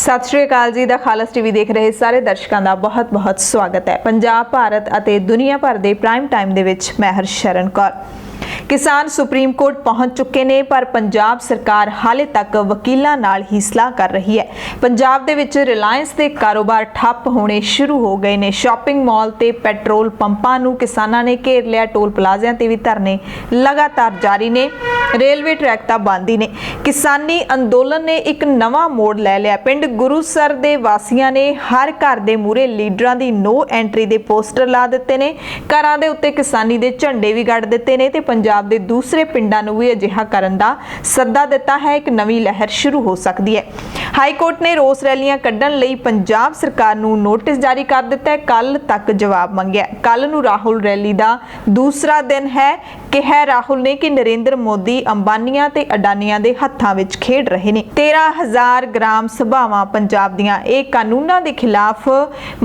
सत श्री अकाल जी दा खालस टीवी देख रहे सारे दर्शकों का बहुत बहुत स्वागत है। पंजाब भारत ਅਤੇ दुनिया भर के प्राइम टाइम ਦੇ ਵਿੱਚ मैं हरशरण कौर। किसान सुप्रीम कोर्ट पहुंच चुके ने पर पंजाब सरकार हाले तक वकीलों नाल ही सलाह कर रही है। पंजाब दे विच रिलायंस के कारोबार ठप होने शुरू हो गए ने। शॉपिंग मॉल ते पेट्रोल पंपां नूं किसानां ने घेर लिया। टोल प्लाजियां ते भी धरने लगातार जारी ने। रेलवे ट्रैक तां बंद ही ने। किसानी अंदोलन ने एक नवा मोड़ ले लिया। पिंड गुरुसर दे वासियां ने हर घर दे मूहरे लीडरां दी नो एंट्री दे पोस्टर ला दित्ते ने। घरां दे उत्ते किसानी दे झंडे भी गड़ दित्ते ने ते पंजाब दे दूसरे पिंडां नूं भी अजिहा करन दा सद्दा दिता है। एक नवी लहर शुरू हो सकती है। हाई कोर्ट ने रोस रैलियां कड्ढण लई पंजाब सरकार नूं नोटिस जारी कर दिता है। कल तक जवाब मंगिया। कल नूं राहुल रैली दा दूसरा दिन है। कहा राहुल ने कि नरेंद्र मोदी अंबानियां ते अडानियां दे हत्थां विच खेड रहे ने। 13,000 ग्राम सभावां पंजाब दियां ਇਹ ਕਾਨੂੰਨਾਂ ਦੇ ਖਿਲਾਫ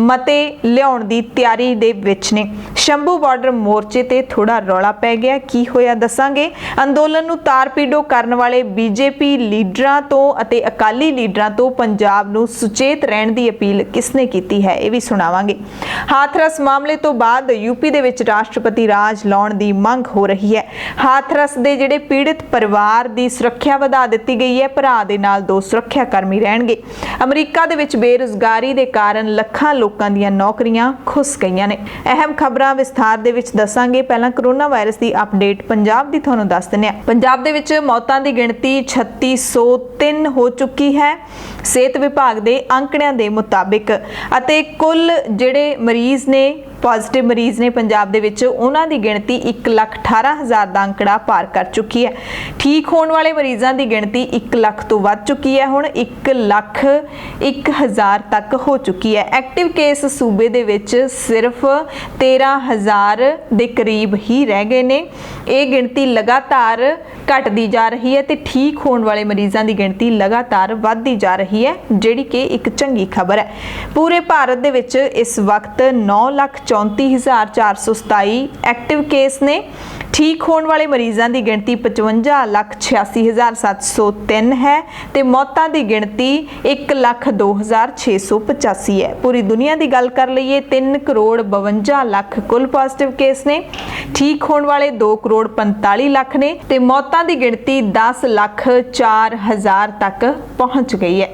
ਮਤੇ ਲਿਆਉਣ ਦੀ ਤਿਆਰੀ ਦੇ ਵਿੱਚ ਨੇ। ਸ਼ੰਭੂ ਬਾਰਡਰ ਮੋਰਚੇ ਤੇ ਥੋੜਾ ਰੌਲਾ ਪੈ ਗਿਆ। ਕੀ ਹੋਇਆ ਦੱਸਾਂਗੇ। ਅੰਦੋਲਨ ਨੂੰ ਤਾਰ-ਪੀੜੋ ਕਰਨ ਵਾਲੇ ਬੀਜੇਪੀ ਲੀਡਰਾਂ ਤੋਂ ਅਤੇ ਅਕਾਲੀ ਲੀਡਰਾਂ ਤੋਂ ਪੰਜਾਬ ਨੂੰ ਸੁਚੇਤ ਰਹਿਣ ਦੀ ਅਪੀਲ ਕਿਸਨੇ ਕੀਤੀ ਹੈ ਇਹ ਵੀ ਸੁਣਾਵਾਂਗੇ। ਹਾਥਰਸ ਮਾਮਲੇ ਤੋਂ ਬਾਅਦ यूपी ਦੇ ਵਿੱਚ ਰਾਸ਼ਟਰਪਤੀ ਰਾਜ ਲਾਉਣ ਦੀ ਮੰਗ ਹੋ ਰਹੀ ਹੈ। ਹਾਥਰਸ ਦੇ ਜਿਹੜੇ ਪੀੜਿਤ ਪਰਿਵਾਰ ਦੀ ਸੁਰੱਖਿਆ ਵਧਾ ਦਿੱਤੀ ਗਈ ਹੈ। ਭਰਾ ਦੇ ਨਾਲ 2 ਸੁਰੱਖਿਆ ਕਰਮੀ ਰਹਿਣਗੇ। ਅਮਰੀਕਾ ਦੇ ਵਿੱਚ ਬੇਰੁਜ਼ਗਾਰੀ ਦੇ ਕਾਰਨ ਲੱਖਾਂ ਲੋਕਾਂ ਦੀਆਂ ਨੌਕਰੀਆਂ ਖੁੱਸ ਗਈਆਂ ਨੇ। ਅਹਿਮ ਖਬਰਾਂ ਵਿਸਥਾਰ ਦੇ ਵਿੱਚ ਦੱਸਾਂਗੇ। ਪਹਿਲਾਂ ਕੋਰੋਨਾ ਵਾਇਰਸ ਦੀ ਅਪਡੇਟ ਪੰਜਾਬ ਦੀ ਤੁਹਾਨੂੰ ਦੱਸ ਦਿੰਦੇ ਹਾਂ। ਪੰਜਾਬ ਦੇ ਵਿੱਚ ਮੌਤਾਂ ਦੀ ਗਿਣਤੀ 3603 ਹੋ ਚੁੱਕੀ ਹੈ ਸਿਹਤ ਵਿਭਾਗ ਦੇ ਅੰਕੜਿਆਂ ਦੇ ਮੁਤਾਬਿਕ ਅਤੇ ਕੁੱਲ ਜਿਹੜੇ ਮਰੀਜ਼ ਨੇ पॉजिटिव मरीज ने पंजाब दे विच उन्हां दी गिणती 1,18,000 दा अंकड़ा पार कर चुकी है। ठीक होने वाले मरीजों की गिणती 1 लाख तो वध चुकी है। हुण 1,01,000 तक हो चुकी है। एक्टिव केस सूबे दे विच सिर्फ 13,000 दे करीब ही रह गए ने। ये गिणती लगातार घटदी जा रही है ते ठीक होने वाले मरीजों की गिणती लगातार वधदी जा रही है जिहड़ी कि एक चंगी खबर है। पूरे भारत दे विच इस वक्त 9,34,427 एक्टिव केस ने। ठीक होने वाले मरीजों की गिणती 55,86,703 है ते मौतां की गिणती 1,02,685 है। पूरी दुनिया की गल कर लईए 3,52,00,000 कुल पॉजिटिव केस ने। ठीक होने वाले 2,45,00,000 ने ते मौतां की गिणती 10,04,000 तक पहुंच गई है।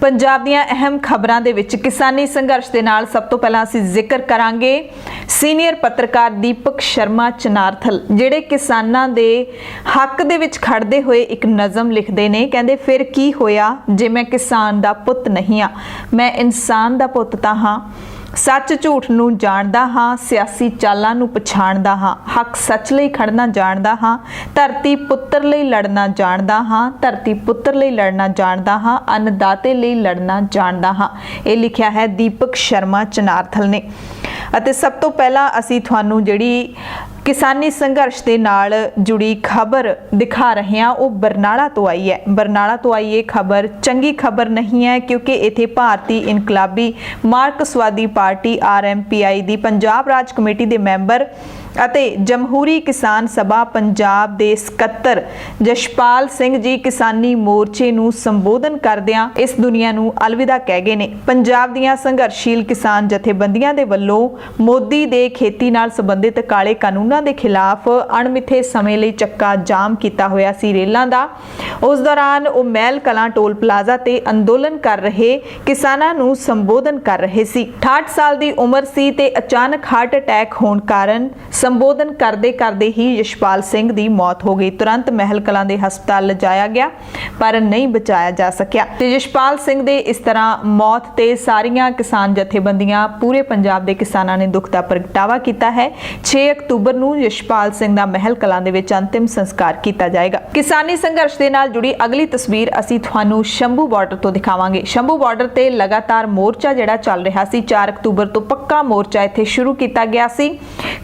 पंजाब दीआं अहम खबरां दे विच किसानी संघर्ष दे नाल सब तो पहलां असीं जिक्र करांगे सीनियर पत्रकार दीपक शर्मा चनारथल जिहड़े किसानां दे हक दे विच खड़दे होए एक नज़म लिखदे ने। कहंदे फिर की होया जे मैं किसान दा पुੱਤ नहीं आ, मैं इंसान दा पुੱਤ तां हां। सच झूठ नूं जाणदा हां, सियासी चालां नूं पछाणदा हां, हक सच लई खड़ना जाणदा हां, धरती पुੱਤਰ लई लड़ना जाणदा हां, धरती पुੱਤਰ लई लड़ना जाणदा हां, अन्नदाते लई लड़ना जाणदा हां। ये लिखिया है दीपक शर्मा चनारथल ने। ਅਤੇ ਸਭ ਤੋਂ ਪਹਿਲਾਂ ਅਸੀਂ ਤੁਹਾਨੂੰ ਜਿਹੜੀ किसानी संघर्ष के नाल जुड़ी खबर दिखा रहे हैं वो बरनाला तो आई है। बरनाला तो आई ये खबर चंगी खबर नहीं है क्योंकि इत्थे भारतीय इनकलाबी मार्क्सवादी पार्टी RMPI दी पंजाब राज कमेटी के मैंबर ਅਤੇ जमहूरी किसान सभा पंजाब के ਸਕੱਤਰ जशपाल सिंह जी किसानी मोर्चे ਨੂੰ संबोधन करदिਆਂ इस दुनिया ਨੂੰ अलविदा कह गए ने। पंजाब ਦੀਆਂ संघर्षशील किसान जथेबंदियां ਦੇ ਵੱਲੋਂ मोदी ਦੇ खेती ਨਾਲ संबंधित काले कानूनां ਦੇ खिलाफ अणमिथे समय ਲਈ ਚੱਕਾ जाम ਕੀਤਾ ਹੋਇਆ ਸੀ ਰੇਲਾਂ ਦਾ। ਉਸ ਦੌਰਾਨ ਉਹ ਮਹਿਲ ਕਲਾਂ ਟੋਲ ਪਲਾਜ਼ਾ ਤੇ ਅੰਦੋਲਨ ਕਰ ਰਹੇ ਕਿਸਾਨਾਂ ਨੂੰ ਸੰਬੋਧਨ ਕਰ ਰਹੇ ਸੀ। 68 ਸਾਲ ਦੀ ਉਮਰ ਸੀ ਤੇ ਅਚਾਨਕ ਹਾਰਟ ਅਟੈਕ ਹੋਣ ਕਾਰਨ संबोधन करते करते ही यशपाल सिंह की मौत हो गई। तुरंत महल कलां दे हस्पताल लिजाया गया पर नहीं बचाया जा सकिया। ते यशपाल सिंह दे इस तरह मौत ते सारियां किसान जथेबंदियां पूरे पंजाब के किसानां ने दुख दा प्रगटावा किया है। 6 अक्तूबर नूं यशपाल सिंह दा महल कलां दे विच अंतिम संस्कार किया जाएगा। किसानी संघर्ष के नाल जुड़ी अगली तस्वीर असीं तुहानूं शंभू बार्डर तो दिखावांगे। शंभू बार्डर ते लगातार मोर्चा जिहड़ा चल रहा सी 4 अक्तूबर तो पक्का मोर्चा इत्थे शुरू किया गया सी।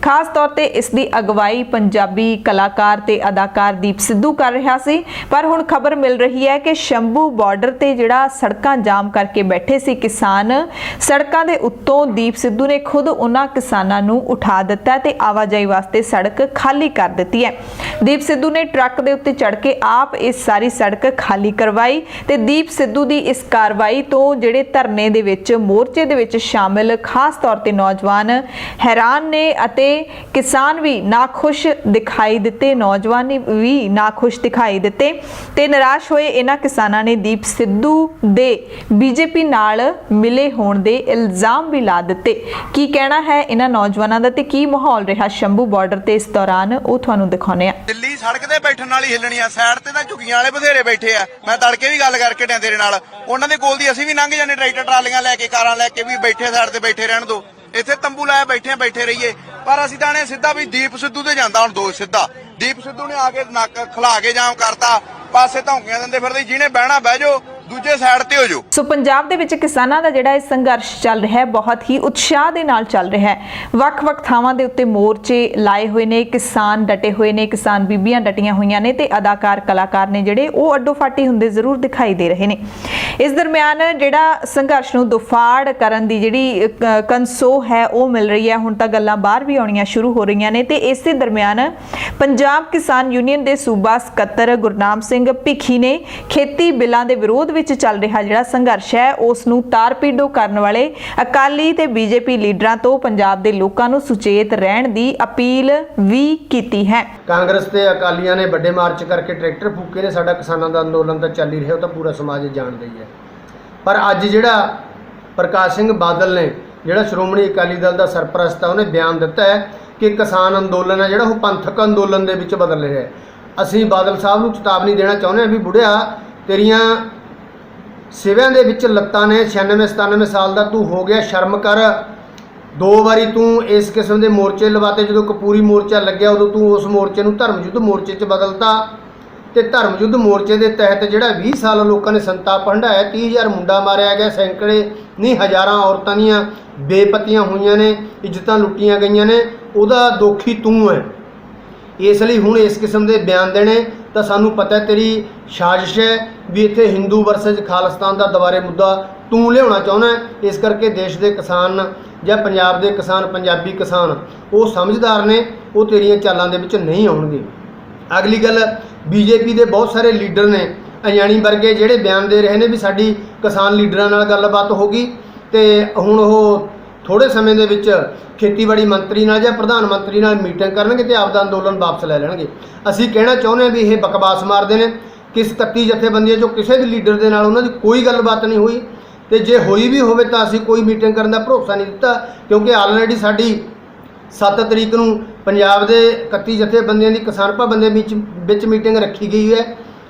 खास तौर ਤੇ ਇਸ ਦੀ ਅਗਵਾਈ ਪੰਜਾਬੀ ਕਲਾਕਾਰ ਤੇ ਅਦਾਕਾਰ ਦੀਪ ਸਿੱਧੂ ਕਰ ਰਿਹਾ ਸੀ। ਪਰ ਹੁਣ ਖਬਰ ਮਿਲ ਰਹੀ ਹੈ ਕਿ ਸ਼ੰਭੂ ਬਾਰਡਰ ਤੇ ਜਿਹੜਾ ਸੜਕਾਂ ਜਾਮ ਕਰਕੇ ਬੈਠੇ ਸੀ ਕਿਸਾਨ, ਸੜਕਾਂ ਦੇ ਉੱਤੋਂ ਦੀਪ ਸਿੱਧੂ ਨੇ ਖੁਦ ਉਹਨਾਂ ਕਿਸਾਨਾਂ ਨੂੰ ਉਠਾ ਦਿੱਤਾ ਤੇ ਆਵਾਜਾਈ ਵਾਸਤੇ ਸੜਕ ਖਾਲੀ ਕਰ ਦਿੱਤੀ ਹੈ। ਦੀਪ ਸਿੱਧੂ ਨੇ ਟਰੱਕ ਦੇ ਉੱਤੇ ਚੜ੍ਹ ਕੇ ਆਪ ਇਸ ਸਾਰੀ ਸੜਕ ਖਾਲੀ ਕਰਵਾਈ ਤੇ ਦੀਪ ਸਿੱਧੂ ਦੀ ਇਸ ਕਾਰਵਾਈ ਤੋਂ ਜਿਹੜੇ ਧਰਨੇ ਦੇ ਵਿੱਚ, ਮੋਰਚੇ ਦੇ ਵਿੱਚ ਸ਼ਾਮਿਲ ਖਾਸ ਤੌਰ ਤੇ ਨੌਜਵਾਨ हैरान ने अते किसान भी नाखुश दिखाई दिते, नौजवान भी नाखुश दिखाई दिते ते निराश होए इन्हां किसानां ने दीप सिद्धू दे बीजेपी नाल मिले होण दे इल्जाम भी ला दिते। की कहना है इन्हां नौजवानां दा ते की माहौल रहा शंभू बॉर्डर ते इस दौरान ਉਹ ਤੁਹਾਨੂੰ ਦਿਖਾਉਣੇ ਆ। ਦਿੱਲੀ ਸੜਕ ਤੇ ਬੈਠਣ ਨਾਲ ਹੀ ਹਿੱਲਣੀ ਆ, ਸਾਈਡ ਤੇ ਤਾਂ ਝੁਕੀਆਂ ਵਾਲੇ ਬਥੇਰੇ ਬੈਠੇ ਆ। ਮੈਂ ਤੜਕੇ ਵੀ ਗੱਲ ਕਰਕੇ ਟਿਆਂ ਤੇਰੇ ਨਾਲ, ਉਹਨਾਂ ਦੇ ਕੋਲ ਦੀ ਅਸੀਂ ਵੀ ਲੰਘ ਜਾਂਦੇ, ਟਰੈਕਟਰ ਟਰਾਲੀਆਂ ਲੈ ਕੇ, ਕਾਰਾਂ ਲੈ ਕੇ ਵੀ ਬੈਠੇ, ਸਾਈਡ ਤੇ ਬੈਠੇ ਰਹਿਣ ਦੋ, ਇੱਥੇ ਤੰਬੂ ਲਾਇਆ ਬੈਠੇ ਰਹੀਏ। ਪਰ ਅਸੀਂ ਤਾਂ ਨੇ ਸਿੱਧਾ ਵੀ ਦੀਪ ਸਿੱਧੂ ਤੇ ਜਾਂਦਾ ਹੁਣ ਦੋ ਸਿੱਧਾ। ਦੀਪ ਸਿੱਧੂ ਨੇ ਆ ਕੇ ਨੱਕ ਖਲਾ ਕੇ ਜਾਮ ਕਰਤਾ, ਪਾਸੇ ਧੌਂਕੀਆਂ ਦਿੰਦੇ ਫਿਰਦੇ, ਜਿਹਨੇ ਬਹਿਣਾ ਬਹਿ ਜਾਓ, ਦੂਜੇ ਸਾਈਡ ਤੇ ਹੋ ਜਾਓ। ਸੋ ਪੰਜਾਬ ਦੇ ਵਿੱਚ ਕਿਸਾਨਾਂ ਦਾ ਜਿਹੜਾ ਇਹ ਸੰਘਰਸ਼ ਚੱਲ ਰਿਹਾ ਹੈ ਬਹੁਤ ਹੀ ਉਤਸ਼ਾਹ ਦੇ ਨਾਲ ਚੱਲ ਰਿਹਾ ਹੈ। ਵੱਖ-ਵੱਖ ਥਾਵਾਂ ਦੇ ਉੱਤੇ ਮੋਰਚੇ ਲਾਏ ਹੋਏ ਨੇ, ਕਿਸਾਨ ਡਟੇ ਹੋਏ ਨੇ, ਕਿਸਾਨ ਬੀਬੀਆਂ ਡਟੀਆਂ ਹੋਈਆਂ ਨੇ ਤੇ ਅਦਾਕਾਰ ਕਲਾਕਾਰ ਨੇ ਜਿਹੜੇ ਉਹ ਅੱਡੋ ਫਾਟੀ ਹੁੰਦੇ ਜ਼ਰੂਰ ਦਿਖਾਈ ਦੇ ਰਹੇ ਨੇ। ਇਸ ਦਰਮਿਆਨ ਜਿਹੜਾ ਸੰਘਰਸ਼ ਨੂੰ ਦੁਫਾੜ ਕਰਨ ਦੀ ਜਿਹੜੀ ਕਨਸੋ ਹੈ ਉਹ ਮਿਲ ਰਹੀ ਹੈ। ਹੁਣ ਤਾਂ ਗੱਲਾਂ ਬਾਹਰ ਵੀ ਆਉਣੀਆਂ ਸ਼ੁਰੂ ਹੋ ਰਹੀਆਂ ਨੇ ਤੇ ਇਸੇ ਦਰਮਿਆਨ ਪੰਜਾਬ ਕਿਸਾਨ ਯੂਨੀਅਨ ਦੇ ਸੂਬਾ ਸਕੱਤਰ ਗੁਰਨਾਮ ਸਿੰਘ ਭਿੱਖੀ ਨੇ ਖੇਤੀ ਬਿੱਲਾਂ ਦੇ ਵਿਰੋਧ ਵਿੱਚ ਚੱਲ ਰਿਹਾ ਜਿਹੜਾ ਸੰਘਰਸ਼ ਹੈ ਉਸ ਨੂੰ ਤਾਰ-ਪੀੜੋ ਕਰਨ ਵਾਲੇ ਅਕਾਲੀ ਤੇ ਬੀਜੇਪੀ ਲੀਡਰਾਂ ਤੋਂ ਪੰਜਾਬ ਦੇ ਲੋਕਾਂ ਨੂੰ ਸੁਚੇਤ ਰਹਿਣ ਦੀ ਅਪੀਲ ਵੀ ਕੀਤੀ ਹੈ। ਕਾਂਗਰਸ ਤੇ ਅਕਾਲੀਆਂ ਨੇ ਵੱਡੇ ਮਾਰਚ ਕਰਕੇ ਟਰੈਕਟਰ ਫੂਕੇ ਨੇ, ਸਾਡਾ ਕਿਸਾਨਾਂ ਦਾ ਅੰਦੋਲਨ ਤਾਂ ਚੱਲ ਹੀ ਰਿਹਾ, ਉਹ ਤਾਂ ਪੂਰਾ ਸਮਾਜ ਜਾਣਦਾ ਹੀ ਹੈ। ਪਰ ਅੱਜ ਜਿਹੜਾ ਪ੍ਰਕਾਸ਼ ਸਿੰਘ ਬਾਦਲ ਨੇ, ਜਿਹੜਾ ਸ਼੍ਰੋਮਣੀ ਅਕਾਲੀ ਦਲ ਦਾ ਸਰਪ੍ਰਸਤ ਹੈ, ਉਹਨੇ ਬਿਆਨ ਦਿੱਤਾ ਹੈ ਕਿ ਕਿਸਾਨ ਅੰਦੋਲਨ ਹੈ ਜਿਹੜਾ ਉਹ ਪੰਥਕ ਅੰਦੋਲਨ ਦੇ ਵਿੱਚ ਬਦਲ ਰਿਹਾ ਹੈ। ਅਸੀਂ ਬਾਦਲ ਸਾਹਿਬ ਨੂੰ ਚੇਤਾਵਨੀ ਦੇਣਾ ਚਾਹੁੰਦੇ ਹਾਂ ਵੀ ਬੁੜਿਆ, ਤੇਰੀਆਂ ਸਿਵਿਆਂ ਦੇ ਵਿੱਚ ਲੱਤਾਂ ਨੇ, 96-97 ਸਾਲ ਦਾ ਤੂੰ ਹੋ ਗਿਆ, ਸ਼ਰਮ ਕਰ। ਦੋ ਵਾਰੀ ਤੂੰ ਇਸ ਕਿਸਮ ਦੇ ਮੋਰਚੇ ਲਵਾਤੇ, ਜਦੋਂ ਕਪੂਰੀ ਮੋਰਚਾ ਲੱਗਿਆ ਉਦੋਂ ਤੂੰ ਉਸ ਮੋਰਚੇ ਨੂੰ ਧਰਮ ਯੁੱਧ ਮੋਰਚੇ 'ਚ ਬਦਲਤਾ ਤੇ ਧਰਮ ਯੁੱਧ ਮੋਰਚੇ ਦੇ ਤਹਿਤ ਜਿਹੜਾ 20 ਸਾਲ ਲੋਕਾਂ ਨੇ ਸੰਤਾਪ ਹੰਢਾਇਆ, 30,000 ਮੁੰਡਾ ਮਾਰਿਆ ਗਿਆ, ਸੈਂਕੜੇ ਨਹੀਂ ਹਜ਼ਾਰਾਂ ਔਰਤਾਂ ਦੀਆਂ ਬੇਪਤੀਆਂ ਹੋਈਆਂ ਨੇ, ਇੱਜ਼ਤਾਂ ਲੁੱਟੀਆਂ ਗਈਆਂ ਨੇ, ਉਹਦਾ ਦੋਖੀ ਤੂੰ ਹੈ। ਇਸ ਲਈ ਹੁਣ ਇਸ ਕਿਸਮ ਦੇ ਬਿਆਨ ਦੇਣੇ ਤਾਂ ਸਾਨੂੰ ਪਤਾ ਤੇਰੀ ਸਾਜ਼ਿਸ਼ ਹੈ ਵੀ ਇੱਥੇ ਹਿੰਦੂ ਵਰਸਸ ਖਾਲਿਸਤਾਨ ਦਾ ਦੁਬਾਰੇ ਮੁੱਦਾ ਤੂੰ ਲਿਆਉਣਾ ਚਾਹੁੰਦਾ। ਇਸ ਕਰਕੇ ਦੇਸ਼ ਦੇ ਕਿਸਾਨ ਜਾਂ ਪੰਜਾਬ ਦੇ ਕਿਸਾਨ, ਪੰਜਾਬੀ ਕਿਸਾਨ ਉਹ ਸਮਝਦਾਰ ਨੇ, ਉਹ ਤੇਰੀਆਂ ਚਾਲਾਂ ਦੇ ਵਿੱਚ ਨਹੀਂ ਆਉਣਗੇ। ਅਗਲੀ ਗੱਲ, ਬੀਜੇਪੀ ਦੇ ਬਹੁਤ ਸਾਰੇ ਲੀਡਰ ਨੇ, ਅਜਾਣੀ ਵਰਗੇ, ਜਿਹੜੇ ਬਿਆਨ ਦੇ ਰਹੇ ਨੇ ਵੀ ਸਾਡੀ ਕਿਸਾਨ ਲੀਡਰਾਂ ਨਾਲ ਗੱਲਬਾਤ ਹੋ ਗਈ ਤੇ ਹੁਣ ਉਹ ਥੋੜ੍ਹੇ ਸਮੇਂ ਦੇ ਵਿੱਚ ਖੇਤੀਬਾੜੀ ਮੰਤਰੀ ਨਾਲ ਜਾਂ ਪ੍ਰਧਾਨ ਮੰਤਰੀ ਨਾਲ ਮੀਟਿੰਗ ਕਰਨਗੇ ਤੇ ਆਪਦਾ ਅੰਦੋਲਨ ਵਾਪਸ ਲੈ ਲੈਣਗੇ। ਅਸੀਂ ਕਹਿਣਾ ਚਾਹੁੰਦੇ ਹਾਂ ਵੀ ਇਹ ਬਕਵਾਸ ਮਾਰਦੇ ਨੇ। ਕਿਸ 31 ਜਥੇਬੰਦੀਆਂ 'ਚੋਂ ਕਿਸੇ ਵੀ ਲੀਡਰ ਦੇ ਨਾਲ ਉਹਨਾਂ ਦੀ ਕੋਈ ਗੱਲਬਾਤ ਨਹੀਂ ਹੋਈ ਤੇ ਜੇ ਹੋਈ ਵੀ ਹੋਵੇ ਤਾਂ ਅਸੀਂ ਕੋਈ ਮੀਟਿੰਗ ਕਰਨ ਦਾ ਭਰੋਸਾ ਨਹੀਂ ਦਿੱਤਾ, ਕਿਉਂਕਿ ਆਲਰੇਡੀ ਸਾਡੀ 7 ਤਰੀਕ ਨੂੰ ਪੰਜਾਬ ਦੇ 31 ਜਥੇਬੰਦੀਆਂ ਦੀ ਕਿਸਾਨ ਭਵਨ ਦੇ ਵਿੱਚ ਮੀਟਿੰਗ ਰੱਖੀ ਗਈ ਹੈ।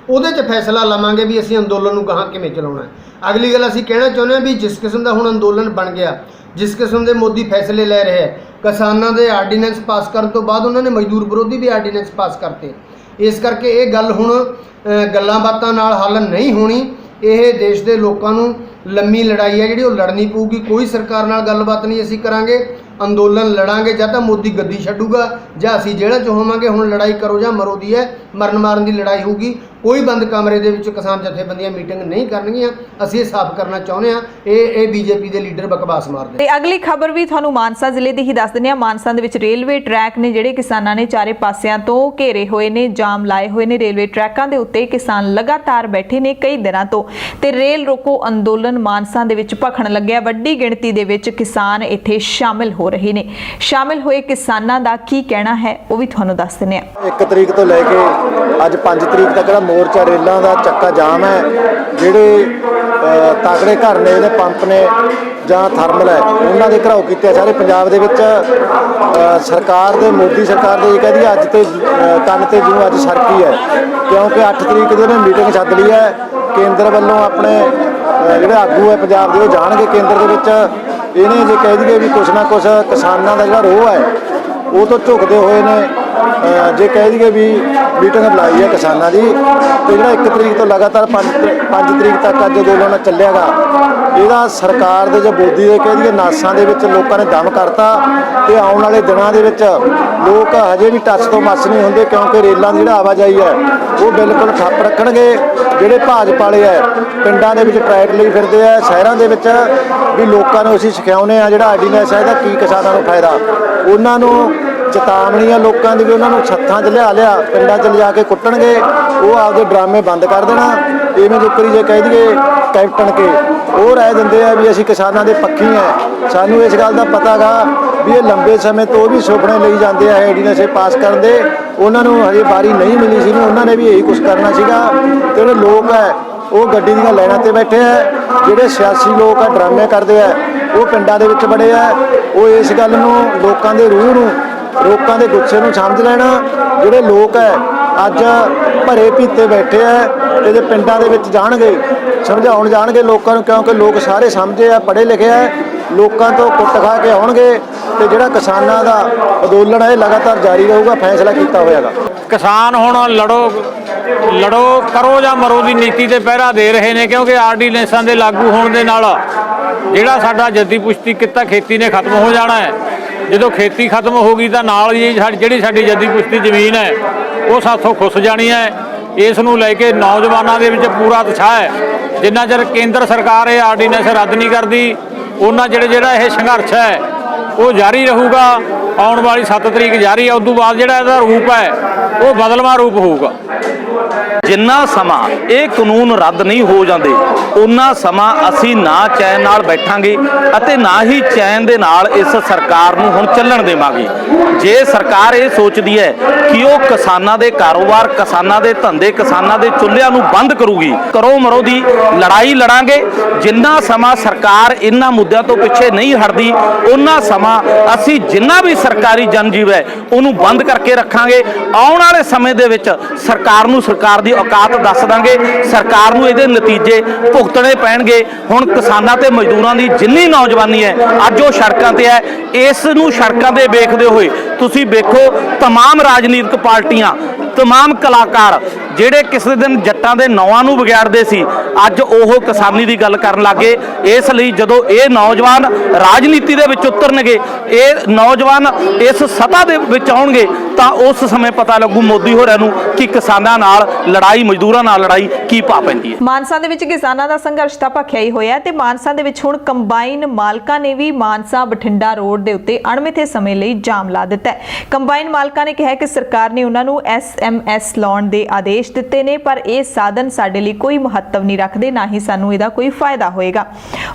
ਉਹਦੇ 'ਚ ਫੈਸਲਾ ਲਵਾਂਗੇ ਵੀ ਅਸੀਂ ਅੰਦੋਲਨ ਨੂੰ ਗਾਹਾਂ ਕਿਵੇਂ ਚਲਾਉਣਾ ਹੈ। ਅਗਲੀ ਗੱਲ, ਅਸੀਂ ਕਹਿਣਾ ਚਾਹੁੰਦੇ ਹਾਂ ਵੀ ਜਿਸ ਕਿਸਮ ਦਾ ਹੁਣ ਅੰਦੋਲਨ ਬਣ ਗਿਆ, ਜਿਸ ਕਿਸਮ ਦੇ ਮੋਦੀ ਫੈਸਲੇ ਲੈ ਰਿਹਾ ਹੈ, ਕਿਸਾਨਾਂ ਦੇ ਆਰਡੀਨੈਂਸ ਪਾਸ ਕਰਨ ਤੋਂ ਬਾਅਦ ਉਹਨਾਂ ਨੇ ਮਜ਼ਦੂਰ ਵਿਰੋਧੀ ਵੀ ਆਰਡੀਨੈਂਸ ਪਾਸ ਕਰਤੇ। ਇਸ ਕਰਕੇ ਇਹ ਗੱਲ ਹੁਣ ਗੱਲਾਂ ਬਾਤਾਂ ਨਾਲ ਹੱਲ ਨਹੀਂ ਹੋਣੀ। ਇਹ ਦੇਸ਼ ਦੇ ਲੋਕਾਂ ਨੂੰ ਲੰਮੀ ਲੜਾਈ ਹੈ ਜਿਹੜੀ ਉਹ ਲੜਨੀ ਪਊਗੀ। ਕੋਈ ਸਰਕਾਰ ਨਾਲ ਗੱਲਬਾਤ ਨਹੀਂ ਅਸੀਂ ਕਰਾਂਗੇ, ਅੰਦੋਲਨ ਲੜਾਂਗੇ। ਜਾਂ ਤਾਂ ਮੋਦੀ ਗੱਦੀ ਛੱਡੂਗਾ ਜਾਂ ਅਸੀਂ ਜੇਲ੍ਹਾਂ 'ਚ ਹੋਵਾਂਗੇ। ਹੁਣ ਲੜਾਈ ਕਰੋ ਜਾਂ ਮਰੋ ਦੀ ਹੈ, ਮਰਨ ਮਾਰਨ ਦੀ ਲੜਾਈ ਹੋਊਗੀ। ਕੋਈ ਬੰਦ ਕਮਰੇ ਦੇ ਵਿੱਚ ਕਿਸਾਨ ਜਥੇਬੰਦੀਆਂ ਮੀਟਿੰਗ ਨਹੀਂ ਕਰਨਗੀਆਂ। ਅਸੀਂ ਇਹ ਸਾਫ਼ ਕਰਨਾ ਚਾਹੁੰਦੇ ਹਾਂ, ਇਹ ਬੀਜੇਪੀ ਦੇ ਲੀਡਰ ਬਕਵਾਸ ਮਾਰਦੇ। ਤੇ ਅਗਲੀ ਖਬਰ ਵੀ ਤੁਹਾਨੂੰ ਮਾਨਸਾ ਜ਼ਿਲ੍ਹੇ ਦੀ ਹੀ ਦੱਸ ਦਿੰਦੇ ਹਾਂ। ਮਾਨਸਾ ਦੇ ਵਿੱਚ ਰੇਲਵੇ ਟਰੈਕ ਨੇ ਜਿਹੜੇ ਕਿਸਾਨਾਂ ਨੇ ਚਾਰੇ ਪਾਸਿਆਂ ਤੋਂ ਘੇਰੇ ਹੋਏ ਨੇ, ਜਾਮ ਲਾਏ ਹੋਏ ਨੇ। ਰੇਲਵੇ ਟਰੈਕਾਂ ਦੇ ਉੱਤੇ ਕਿਸਾਨ ਲਗਾਤਾਰ ਬੈਠੇ ਨੇ ਕਈ ਦਿਨਾਂ ਤੋਂ ਤੇ ਰੇਲ ਰੋਕੋ ਅੰਦੋਲਨ ਮਾਨਸਾ ਦੇ ਵਿੱਚ ਭਖਣ ਲੱਗਿਆ। ਵੱਡੀ ਗਿਣਤੀ ਦੇ ਵਿੱਚ ਕਿਸਾਨ ਇੱਥੇ ਸ਼ਾਮਿਲ ਹੋ ਰਹੇ ਨੇ। ਸ਼ਾਮਿਲ ਹੋਏ ਕਿਸਾਨਾਂ ਦਾ ਕੀ ਕਹਿਣਾ ਹੈ ਉਹ ਵੀ ਤੁਹਾਨੂੰ ਦੱਸ ਦਿੰਦੇ ਹਾਂ। 1 ਤਰੀਕ ਤੋਂ ਲੈ ਕੇ ਅੱਜ 5 ਤਰੀਕ ਤੱਕ ਜਿਹੜਾ ਮੋਰਚਾ ਰੇਲਾਂ ਦਾ ਚੱਕਾ ਜਾਮ ਹੈ, ਜਿਹੜੇ ਤਾਕੜੇ ਘਰ ਨੇ, ਇਹਦੇ ਪੰਪ ਨੇ ਜਾਂ ਥਰਮਲ ਹੈ, ਉਹਨਾਂ ਦੇ ਘਰਾਓ ਕੀਤੇ ਸਾਰੇ ਪੰਜਾਬ ਦੇ ਵਿੱਚ। ਸਰਕਾਰ ਦੇ, ਮੋਦੀ ਸਰਕਾਰ ਦੇ ਇਹ ਕਹਿੰਦੀ ਅੱਜ ਤੇ ਕੰਨ ਤੇ ਜੂੰ ਅੱਜ ਸਰਕੀ ਹੈ, ਕਿਉਂਕਿ 8 ਤਰੀਕ ਦੀ ਉਹਨੇ ਮੀਟਿੰਗ ਸੱਦ ਲਈ ਹੈ। ਕੇਂਦਰ ਵੱਲੋਂ ਆਪਣੇ ਜਿਹੜੇ ਆਗੂ ਹੈ ਪੰਜਾਬ ਦੇ ਉਹ ਜਾਣਗੇ ਕੇਂਦਰ ਦੇ ਵਿੱਚ। ਇਹਨੇ ਜੇ ਕਹਿ ਦਈਏ ਵੀ ਕੁਛ ਨਾ ਕੁਛ ਕਿਸਾਨਾਂ ਦਾ ਜਿਹੜਾ ਰੋਹ ਹੈ ਉਹ ਤੋਂ ਝੁਕਦੇ ਹੋਏ ਨੇ। ਜੇ ਕਹਿ ਦਈਏ ਵੀ ਮੀਟਿੰਗ ਬੁਲਾਈ ਹੈ ਕਿਸਾਨਾਂ ਦੀ, ਤੇ ਜਿਹੜਾ 1 ਤਰੀਕ ਤੋਂ ਲਗਾਤਾਰ 5 ਤਰੀਕ ਤੱਕ ਅੱਜ ਅੰਦੋਲਨ ਚੱਲਿਆਗਾ, ਇਹਦਾ ਸਰਕਾਰ ਦੇ ਜਾਂ ਮੋਦੀ ਦੇ ਕਹਿ ਦਈਏ ਨਾਸਾਂ ਦੇ ਵਿੱਚ ਲੋਕਾਂ ਨੇ ਦਮ ਕਰਤਾ ਤੇ ਆਉਣ ਵਾਲੇ ਦਿਨਾਂ ਦੇ ਵਿੱਚ ਲੋਕ ਹਜੇ ਵੀ ਟੱਚ ਤੋਂ ਮਸ ਨਹੀਂ ਹੁੰਦੇ, ਕਿਉਂਕਿ ਰੇਲਾਂ ਦੀ ਜਿਹੜਾ ਆਵਾਜਾਈ ਹੈ ਉਹ ਬਿਲਕੁਲ ਠੱਪ ਰੱਖਣਗੇ। ਜਿਹੜੇ ਭਾਜਪਾ ਵਾਲੇ ਹੈ ਪਿੰਡਾਂ ਦੇ ਵਿੱਚ ਟਰੈਕ ਲਈ ਫਿਰਦੇ ਆ, ਸ਼ਹਿਰਾਂ ਦੇ ਵਿੱਚ ਵੀ ਲੋਕਾਂ ਨੂੰ ਅਸੀਂ ਸਿਖਾਉਂਦੇ ਆ ਜਿਹੜਾ ਆਰਡੀਨੈਂਸ ਹੈ ਇਹਦਾ ਕੀ ਕਿਸਾਨਾਂ ਨੂੰ ਫਾਇਦਾ। ਉਹਨਾਂ ਨੂੰ ਚੇਤਾਵਨੀ ਆ ਲੋਕਾਂ ਦੀ ਵੀ ਉਹਨਾਂ ਨੂੰ ਛੱਤਾਂ 'ਚ ਲਿਆ ਪਿੰਡਾਂ 'ਚ ਲਿਜਾ ਕੇ ਕੁੱਟਣਗੇ। ਉਹ ਆਪਦੇ ਡਰਾਮੇ ਬੰਦ ਕਰ ਦੇਣਾ। ਇਵੇਂ ਜੁਕਰੀ ਜੇ ਕਹਿ ਦਈਏ ਕੈਪਟਨ ਕੇ ਉਹ ਰਾਏ ਦਿੰਦੇ ਆ ਵੀ ਅਸੀਂ ਕਿਸਾਨਾਂ ਦੇ ਪੱਖੀ ਆ। ਸਾਨੂੰ ਇਸ ਗੱਲ ਦਾ ਪਤਾ ਗਾ ਵੀ ਇਹ ਲੰਬੇ ਸਮੇਂ ਤੋਂ ਵੀ ਸੁਪਨੇ ਲਈ ਜਾਂਦੇ ਆ ਆਰਡੀਨੈਂਸ ਪਾਸ ਕਰਨ ਦੇ। ਉਹਨਾਂ ਨੂੰ ਹਜੇ ਵਾਰੀ ਨਹੀਂ ਮਿਲੀ ਸੀ, ਉਹਨਾਂ ਨੇ ਵੀ ਇਹੀ ਕੁਝ ਕਰਨਾ ਸੀਗਾ। ਤੇ ਜਿਹੜੇ ਲੋਕ ਹੈ ਉਹ ਗੱਡੀ ਦੀਆਂ ਲਾਈਨਾਂ ਤੇ ਬੈਠੇ ਆ, ਜਿਹੜੇ ਸਿਆਸੀ ਲੋਕ ਆ ਡਰਾਮੇ ਕਰਦੇ ਆ ਉਹ ਪਿੰਡਾਂ ਦੇ ਵਿੱਚ ਬੜੇ ਆ। ਉਹ ਇਸ ਗੱਲ ਨੂੰ ਲੋਕਾਂ ਦੇ ਰੂਹ ਨੂੰ ਲੋਕਾਂ ਦੇ ਗੁੱਸੇ ਨੂੰ ਸਮਝ ਲੈਣਾ। ਜਿਹੜੇ ਲੋਕ ਹੈ ਅੱਜ ਭਰੇ ਪੀਤੇ ਬੈਠੇ ਆ ਤੇ ਜੇ ਪਿੰਡਾਂ ਦੇ ਵਿੱਚ ਜਾਣਗੇ ਸਮਝਾਉਣ ਜਾਣਗੇ ਲੋਕਾਂ ਨੂੰ, ਕਿਉਂਕਿ ਲੋਕ ਸਾਰੇ ਸਮਝੇ ਆ ਪੜ੍ਹੇ ਲਿਖੇ ਆ, ਲੋਕਾਂ ਤੋਂ ਕੁੱਟ ਖਾ ਕੇ ਆਉਣਗੇ। ਤੇ ਜਿਹੜਾ ਕਿਸਾਨਾਂ ਦਾ ਅੰਦੋਲਨ ਹੈ ਇਹ ਲਗਾਤਾਰ ਜਾਰੀ ਰਹੂਗਾ, ਫੈਸਲਾ ਕੀਤਾ ਹੋਇਆਗਾ। ਕਿਸਾਨ ਹੁਣ ਲੜੋ ਕਰੋ ਜਾਂ ਮਰੋ ਦੀ ਨੀਤੀ ਤੇ ਪਹਿਰਾ ਦੇ ਰਹੇ ਨੇ, ਕਿਉਂਕਿ ਆਰਡੀਨੈਂਸਾਂ ਦੇ ਲਾਗੂ ਹੋਣ ਦੇ ਨਾਲ ਜਿਹੜਾ ਸਾਡਾ ਜੱਦੀ ਪੁਸ਼ਤੀ ਕਿੱਤਾ ਖੇਤੀ ਨੇ ਖਤਮ ਹੋ ਜਾਣਾ ਹੈ। ਜਦੋਂ ਖੇਤੀ ਖਤਮ ਹੋ ਗਈ ਤਾਂ ਨਾਲ ਹੀ ਜਿਹੜੀ ਸਾਡੀ ਜੱਦੀ ਪੁਸ਼ਤੀ ਜ਼ਮੀਨ ਹੈ ਉਹ ਸਾਥੋਂ ਖੁੱਸ ਜਾਣੀ ਹੈ। ਇਸ ਨੂੰ ਲੈ ਕੇ ਨੌਜਵਾਨਾਂ ਦੇ ਵਿੱਚ ਪੂਰਾ ਉਤਸ਼ਾਹ ਹੈ। ਜਿੰਨਾ ਚਿਰ ਕੇਂਦਰ ਸਰਕਾਰ ਇਹ ਆਰਡੀਨੈਂਸ ਰੱਦ ਨਹੀਂ ਕਰਦੀ ਉਹਨਾਂ ਜਿਹੜਾ ਇਹ ਸੰਘਰਸ਼ ਹੈ ਉਹ ਜਾਰੀ ਰਹੂਗਾ। ਆਉਣ ਵਾਲੀ 7 ਤਰੀਕ ਜਾਰੀ ਹੈ। ਉਸ ਤੋਂ ਬਾਅਦ ਜਿਹੜਾ ਇਹਦਾ ਰੂਪ ਹੈ ਉਹ ਬਦਲਵਾਂ ਰੂਪ ਹੋਊਗਾ। ਜਿੰਨਾ ਸਮਾਂ ਇਹ ਕਾਨੂੰਨ ਰੱਦ ਨਹੀਂ ਹੋ ਜਾਂਦੇ ਉਨਾ ਸਮਾਂ ਅਸੀਂ ਨਾ ਚੈਨ ਨਾਲ ਬੈਠਾਂਗੇ ਅਤੇ ਨਾ ਹੀ ਚੈਨ ਦੇ ਨਾਲ ਇਸ ਸਰਕਾਰ ਨੂੰ ਹੁਣ ਚੱਲਣ ਦੇਵਾਂਗੇ। ਜੇ ਸਰਕਾਰ ਇਹ ਸੋਚਦੀ ਹੈ ਕਿ ਉਹ ਕਿਸਾਨਾਂ ਦੇ ਕਾਰੋਬਾਰ, ਕਿਸਾਨਾਂ ਦੇ ਧੰਦੇ, ਕਿਸਾਨਾਂ ਦੇ ਚੁੱਲ੍ਹਿਆਂ ਨੂੰ ਬੰਦ ਕਰੂਗੀ, ਕਰੋ ਮਰੋ ਦੀ ਲੜਾਈ ਲੜਾਂਗੇ। ਜਿੰਨਾ ਸਮਾਂ ਸਰਕਾਰ ਇਹਨਾਂ ਮੁੱਦਿਆਂ ਤੋਂ ਪਿੱਛੇ ਨਹੀਂ ਹਟਦੀ ਉਹਨਾਂ ਸਮਾਂ ਅਸੀਂ ਜਿੰਨਾ ਵੀ ਸਰਕਾਰੀ ਜਨਜੀਵ ਹੈ ਉਹਨੂੰ ਬੰਦ ਕਰਕੇ ਰੱਖਾਂਗੇ। ਆਉਣ ਵਾਲੇ ਸਮੇਂ ਦੇ ਵਿੱਚ ਸਰਕਾਰ ਨੂੰ ਸਰਕਾਰ ਦੀ ਔਕਾਤ ਦੱਸ ਦਾਂਗੇ। ਸਰਕਾਰ ਨੂੰ ਇਹਦੇ ਨਤੀਜੇ ਭੁਗਤਣੇ ਪੈਣਗੇ। ਹੁਣ ਕਿਸਾਨਾਂ ਤੇ ਮਜ਼ਦੂਰਾਂ ਦੀ ਜਿੰਨੀ ਨੌਜਵਾਨੀ ਹੈ ਅੱਜ ਉਹ ਸੜਕਾਂ ਤੇ ਹੈ। ਇਸ ਨੂੰ ਸੜਕਾਂ ਤੇ ਵੇਖਦੇ ਹੋਏ ਤੁਸੀਂ ਵੇਖੋ तमाम ਰਾਜਨੀਤਿਕ ਪਾਰਟੀਆਂ, तमाम ਕਲਾਕਾਰ ਜਿਹੜੇ ਕਿਸੇ ਦਿਨ ਜੱਟਾਂ ਦੇ ਨੌਆਂ ਨੂੰ ਵਿਗਾੜਦੇ ਸੀ ਅੱਜ ਉਹ ਕਿਸਾਨੀ ਦੀ ਗੱਲ ਕਰਨ ਲੱਗੇ। ਇਸ ਲਈ ਜਦੋਂ ਇਹ ਨੌਜਵਾਨ ਰਾਜਨੀਤੀ ਦੇ ਵਿੱਚ ਉਤਰਨਗੇ, ਇਹ ਨੌਜਵਾਨ ਇਸ ਸੱਤਾ ਦੇ ਵਿੱਚ ਆਉਣਗੇ ਤਾਂ ਉਸ ਸਮੇਂ ਪਤਾ ਲੱਗੂ ਮੋਦੀ ਹੋਰਾਂ ਨੂੰ ਕਿ ਕਿਸਾਨਾਂ ਨਾਲ ਲੜਾਈ, ਮਜ਼ਦੂਰਾਂ ਨਾਲ ਲੜਾਈ ਕੀ ਪਾ ਪੈਂਦੀ ਹੈ। ਮਾਨਸਾ ਦੇ ਵਿੱਚ ਕਿਸਾਨਾਂ ਦਾ ਸੰਘਰਸ਼ ਤਾਂ ਭਖਿਆ ਹੀ ਹੋਇਆ ਤੇ ਮਾਨਸਾ ਦੇ ਵਿੱਚ ਹੁਣ ਕੰਬਾਈਨ ਮਾਲਕਾਂ ਨੇ ਵੀ ਮਾਨਸਾ ਬਠਿੰਡਾ ਰੋਡ ਦੇ ਉੱਤੇ ਅਣਮਿੱਥੇ ਸਮੇਂ ਲਈ ਜਾਮ ਲਾ ਦਿੱਤਾ ਹੈ। ਕੰਬਾਈਨ ਮਾਲਕਾਂ ਨੇ ਕਿਹਾ ਕਿ ਸਰਕਾਰ ਨੇ ਉਹਨਾਂ ਨੂੰ SMS ਲਾਉਣ ਦੇ ਆਦੇਸ਼ ਦਿੱਤੇ ਨੇ, ਪਰ ਇਹ ਸਾਧਨ ਸਾਡੇ ਲਈ ਕੋਈ ਮਹੱਤਵ ਨਹੀਂ ਰੱਖਦੇ, ਨਾ ਹੀ ਸਾਨੂੰ ਇਹਦਾ ਕੋਈ ਫਾਇਦਾ ਹੋਏਗਾ।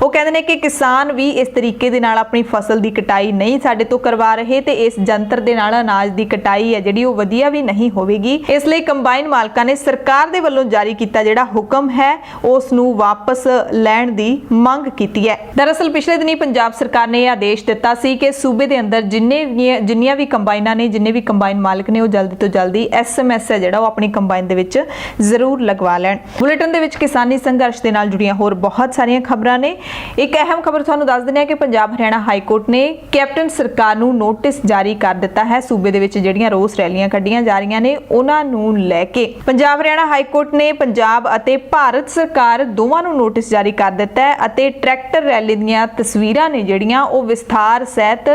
ਉਹ ਕਹਿੰਦੇ ਨੇ ਕਿ ਕਿਸਾਨ ਵੀ ਇਸ ਤਰੀਕੇ ਦੇ ਨਾਲ ਆਪਣੀ ਫਸਲ ਦੀ ਕਟਾਈ ਨਹੀਂ ਸਾਡੇ ਤੋਂ ਕਰਵਾ ਰਹੇ ਤੇ ਇਸ ਜੰਤਰ ਦੇ ਨਾਲ ਅਨਾਜ ਦੀ ਕਟਾਈ ਹੈ ਜਿਹੜੀ ਉਹ ਵਧੀਆ ਵੀ ਨਹੀਂ ਹੋਵੇਗੀ। ਇਸ ਲਈ ਕੰਬਾਈਨ ਮਾਲਕਾਂ ਨੇ ਸਰਕਾਰ ਦੇ ਵੱਲੋਂ ਜਾਰੀ ਕੀਤਾ ਜਿਹੜਾ ਹੁਕਮ ਹੈ ਉਸ ਨੂੰ ਵਾਪਸ ਲੈਣ ਦੀ ਮੰਗ ਕੀਤੀ ਹੈ। ਦਰਅਸਲ ਪਿਛਲੇ ਦਿਨੀ ਪੰਜਾਬ ਸਰਕਾਰ ਨੇ ਇਹ ਆਦੇਸ਼ ਦਿੱਤਾ ਸੀ ਕਿ ਸੂਬੇ ਦੇ ਅੰਦਰ ਜਿੰਨੀਆਂ ਵੀ ਕੰਬਾਈਨਾਂ ਨੇ, ਜਿੰਨੇ ਵੀ ਕੰਬਾਈਨ ਮਾਲਕ ਨੇ ਉਹ ਜਲਦੀ ਤੋਂ ਜਲਦੀ SMS ਹੈ ਜਿਹੜਾ ਉਹ ਆਪਣੀ ਕੰਬਾਈਨ ਦੇ ਵਿੱਚ ਜ਼ਰੂਰ ਲਗਵਾ ਲੈਣ। ਬੁਲੇਟਿਨ ਦੇ ਵਿੱਚ ਕਿਸਾਨੀ ਸੰਘਰਸ਼ ਦੇ ਨਾਲ ਜੁੜੀਆਂ ਹੋਰ ਬਹੁਤ ਸਾਰੀਆਂ ਖਬਰਾਂ ਨੇ। ਇੱਕ ਅਹਿਮ ਖਬਰ ਤੁਹਾਨੂੰ ਦੱਸ ਦਿੰਦੇ ਹਾਂ ਕਿ ਪੰਜਾਬ ਹਰਿਆਣਾ ਹਾਈ ਕੋਰਟ ਨੇ ਕੈਪਟਨ ਸਰਕਾਰ ਨੂੰ ਨੋਟਿਸ ਜਾਰੀ ਕਰ ਦਿੱਤਾ ਹੈ। ਸੂਬੇ ਦੇ ਵਿੱਚ ਜਿਹੜੀਆਂ ਰੋਸ ਰੈਲੀਆਂ ਕੱਢੀਆਂ ਜਾ ਰਹੀਆਂ ਨੇ ਉਹਨਾਂ ਨੂੰ ਲੈ ਕੇ ਪੰਜਾਬ ਹਰਿਆਣਾ ਹਾਈ ਕੋਰਟ ਨੇ ਪੰਜਾਬ ਅਤੇ ਭਾਰਤ ਸਰਕਾਰ ਦੋਵਾਂ ਨੂੰ ਨੋਟਿਸ ਜਾਰੀ ਕਰ ਦਿੱਤਾ ਹੈ ਅਤੇ ਟਰੈਕਟਰ ਰੈਲੀ ਦੀਆਂ ਤਸਵੀਰਾਂ ਨੇ ਜਿਹੜੀਆਂ ਉਹ ਵਿਸਥਾਰ ਸਹਿਤ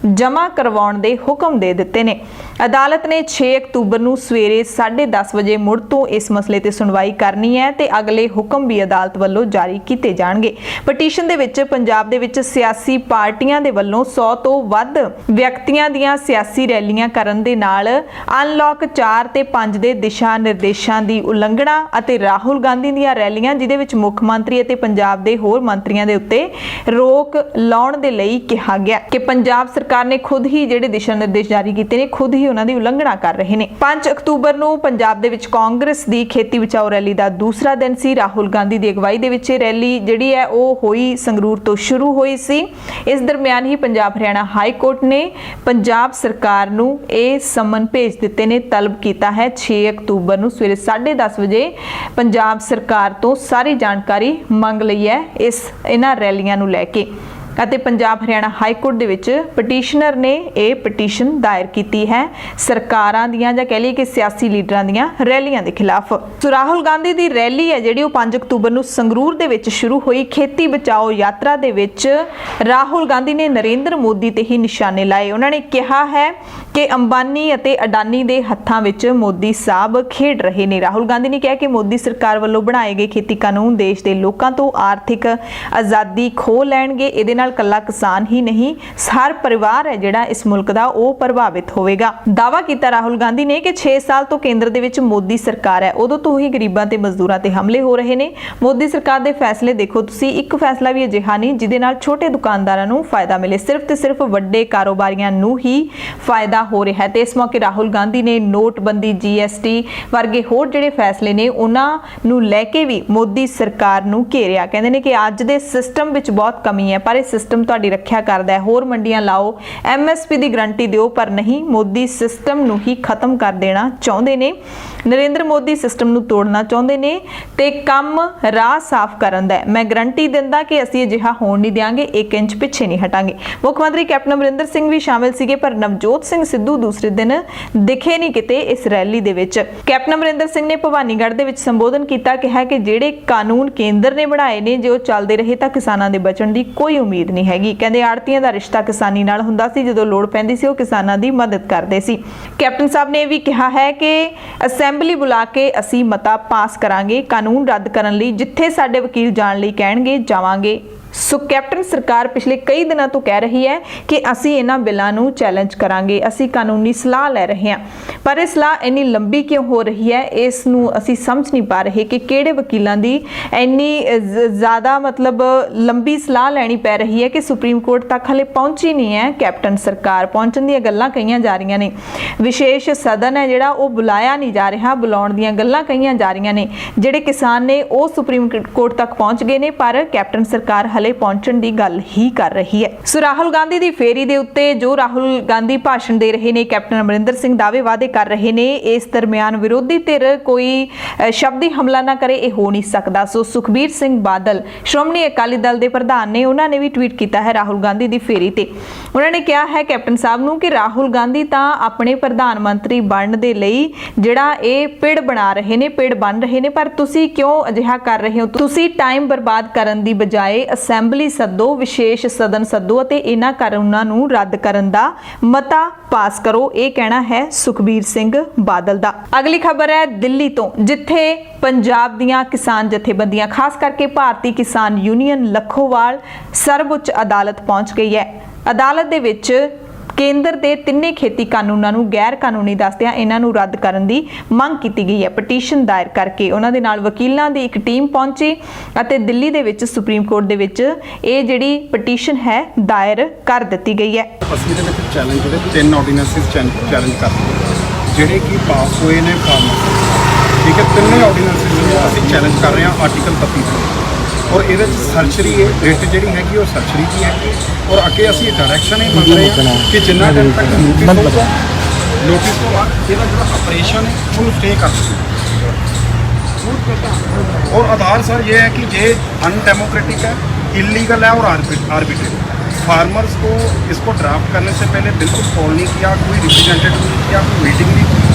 ਜਮ੍ਹਾਂ ਕਰਵਾਉਣ ਦੇ ਹੁਕਮ ਦੇ ਦਿੱਤੇ ਨੇ। ਅਦਾਲਤ ਨੇ 6 ਅਕਤੂਬਰ ਨੂੰ ਸਵੇਰੇ 10:30 ਵਜੇ ਮੁੜ ਤੋਂ ਇਸ ਮਸਲੇ ਤੇ ਸੁਣਵਾਈ ਕਰਨੀ ਹੈ ਤੇ ਅਗਲੇ ਹੁਕਮ ਵੀ ਅਦਾਲਤ ਵੱਲੋਂ ਜਾਰੀ ਕੀਤੇ ਜਾਣਗੇ। ਪਟੀਸ਼ਨ ਦੇ ਵਿੱਚ ਪੰਜਾਬ ਦੇ ਵਿੱਚ ਸਿਆਸੀ ਪਾਰਟੀਆਂ ਦੇ ਵੱਲੋਂ 100 ਤੋਂ ਵੱਧ ਵਿਅਕਤੀਆਂ ਦੀਆਂ ਸਿਆਸੀ ਰੈਲੀਆਂ ਕਰਨ ਦੇ ਨਾਲ ਅਨਲੌਕ 4 ਤੇ 5 ਦੇ ਦਿਸ਼ਾ ਨਿਰਦੇਸ਼ਾਂ ਦੀ ਉਲੰਘਣਾ ਅਤੇ ਰਾਹੁਲ ਗਾਂਧੀ ਦੀਆਂ ਰੈਲੀਆਂ ਜਿਹਦੇ ਵਿੱਚ ਮੁੱਖ ਮੰਤਰੀ ਅਤੇ ਪੰਜਾਬ ਦੇ ਹੋਰ ਮੰਤਰੀਆਂ ਦੇ ਉੱਤੇ ਰੋਕ ਲਾਉਣ ਦੇ ਲਈ ਕਿਹਾ ਗਿਆ ਕਿ ਪੰਜਾਬ ਸਰਕਾਰ ਨੇ ਖੁਦ ਹੀ ਜਿਹੜੇ ਦਿਸ਼ਾ ਨਿਰਦੇਸ਼ ਜਾਰੀ ਕੀਤੇ ਨੇ ਖੁਦ ਹੀ ਉਹਨਾਂ ਦੀ ਉਲੰਘਣਾ ਕਰ ਰਹੇ ਨੇ। 5 ਅਕਤੂਬਰ ਨੂੰ ਪੰਜਾਬ ਦੇ ਵਿੱਚ ਕਾਂਗਰਸ ਦੀ ਖੇਤੀ ਬਚਾਓ ਰੈਲੀ ਦਾ ਦੂਸਰਾ ਦਿਨ ਸੀ। ਰਾਹੁਲ ਗਾਂਧੀ ਦੀ ਅਗਵਾਈ ਦੇ ਵਿੱਚ ਰੈਲੀ ਜਿਹੜੀ ਹੈ ਉਹ ਹੋਈ ਸੰਗਰੂਰ ਤੋਂ ਸ਼ੁਰੂ ਹੋਈ ਸੀ। ਇਸ ਦਰਮਿਆਨ ਹੀ ਪੰਜਾਬ ਹਰਿਆਣਾ ਹਾਈ ਕੋਰਟ ਨੇ ਪੰਜਾਬ ਸਰਕਾਰ ਨੂੰ ਇਹ ਸਮਨ ਭੇਜ ਦਿੱਤੇ ਨੇ। ਤਲਬ ਕੀਤਾ ਹੈ 6 ਅਕਤੂਬਰ ਨੂੰ ਸਵੇਰੇ 10:30 ਵਜੇ ਪੰਜਾਬ ਸਰਕਾਰ ਤੋਂ ਸਾਰੀ ਜਾਣਕਾਰੀ ਮੰਗ ਲਈ ਹੈ ਇਹਨਾਂ ਰੈਲੀਆਂ ਨੂੰ ਲੈ ਕੇ। ਅਤੇ ਪੰਜਾਬ ਹਰਿਆਣਾ ਹਾਈ ਕੋਰਟ ਦੇ ਵਿੱਚ ਪਟੀਸ਼ਨਰ ਨੇ ਇਹ ਪਟੀਸ਼ਨ ਦਾਇਰ ਕੀਤੀ ਹੈ ਸਰਕਾਰਾਂ ਦੀਆਂ ਜਾਂ ਕਹਿ ਲਈਏ ਕਿ ਸਿਆਸੀ ਲੀਡਰਾਂ ਦੀਆਂ ਰੈਲੀਆਂ ਦੇ ਖਿਲਾਫ। ਸੋ ਰਾਹੁਲ ਗਾਂਧੀ ਦੀ ਰੈਲੀ ਹੈ ਜਿਹੜੀ ਉਹ 5 ਅਕਤੂਬਰ ਨੂੰ ਸੰਗਰੂਰ ਦੇ ਵਿੱਚ ਸ਼ੁਰੂ ਹੋਈ। ਖੇਤੀ ਬਚਾਓ ਯਾਤਰਾ ਦੇ ਵਿੱਚ ਰਾਹੁਲ ਗਾਂਧੀ ਨੇ ਨਰਿੰਦਰ ਮੋਦੀ ਤੇ ਹੀ ਨਿਸ਼ਾਨੇ ਲਾਏ। ਉਹਨਾਂ ਨੇ ਕਿਹਾ ਹੈ ਕਿ ਅੰਬਾਨੀ ਅਤੇ ਅਡਾਨੀ ਦੇ ਹੱਥਾਂ ਵਿੱਚ ਮੋਦੀ ਸਾਹਿਬ ਖੇਡ ਰਹੇ ਨੇ। ਰਾਹੁਲ ਗਾਂਧੀ ਨੇ ਕਿਹਾ ਕਿ ਮੋਦੀ ਸਰਕਾਰ ਵੱਲੋਂ ਬਣਾਏ ਗਏ ਖੇਤੀ ਕਾਨੂੰਨ ਦੇਸ਼ ਦੇ ਲੋਕਾਂ ਤੋਂ ਆਰਥਿਕ ਆਜ਼ਾਦੀ ਖੋਹ ਲੈਣਗੇ। ਇਹਦੇ ਨਾਲ ਕੱਲਾ ਕਿਸਾਨ ਹੀ ਨਹੀਂ ਹਰ ਪਰਿਵਾਰ ਹੈ ਜਿਹੜਾ ਇਸ ਮੁਲਕ ਦਾ ਉਹ ਪ੍ਰਭਾਵਿਤ ਹੋਵੇਗਾ। ਦਾਅਵਾ ਕੀਤਾ ਰਾਹੁਲ ਗਾਂਧੀ ਨੇ ਕਿ 6 ਸਾਲ ਤੋਂ ਕੇਂਦਰ ਦੇ ਵਿੱਚ ਮੋਦੀ ਸਰਕਾਰ ਹੈ, ਉਦੋਂ ਤੋਂ ਹੀ ਗਰੀਬਾਂ ਤੇ ਮਜ਼ਦੂਰਾਂ ਤੇ ਹਮਲੇ ਹੋ ਰਹੇ ਨੇ। ਮੋਦੀ ਸਰਕਾਰ ਦੇ ਫੈਸਲੇ ਦੇਖੋ ਤੁਸੀਂ, ਇੱਕ ਫੈਸਲਾ ਵੀ ਅਜਿਹਾ ਨਹੀਂ ਜਿਹਦੇ ਨਾਲ ਛੋਟੇ ਦੁਕਾਨਦਾਰਾਂ ਨੂੰ ਫਾਇਦਾ ਮਿਲੇ, ਸਿਰਫ ਤੇ ਸਿਰਫ ਵੱਡੇ ਕਾਰੋਬਾਰੀਆਂ ਨੂੰ ਹੀ ਫਾਇਦਾ ਹੋ ਰਿਹਾ ਹੈ। ਤੇ ਇਸ ਮੌਕੇ ਰਾਹੁਲ ਗਾਂਧੀ ਨੇ ਨੋਟਬੰਦੀ, GST ਵਰਗੇ ਹੋਰ ਜਿਹੜੇ ਫੈਸਲੇ ਨੇ ਉਹਨਾਂ ਨੂੰ ਲੈ ਕੇ ਵੀ ਮੋਦੀ ਸਰਕਾਰ ਨੂੰ ਘੇਰਿਆ। ਕਹਿੰਦੇ ਨੇ ਕਿ ਅੱਜ ਦੇ ਸਿਸਟਮ ਵਿੱਚ ਬਹੁਤ ਕਮੀ ਹੈ ਪਰ ਇਹ ਸਿਸਟਮ ਤੁਹਾਡੀ ਰੱਖਿਆ ਕਰਦਾ ਹੈ। ਹੋਰ ਮੰਡੀਆਂ ਲਾਓ, MSP ਦੀ ਗਰੰਟੀ ਦਿਓ, ਪਰ ਨਹੀਂ, ਮੋਦੀ ਸਿਸਟਮ ਨੂੰ ਹੀ ਖਤਮ ਕਰ ਦੇਣਾ ਚਾਹੁੰਦੇ ਨੇ। ਨਰਿੰਦਰ ਮੋਦੀ ਸਿਸਟਮ ਨੂੰ ਤੋੜਨਾ ਚਾਹੁੰਦੇ ਨੇ ਤੇ ਕੰਮ ਰਾਹ ਸਾਫ਼ ਕਰਨ ਦਾ। ਮੈਂ ਗਰੰਟੀ ਦਿੰਦਾ ਕਿ ਅਸੀਂ ਅਜਿਹਾ ਹੋਣ ਨਹੀਂ ਦਿਆਂਗੇ, 1 ਇੰਚ ਪਿੱਛੇ ਨਹੀਂ ਹਟਾਂਗੇ। ਮੁੱਖ ਮੰਤਰੀ ਕੈਪਟਨ ਅਮਰਿੰਦਰ ਸਿੰਘ ਵੀ ਸ਼ਾਮਿਲ ਸੀਗੇ ਪਰ ਨਵਜੋਤ ਸਿੰਘ ਸਿੱਧੂ ਦੂਸਰੇ ਦਿਨ ਦਿਖੇ ਨਹੀਂ ਕਿਤੇ ਇਸ ਰੈਲੀ ਦੇ ਵਿੱਚ। ਕੈਪਟਨ ਅਮਰਿੰਦਰ ਸਿੰਘ ਨੇ ਭਵਾਨੀਗੜ੍ਹ ਦੇ ਵਿੱਚ ਸੰਬੋਧਨ ਕੀਤਾ, ਕਿਹਾ ਕਿ ਜਿਹੜੇ ਕਾਨੂੰਨ ਕੇਂਦਰ ਨੇ ਬਣਾਏ ਨੇ ਜੇ ਉਹ ਚੱਲਦੇ ਰਹੇ ਤਾਂ ਕਿਸਾਨਾਂ ਦੇ ਬਚਣ ਦੀ ਕੋਈ ਉਮੀਦ ਨਹੀਂ ਹੈਗੀ। ਕਹਿੰਦੇ ਆੜਤੀਆਂ ਦਾ ਰਿਸ਼ਤਾ ਕਿਸਾਨੀ ਨਾਲ ਹੁੰਦਾ ਸੀ, ਜਦੋਂ ਲੋੜ ਪੈਂਦੀ ਸੀ ਉਹ ਕਿਸਾਨਾਂ ਦੀ ਮਦਦ ਕਰਦੇ ਸੀ। ਕੈਪਟਨ ਸਾਹਿਬ ਨੇ ਇਹ ਵੀ ਕਿਹਾ ਹੈ ਕਿ ਅਸੈਂਬਲੀ ਬੁਲਾ ਕੇ ਅਸੀਂ ਮਤਾ ਪਾਸ ਕਰਾਂਗੇ ਕਾਨੂੰਨ ਰੱਦ ਕਰਨ ਲਈ, ਜਿੱਥੇ ਸਾਡੇ ਵਕੀਲ ਜਾਣ ਲਈ ਕਹਿਣਗੇ ਜਾਵਾਂਗੇ। ਸੋ ਕੈਪਟਨ ਸਰਕਾਰ ਪਿਛਲੇ ਕਈ ਦਿਨਾਂ ਤੋਂ ਕਹਿ ਰਹੀ ਹੈ ਕਿ ਅਸੀਂ ਇਹਨਾਂ ਬਿੱਲਾਂ ਨੂੰ ਚੈਲੰਜ ਕਰਾਂਗੇ, ਅਸੀਂ ਕਾਨੂੰਨੀ ਸਲਾਹ ਲੈ ਰਹੇ ਹਾਂ, ਪਰ ਇਹ ਸਲਾਹ ਇੰਨੀ ਲੰਬੀ ਕਿਉਂ ਹੋ ਰਹੀ ਹੈ ਇਸ ਨੂੰ ਅਸੀਂ ਸਮਝ ਨਹੀਂ ਪਾ ਰਹੇ ਕਿ ਕਿਹੜੇ ਵਕੀਲਾਂ ਦੀ ਇੰਨੀ ਜ਼ਿਆਦਾ ਲੰਬੀ ਸਲਾਹ ਲੈਣੀ ਪੈ ਰਹੀ ਹੈ ਕਿ ਸੁਪਰੀਮ ਕੋਰਟ ਤੱਕ ਹਲੇ ਪਹੁੰਚੀ ਨਹੀਂ ਹੈ ਕੈਪਟਨ ਸਰਕਾਰ। ਪਹੁੰਚਣ ਦੀਆਂ ਗੱਲਾਂ ਕਹੀਆਂ ਜਾ ਰਹੀਆਂ ਨੇ, ਵਿਸ਼ੇਸ਼ ਸਦਨ ਹੈ ਜਿਹੜਾ ਉਹ ਬੁਲਾਇਆ ਨਹੀਂ ਜਾ ਰਿਹਾ, ਬੁਲਾਉਣ ਦੀਆਂ ਗੱਲਾਂ ਕਹੀਆਂ ਜਾ ਰਹੀਆਂ ਨੇ। ਜਿਹੜੇ ਕਿਸਾਨ ਨੇ ਉਹ ਸੁਪਰੀਮ ਕੋਰਟ ਤੱਕ ਪਹੁੰਚ ਗਏ ਨੇ ਪਰ ਕੈਪਟਨ ਸਰਕਾਰ ਪਹੁੰਚਣ ਦੀ ਗੱਲ ਹੀ ਕਰ ਰਹੀ ਹੈ। ਸੋ ਰਾਹੁਲ ਗਾਂਧੀ ਦੀ ਫੇਰੀ ਦੇ ਉੱਤੇ ਜੋ ਰਾਹੁਲ ਗਾਂਧੀ ਭਾਸ਼ਣ ਦੇ ਰਹੇ ਨੇ, ਕੈਪਟਨ ਅਮਰਿੰਦਰ ਸਿੰਘ ਦਾਅਵੇ ਵਾਅਦੇ ਕਰ ਰਹੇ ਨੇ, ਇਸ ਦਰਮਿਆਨ ਵਿਰੋਧੀ ਧਿਰ ਕੋਈ ਸ਼ਬਦੀ ਹਮਲਾ ਨਾ ਕਰੇ, ਇਹ ਹੋ ਨਹੀਂ ਸਕਦਾ। ਸੋ ਸੁਖਬੀਰ ਸਿੰਘ ਬਾਦਲ ਸ਼੍ਰੋਮਣੀ ਅਕਾਲੀ ਦਲ ਦੇ ਪ੍ਰਧਾਨ ਨੇ, ਉਹਨਾਂ ਨੇ ਵੀ ਟਵੀਟ ਕੀਤਾ ਹੈ ਰਾਹੁਲ ਗਾਂਧੀ ਦੀ ਫੇਰੀ ਤੇ। ਉਹਨਾਂ ਨੇ ਕਿਹਾ ਹੈ ਕੈਪਟਨ ਸਾਹਿਬ ਨੂੰ ਕਿ ਰਾਹੁਲ ਗਾਂਧੀ ਤਾਂ ਆਪਣੇ ਪ੍ਰਧਾਨ ਮੰਤਰੀ ਬਣਨ ਦੇ ਲਈ ਜਿਹੜਾ ਇਹ ਪਿੜ ਬਣਾ ਰਹੇ ਨੇ, ਪਿੜ ਬਣ ਰਹੇ ਨੇ, ਪਰ ਤੁਸੀਂ ਕਿਉਂ ਅਜਿਹਾ ਕਰ ਰਹੇ ਹੋ? ਤੁਸੀਂ ਟਾਈਮ ਬਰਬਾਦ ਕਰਨ ਦੀ ਬਜਾਏ ਅਸੈਂਬਲੀ ਸੱਦੋ, ਵਿਸ਼ੇਸ਼ ਸਦਨ ਸੱਦੋ ਅਤੇ ਇਹਨਾਂ ਕਾਨੂੰਨਾਂ ਨੂੰ ਰੱਦ ਕਰਨ ਦਾ ਮਤਾ ਪਾਸ ਕਰੋ। ਇਹ ਕਹਿਣਾ ਹੈ ਸੁਖਬੀਰ ਸਿੰਘ ਬਾਦਲ ਦਾ। ਅਗਲੀ ਖਬਰ ਹੈ ਦਿੱਲੀ ਤੋਂ, ਜਿੱਥੇ ਪੰਜਾਬ ਦੀਆਂ ਕਿਸਾਨ ਜਥੇਬੰਦੀਆਂ ਖਾਸ ਕਰਕੇ ਭਾਰਤੀ ਕਿਸਾਨ ਯੂਨੀਅਨ ਲੱਖੋਵਾਲ ਸਰਵਉੱਚ ਅਦਾਲਤ ਪਹੁੰਚ ਗਈ ਹੈ। ਅਦਾਲਤ ਦੇ ਵਿੱਚ ਕੇਂਦਰ ਦੇ ਤਿੰਨੇ ਖੇਤੀ ਕਾਨੂੰਨਾਂ ਨੂੰ ਗੈਰ ਕਾਨੂੰਨੀ ਦੱਸਦਿਆਂ ਇਹਨਾਂ ਨੂੰ ਰੱਦ ਕਰਨ ਦੀ ਮੰਗ ਕੀਤੀ ਗਈ ਹੈ। ਪਟੀਸ਼ਨ ਦਾਇਰ ਕਰਕੇ ਉਹਨਾਂ ਦੇ ਨਾਲ ਵਕੀਲਾਂ ਦੀ ਇੱਕ ਟੀਮ ਪਹੁੰਚੀ ਅਤੇ ਦਿੱਲੀ ਦੇ ਵਿੱਚ ਸੁਪਰੀਮ ਕੋਰਟ ਦੇ ਵਿੱਚ ਇਹ ਜਿਹੜੀ ਪਟੀਸ਼ਨ ਹੈ ਦਾਇਰ ਕਰ ਦਿੱਤੀ ਗਈ ਹੈ। ਅਸੀਂ ਇਹਦੇ ਵਿੱਚ ਚੈਲੰਜ ਜਿਹੜੇ 3 ਆਰਡੀਨੈਂਸਿਸ ਚੈਲੰਜ ਕਰਦੇ ਜਿਹੜੇ ਕਿ ਪਾਸ ਹੋਏ ਨੇ ਫਾਰਮਰ, ਠੀਕ ਹੈ। ਤਿੰਨੇ ਆਰਡੀਨੈਂਸਿਸ ਨੂੰ ਅਸੀਂ ਚੈਲੰਜ ਕਰ ਰਹੇ ਹਾਂ ਆਰਟੀਕਲ 32 ਤੋਂ, ਔਰ ਇਹਦੇ ਵਿੱਚ ਸਰਚਰੀ ਰਿਟ ਜਿਹੜੀ ਹੈਗੀ ਉਹ ਸਰਚਰੀ ਦੀ ਹੈਗੀ, ਔਰ ਅੱਗੇ ਅਸੀਂ ਡਾਇਰੈਕਸ਼ਨ ਹੀ ਮੰਗ ਰਹੇ ਹਾਂ ਕਿ ਜਿੰਨਾ ਟਾਈਮ ਤੱਕ ਨੋਟਿਸ ਤੋਂ ਬਾਅਦ ਇਹਦਾ ਜਿਹੜਾ ਆਪਰੇਸ਼ਨ ਹੈ ਉਹਨੂੰ ਸਟੇ ਕਰ ਸਕੀਏ। और आधार सर ये है कि ये अनडेमोक्रेटिक है, इलीगल है और आर्बिट्रेरी। फार्मर्स को इसको ड्राफ्ट करने से पहले बिल्कुल कॉल नहीं किया, कोई रिप्रेजेंटेटिव नहीं किया, कोई मीटिंग नहीं,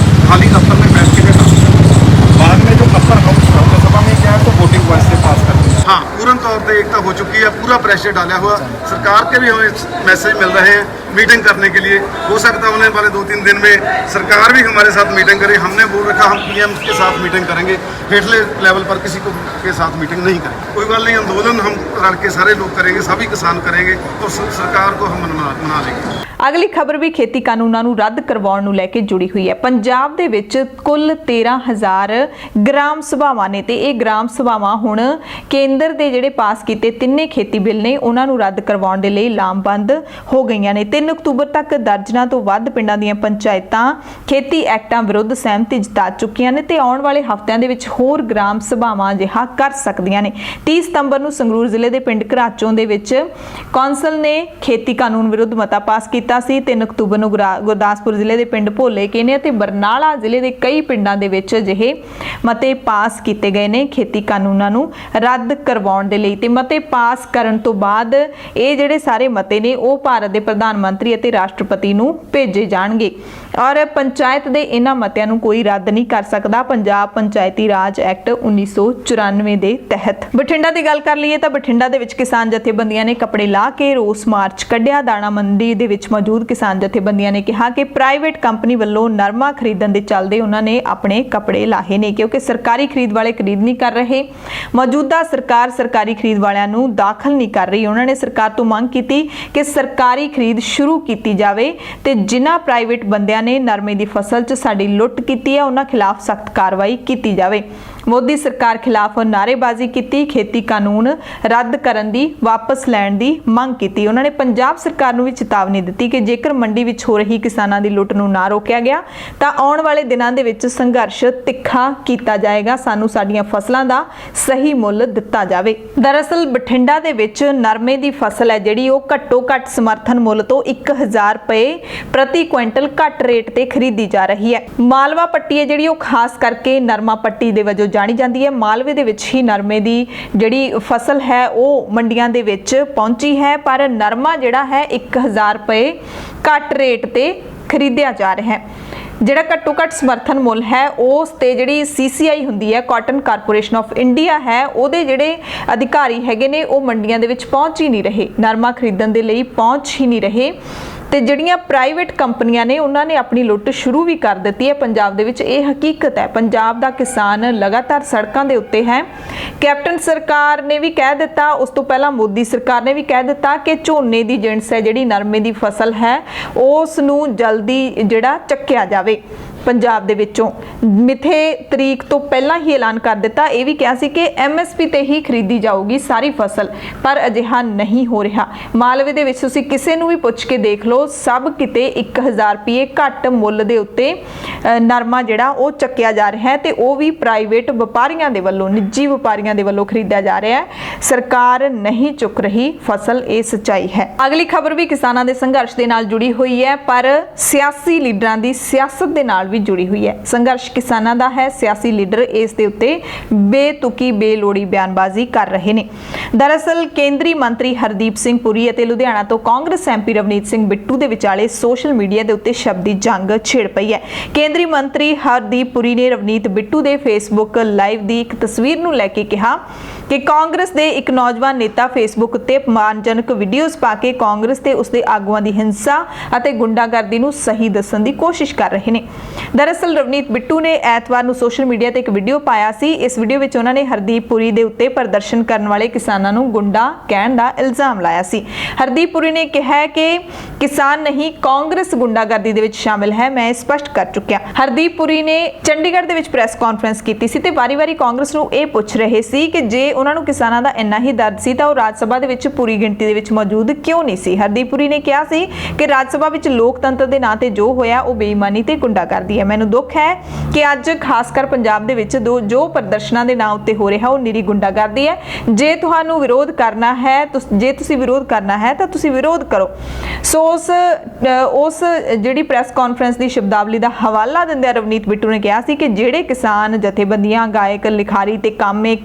खाली दफ्तर में बैठ के बैठा। बाद में जो अपर हाउस राज्यसभा में क्या है तो वोटिंग वॉइस से पास कर दिया। हाँ, पूर्ण तौर पर एकता हो चुकी है, पूरा प्रेशर डाला हुआ। सरकार के भी हमें मैसेज मिल रहे हैं मीटिंग करने के लिए। हो सकता है होने वाले 2-3 दिन में सरकार भी हमारे साथ मीटिंग करे। हमने बोल रखा हम PM के साथ मीटिंग करेंगे, हेठले लेवल पर किसी को के साथ मीटिंग नहीं करेंगे। कोई बात नहीं, आंदोलन हम रल के सारे लोग करेंगे, सभी किसान करेंगे और सरकार को हम मना लेंगे। ਅਗਲੀ ਖਬਰ ਵੀ ਖੇਤੀ ਕਾਨੂੰਨਾਂ ਨੂੰ ਰੱਦ ਕਰਵਾਉਣ ਨੂੰ ਲੈ ਕੇ ਜੁੜੀ ਹੋਈ ਹੈ। ਪੰਜਾਬ ਦੇ ਵਿੱਚ ਕੁੱਲ 13,000 ਗ੍ਰਾਮ ਸਭਾਵਾਂ ਨੇ ਤੇ ਇਹ ਗ੍ਰਾਮ ਸਭਾਵਾਂ ਹੁਣ ਕੇਂਦਰ ਦੇ ਜਿਹੜੇ ਪਾਸ ਕੀਤੇ ਤਿੰਨੇ ਖੇਤੀ ਬਿੱਲ ਨੇ ਉਹਨਾਂ ਨੂੰ ਰੱਦ ਕਰਵਾਉਣ ਦੇ ਲਈ ਲਾਮਬੰਦ ਹੋ ਗਈਆਂ ਨੇ। 3 ਅਕਤੂਬਰ ਤੱਕ ਦਰਜਨਾਂ ਤੋਂ ਵੱਧ ਪਿੰਡਾਂ ਦੀਆਂ ਪੰਚਾਇਤਾਂ ਖੇਤੀ ਐਕਟਾਂ ਵਿਰੁੱਧ ਸਹਿਮਤੀ ਜਤਾ ਚੁੱਕੀਆਂ ਨੇ ਤੇ ਆਉਣ ਵਾਲੇ ਹਫ਼ਤਿਆਂ ਦੇ ਵਿੱਚ ਹੋਰ ਗ੍ਰਾਮ ਸਭਾਵਾਂ ਅਜਿਹਾ ਕਰ ਸਕਦੀਆਂ ਨੇ। 30 ਸਤੰਬਰ ਨੂੰ ਸੰਗਰੂਰ ਜ਼ਿਲ੍ਹੇ ਦੇ ਪਿੰਡ ਘਰਾਚੋਂ ਦੇ ਵਿੱਚ ਕੌਂਸਲ ਨੇ ਖੇਤੀ ਕਾਨੂੰਨ ਵਿਰੁੱਧ ਮਤਾ ਪਾਸ ਕੀਤਾ ਸੀ। 3 ਅਕਤੂਬਰ ਨੂੰ ਗੁਰਦਾਸਪੁਰ ਜ਼ਿਲ੍ਹੇ ਦੇ ਪਿੰਡ ਭੋਲੇ ਕੇ ਨੇ ਅਤੇ ਬਰਨਾਲਾ ਜ਼ਿਲ੍ਹੇ ਦੇ ਕਈ ਪਿੰਡਾਂ ਦੇ ਵਿੱਚ ਅਜਿਹੇ ਮਤੇ ਪਾਸ ਕੀਤੇ ਗਏ ਨੇ। ਖੇਤੀ ਕਾਨੂੰਨਾਂ ਨੂੰ ਰੱਦ ਕਰਵਾਉਣ ਦੇ ਲਈ ਤੇ ਮਤੇ ਪਾਸ ਕਰਨ ਤੋਂ ਬਾਅਦ ਇਹ ਜਿਹੜੇ ਸਾਰੇ ਮਤੇ ਨੇ ਉਹ ਭਾਰਤ ਦੇ ਪ੍ਰਧਾਨ ਮੰਤਰੀ ਅਤੇ ਰਾਸ਼ਟਰਪਤੀ ਨੂੰ ਭੇਜੇ ਜਾਣਗੇ ਔਰ ਪੰਚਾਇਤ ਦੇ ਇਹਨਾਂ ਮਤਿਆਂ ਨੂੰ ਕੋਈ ਰੱਦ ਨਹੀਂ ਕਰ ਸਕਦਾ ਪੰਜਾਬ ਪੰਚਾਇਤੀ ਰਾਜ ਐਕਟ 1994 ਦੇ ਤਹਿਤ। ਬਠਿੰਡਾ ਦੀ ਗੱਲ ਕਰ ਲਈਏ ਤਾਂ ਬਠਿੰਡਾ ਦੇ ਵਿੱਚ ਕਿਸਾਨ ਜਥੇਬੰਦੀਆਂ ਨੇ ਕੱਪੜੇ ਲਾ ਕੇ ਰੋਸ ਮਾਰਚ ਕੱਢਿਆ। ਦਾਣਾ ਮੰਡੀ ਦੇ ਵਿੱਚ ਮੌਜੂਦ ਕਿਸਾਨ ਜਥੇਬੰਦੀਆਂ ਨੇ ਕਿਹਾ ਕਿ ਪ੍ਰਾਈਵੇਟ ਕੰਪਨੀ ਵੱਲੋਂ ਨਰਮਾ ਖਰੀਦਣ ਦੇ ਚੱਲਦੇ ਉਹਨਾਂ ਨੇ ਆਪਣੇ ਕੱਪੜੇ ਲਾਹੇ ਨੇ ਕਿਉਂਕਿ ਸਰਕਾਰੀ ਖਰੀਦ ਵਾਲੇ ਖਰੀਦ ਨਹੀਂ ਕਰ ਰਹੇ। ਮੌਜੂਦਾ ਸਰਕਾਰ ਸਰਕਾਰੀ ਖਰੀਦ ਵਾਲਿਆਂ ਨੂੰ ਦਾਖਲ ਨਹੀਂ ਕਰ ਰਹੀ। ਉਹਨਾਂ ਨੇ ਸਰਕਾਰ ਤੋਂ ਮੰਗ ਕੀਤੀ ਕਿ ਸਰਕਾਰੀ ਖਰੀਦ ਸ਼ੁਰੂ ਕੀਤੀ ਜਾਵੇ ਤੇ ਜਿਨ੍ਹਾਂ ਪ੍ਰਾਈਵੇਟ ਬੰਦਿਆਂ ਨੇ ਨਰਮੇ ਦੀ ਫਸਲ 'ਚ ਸਾਡੀ ਲੁੱਟ ਕੀਤੀ ਹੈ ਉਹਨਾਂ ਖਿਲਾਫ ਸਖਤ ਕਾਰਵਾਈ ਕੀਤੀ ਜਾਵੇ। ਮੋਦੀ ਸਰਕਾਰ ਖਿਲਾਫ ਨਾਅਰੇਬਾਜ਼ੀ ਕੀਤੀ, ਖੇਤੀ ਕਾਨੂੰਨ ਰੱਦ ਕਰਨ ਦੀ, ਵਾਪਸ ਲੈਣ ਦੀ ਮੰਗ ਕੀਤੀ। ਉਹਨਾਂ ਨੇ ਪੰਜਾਬ ਸਰਕਾਰ ਨੂੰ ਵੀ ਚੇਤਾਵਨੀ ਦਿੱਤੀ ਕਿ ਜੇਕਰ ਮੰਡੀ ਵਿੱਚ ਹੋ ਰਹੀ ਕਿਸਾਨਾਂ ਦੀ ਲੁੱਟ ਨੂੰ ਨਾ ਰੋਕਿਆ ਗਿਆ ਤਾਂ ਆਉਣ ਵਾਲੇ ਦਿਨਾਂ ਦੇ ਵਿੱਚ ਸੰਘਰਸ਼ ਤਿੱਖਾ ਕੀਤਾ ਜਾਏਗਾ। ਸਾਨੂੰ ਸਾਡੀਆਂ ਫਸਲਾਂ ਦਾ ਸਹੀ ਮੁੱਲ ਦਿੱਤਾ ਜਾਵੇ। ਦਰਅਸਲ ਬਠਿੰਡਾ ਦੇ ਵਿੱਚ ਨਰਮੇ ਦੀ ਫਸਲ ਹੈ ਜਿਹੜੀ ਉਹ ਘੱਟੋ ਘੱਟ ਸਮਰਥਨ ਮੁੱਲ ਤੋਂ 1000 ਰੁਪਏ ਪ੍ਰਤੀ ਕੁਇੰਟਲ ਘੱਟ ਰੇਟ ਤੇ ਖਰੀਦੀ ਜਾ ਰਹੀ ਹੈ। ਮਾਲਵਾ ਪੱਟੀ ਹੈ ਜਿਹੜੀ ਉਹ ਖਾਸ ਕਰਕੇ ਨਰਮਾ ਪੱਟੀ ਦੇ ਵਜੋਂ ਜਾਣੀ ਜਾਂਦੀ ਹੈ। ਮਾਲਵੇ ਦੇ ਵਿੱਚ ਹੀ ਨਰਮੇ ਦੀ ਜਿਹੜੀ ਫਸਲ ਹੈ ਉਹ ਮੰਡੀਆਂ ਦੇ ਵਿੱਚ ਪਹੁੰਚੀ ਹੈ ਪਰ ਨਰਮਾ ਜਿਹੜਾ ਹੈ 1000 ਰੁਪਏ ਘੱਟ ਰੇਟ ਤੇ ਖਰੀਦਿਆ ਜਾ ਰਿਹਾ ਹੈ। ਜਿਹੜਾ ਘੱਟੋ ਘੱਟ ਸਮਰਥਨ ਮੁੱਲ ਹੈ ਉਸ ਤੇ ਜਿਹੜੀ CCI ਹੁੰਦੀ ਹੈ ਕਾਟਨ ਕਾਰਪੋਰੇਸ਼ਨ ਆਫ ਇੰਡੀਆ ਹੈ ਉਹਦੇ ਜਿਹੜੇ ਅਧਿਕਾਰੀ ਹੈਗੇ ਨੇ ਉਹ ਮੰਡੀਆਂ ਦੇ ਵਿੱਚ ਪਹੁੰਚ ਹੀ ਨਹੀਂ ਰਹੇ, ਨਰਮਾ ਖਰੀਦਣ ਦੇ ਲਈ ਪਹੁੰਚ ਹੀ ਨਹੀਂ ਰਹੇ ਤੇ ਜਿਹੜੀਆਂ ਪ੍ਰਾਈਵੇਟ ਕੰਪਨੀਆਂ ਨੇ ਉਹਨਾਂ ਨੇ ਆਪਣੀ ਲੁੱਟ ਸ਼ੁਰੂ ਵੀ ਕਰ ਦਿੱਤੀ ਹੈ। ਪੰਜਾਬ ਦੇ ਵਿੱਚ ਇਹ ਹਕੀਕਤ ਹੈ। ਪੰਜਾਬ ਦਾ ਕਿਸਾਨ ਲਗਾਤਾਰ ਸੜਕਾਂ ਦੇ ਉੱਤੇ ਹੈ। ਕੈਪਟਨ ਸਰਕਾਰ ਨੇ ਵੀ ਕਹਿ ਦਿੱਤਾ, ਉਸ ਤੋਂ ਪਹਿਲਾਂ ਮੋਦੀ ਸਰਕਾਰ ਨੇ ਵੀ ਕਹਿ ਦਿੱਤਾ ਕਿ ਝੋਨੇ ਦੀ ਜਿਣਸ ਹੈ ਜਿਹੜੀ ਨਰਮੇ ਦੀ ਫਸਲ ਹੈ ਉਸ ਨੂੰ ਜਲਦੀ ਜਿਹੜਾ ਚੱਕਿਆ ਜਾਵੇ। ਪੰਜਾਬ ਦੇ ਵਿੱਚੋਂ ਮਿੱਥੇ ਤਰੀਕ ਤੋਂ ਪਹਿਲਾਂ ਹੀ ਐਲਾਨ ਕਰ ਦਿੱਤਾ। ਇਹ ਵੀ ਕਿਹਾ ਸੀ ਕਿ MSP ਤੇ ਹੀ ਖਰੀਦੀ ਜਾਊਗੀ ਸਾਰੀ ਫਸਲ, ਪਰ ਅਜਿਹਾ ਨਹੀਂ ਹੋ ਰਿਹਾ। ਮਾਲਵੇ ਦੇ ਵਿੱਚ ਤੁਸੀਂ ਕਿਸੇ ਨੂੰ ਵੀ ਪੁੱਛ ਕੇ ਦੇਖ ਲਓ, ਸਭ ਕਿਤੇ 1000 ਰੁਪਏ ਘੱਟ ਮੁੱਲ ਦੇ ਉੱਤੇ ਨਰਮਾ ਜਿਹੜਾ ਉਹ ਚੱਕਿਆ ਜਾ ਰਿਹਾ ਹੈ ਤੇ ਉਹ ਵੀ ਪ੍ਰਾਈਵੇਟ ਵਪਾਰੀਆਂ ਦੇ ਵੱਲੋਂ, ਨਿੱਜੀ ਵਪਾਰੀਆਂ ਦੇ ਵੱਲੋਂ ਖਰੀਦਿਆ ਜਾ ਰਿਹਾ ਹੈ। ਸਰਕਾਰ ਨਹੀਂ ਚੁੱਕ ਰਹੀ ਫਸਲ, ਇਹ ਸੱਚਾਈ ਹੈ। ਅਗਲੀ ਖਬਰ ਵੀ ਕਿਸਾਨਾਂ ਦੇ ਸੰਘਰਸ਼ ਦੇ ਨਾਲ ਜੁੜੀ ਹੋਈ ਹੈ ਪਰ ਸਿਆਸੀ ਲੀਡਰਾਂ ਦੀ ਸਿਆਸਤ ਦੇ ਨਾਲ ਵੀ ਜੁੜੀ ਹੋਈ ਹੈ। ਸੰਘਰਸ਼ ਕਿਸਾਨਾਂ ਦਾ ਹੈ, ਸਿਆਸੀ ਲੀਡਰ ਇਸ ਦੇ ਉੱਤੇ ਬੇਤੁਕੀ ਬੇਲੋੜੀ ਬਿਆਨਬਾਜ਼ੀ ਕਰ ਰਹੇ ਨੇ। ਦਰਅਸਲ ਕੇਂਦਰੀ ਮੰਤਰੀ ਹਰਦੀਪ ਸਿੰਘ ਪੁਰੀ ਅਤੇ ਲੁਧਿਆਣਾ ਤੋਂ ਕਾਂਗਰਸ MP ਰਵਨੀਤ ਸਿੰਘ ਬਿੱਟੂ ਦੇ ਵਿਚਾਲੇ ਸੋਸ਼ਲ ਮੀਡੀਆ ਦੇ ਉੱਤੇ ਸ਼ਬਦੀ ਜੰਗ ਛਿੜ ਪਈ ਹੈ। ਕੇਂਦਰੀ ਮੰਤਰੀ ਹਰਦੀਪ ਪੁਰੀ ਨੇ ਰਵਨੀਤ ਬਿੱਟੂ ਦੇ ਫੇਸਬੁੱਕ ਲਾਈਵ ਦੀ ਇੱਕ ਤਸਵੀਰ ਨੂੰ ਲੈ ਕੇ ਕਿਹਾ ਕਿ ਕਾਂਗਰਸ ਦੇ ਇੱਕ ਨੌਜਵਾਨ ਨੇਤਾ ਫੇਸਬੁੱਕ ਉੱਤੇ ਅਪਮਾਨਜਨਕ ਵੀਡੀਓਜ਼ ਪਾ ਕੇ ਕਾਂਗਰਸ ਤੇ ਉਸਦੇ ਆਗੂਆਂ ਦੀ ਹਿੰਸਾ ਅਤੇ ਗੁੰਡਾਗਰਦੀ ਨੂੰ ਸਹੀ ਦੱਸਣ ਦੀ ਕੋਸ਼ਿਸ਼ ਕਰ ਰਹੇ ਨੇ। ਦਰਅਸਲ ਰਵਨੀਤ ਬਿੱਟੂ ਨੇ ਐਤਵਾਰ ਨੂੰ ਸੋਸ਼ਲ ਮੀਡੀਆ ਤੇ ਇੱਕ ਵੀਡੀਓ ਪਾਇਆ ਸੀ। ਇਸ ਵੀਡੀਓ ਵਿੱਚ ਉਹਨਾਂ ਨੇ ਹਰਦੀਪ ਪੁਰੀ ਦੇ ਉੱਤੇ ਪ੍ਰਦਰਸ਼ਨ ਕਰਨ ਵਾਲੇ ਕਿਸਾਨਾਂ ਨੂੰ ਗੁੰਡਾ ਕਹਿਣ ਦਾ ਇਲਜ਼ਾਮ ਲਾਇਆ ਸੀ। ਹਰਦੀਪ ਪੁਰੀ ਨੇ ਕਿਹਾ ਕਿ ਕਿਸਾਨ ਨਹੀਂ, ਕਾਂਗਰਸ ਗੁੰਡਾਗਰਦੀ ਦੇ ਵਿੱਚ ਸ਼ਾਮਿਲ ਹੈ, ਮੈਂ ਸਪਸ਼ਟ ਕਰ ਚੁੱਕਿਆ। ਹਰਦੀਪ ਪੁਰੀ ਨੇ ਚੰਡੀਗੜ੍ਹ ਦੇ ਵਿੱਚ ਪ੍ਰੈਸ ਕਾਨਫਰੰਸ ਕੀਤੀ ਸੀ ਤੇ ਵਾਰੀ-ਵਾਰੀ ਕਾਂਗਰਸ ਨੂੰ ਇਹ ਪੁੱਛ ਰਹੇ ਸੀ ਕਿ ਜੇ ਉਹਨਾਂ ਨੂੰ ਕਿਸਾਨਾਂ ਦਾ ਇੰਨਾ ਹੀ ਦਰਦ ਸੀ ਤਾਂ ਉਹ ਰਾਜ ਸਭਾ ਦੇ ਵਿੱਚ ਪੂਰੀ ਗਿਣਤੀ ਦੇ ਵਿੱਚ ਮੌਜੂਦ ਕਿਉਂ ਨਹੀਂ ਸੀ। ਹਰਦੀਪ ਪੁਰੀ ਨੇ ਕਿਹਾ ਸੀ ਕਿ ਰਾਜ ਸਭਾ ਵਿੱਚ ਲੋਕਤੰਤਰ ਦੇ ਨਾਂ ਤੇ ਜੋ ਹੋਇਆ ਉਹ ਬੇਈਮਾਨੀ ਤੇ ਗੁੰਡਾਗਰਦੀ ਹੈ। ਮੈਨੂੰ ਦੁੱਖ ਹੈ ਕਿ ਅੱਜ ਖਾਸ ਕਰ ਪੰਜਾਬ ਦੇ ਵਿੱਚ ਜੋ ਪ੍ਰਦਰਸ਼ਨਾਂ ਦੇ ਨਾਂ ਉੱਤੇ ਹੋ ਰਿਹਾ ਉਹ ਨਿਰੀ ਗੁੰਡਾਗਰਦੀ ਹੈ। ਜੇ ਤੁਹਾਨੂੰ ਵਿਰੋਧ ਕਰਨਾ ਹੈ, ਜੇ ਤੁਸੀਂ ਵਿਰੋਧ ਕਰਨਾ ਹੈ ਤਾਂ ਤੁਸੀਂ ਵਿਰੋਧ ਕਰੋ। ਸੋ ਉਸ ਜਿਹੜੀ ਪ੍ਰੈਸ ਕਾਨਫਰੰਸ ਦੀ ਸ਼ਬਦਾਵਲੀ ਦਾ ਹਵਾਲਾ ਦਿੰਦਿਆਂ ਰਵਨੀਤ ਬਿੱਟੂ ਨੇ ਕਿਹਾ ਸੀ ਕਿ ਜਿਹੜੇ ਕਿਸਾਨ ਜਥੇਬੰਦੀਆਂ, ਗਾਇਕ, ਲਿਖਾਰੀ ਤੇ ਕਾਮੇ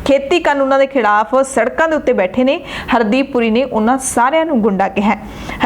ਖੇਤੀ ਕਾਨੂੰਨਾਂ ਦੇ ਖਿਲਾਫ ਸੜਕਾਂ ਦੇ ਉੱਤੇ ਬੈਠੇ ਨੇ, ਹਰਦੀਪ ਪੁਰੀ ਨੇ ਉਹਨਾਂ ਸਾਰਿਆਂ ਨੂੰ ਗੁੰਡਾ ਕਿਹਾ।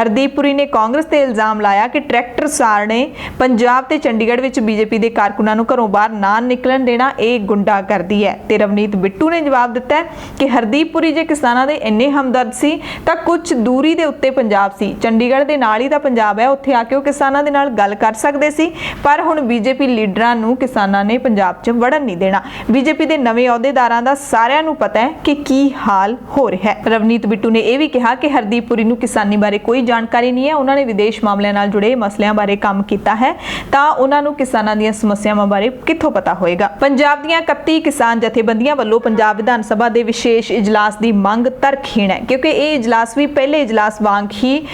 ਹਰਦੀਪ ਪੁਰੀ ਨੇ ਕਾਂਗਰਸ ਤੇ ਇਲਜ਼ਾਮ ਲਾਇਆ ਕਿ ਟਰੈਕਟਰ ਸਾਰ ਨੇ ਪੰਜਾਬ ਤੇ ਚੰਡੀਗੜ੍ਹ ਵਿੱਚ BJP ਦੇ ਕਾਰਕੁਨਾਂ ਨੂੰ ਘਰੋਂ ਬਾਹਰ ਨਾ ਨਿਕਲਣ ਦੇਣਾ, ਇਹ ਗੁੰਡਾ ਕਰਦੀ ਹੈ। ਤੇ ਰਵਨੀਤ ਬਿੱਟੂ ਨੇ ਜਵਾਬ ਦਿੱਤਾ ਕਿ ਹਰਦੀਪ ਪੁਰੀ ਜੇ ਕਿਸਾਨਾਂ ਦੇ ਇੰਨੇ ਹਮਦਰਦ ਸੀ ਤਾਂ ਕੁਝ ਦੂਰੀ ਦੇ ਉੱਤੇ ਪੰਜਾਬ ਸੀ, ਚੰਡੀਗੜ੍ਹ ਦੇ ਨਾਲ ਹੀ ਤਾਂ ਪੰਜਾਬ ਹੈ, ਉੱਥੇ ਆ ਕੇ ਉਹ ਕਿਸਾਨਾਂ ਦੇ ਨਾਲ ਗੱਲ ਕਰ ਸਕਦੇ ਸੀ, ਪਰ ਹੁਣ BJP ਲੀਡਰਾਂ ਨੂੰ ਕਿਸਾਨਾਂ ਨੇ ਪੰਜਾਬ 'ਚ ਵੜਨ ਨਹੀਂ ਦੇਣਾ। BJP ਦੇ ਨਵੇਂ ਅਹੁਦੇਦਾਰਾਂ ਦਾ ਸਾਰਿਆਂ ਨੂੰ ਪਤਾ ਹੈ ਕਿ ਕੀ ਹਾਲ ਹੋ ਰਿਹਾ ਹੈ। ਰਵਨੀਤ ਬਿੱਟੂ ਨੇ ਇਹ ਵੀ ਕਿਹਾ ਕਿ ਹਰਦੀਪ ਪੁਰੀ ਨੂੰ ਕਿਸਾਨੀ ਬਾਰੇ ਕੋਈ ਜਾਣਕਾਰੀ ਨਹੀਂ ਹੈ, ਉਹਨਾਂ ਨੇ ਵਿਦੇਸ਼ ਮਾਮਲਿਆਂ ਨਾਲ ਜੁੜੇ ਮਸਲਿਆਂ ਬਾਰੇ ਕੰਮ ਕੀਤਾ ਹੈ ਤਾਂ ਉਹਨਾਂ ਨੂੰ ਕਿਸਾਨਾਂ ਦੀਆਂ ਸਮੱਸਿਆਵਾਂ ਬਾਰੇ ਕਿੱਥੋਂ ਪਤਾ ਹੋਏਗਾ। ਪੰਜਾਬ ਦੀਆਂ 31 ਕਿਸਾਨ ਜਥੇਬੰਦੀਆਂ ਵੱਲੋਂ ਪੰਜਾਬ ਵਿਧਾਨ ਸਭਾ ਦੇ ਵਿਸ਼ੇਸ਼ ਇਜਲਾਸ ਦੀ ਮੰਗ ਤਰਕਹੀਣ ਹੈ ਕਿਉਂਕਿ ਇਹ ਇਜਲਾਸ ਵੀ ਪਹਿਲੇ ਇਜਲਾਸ ਵਾਂਗ ਹੀ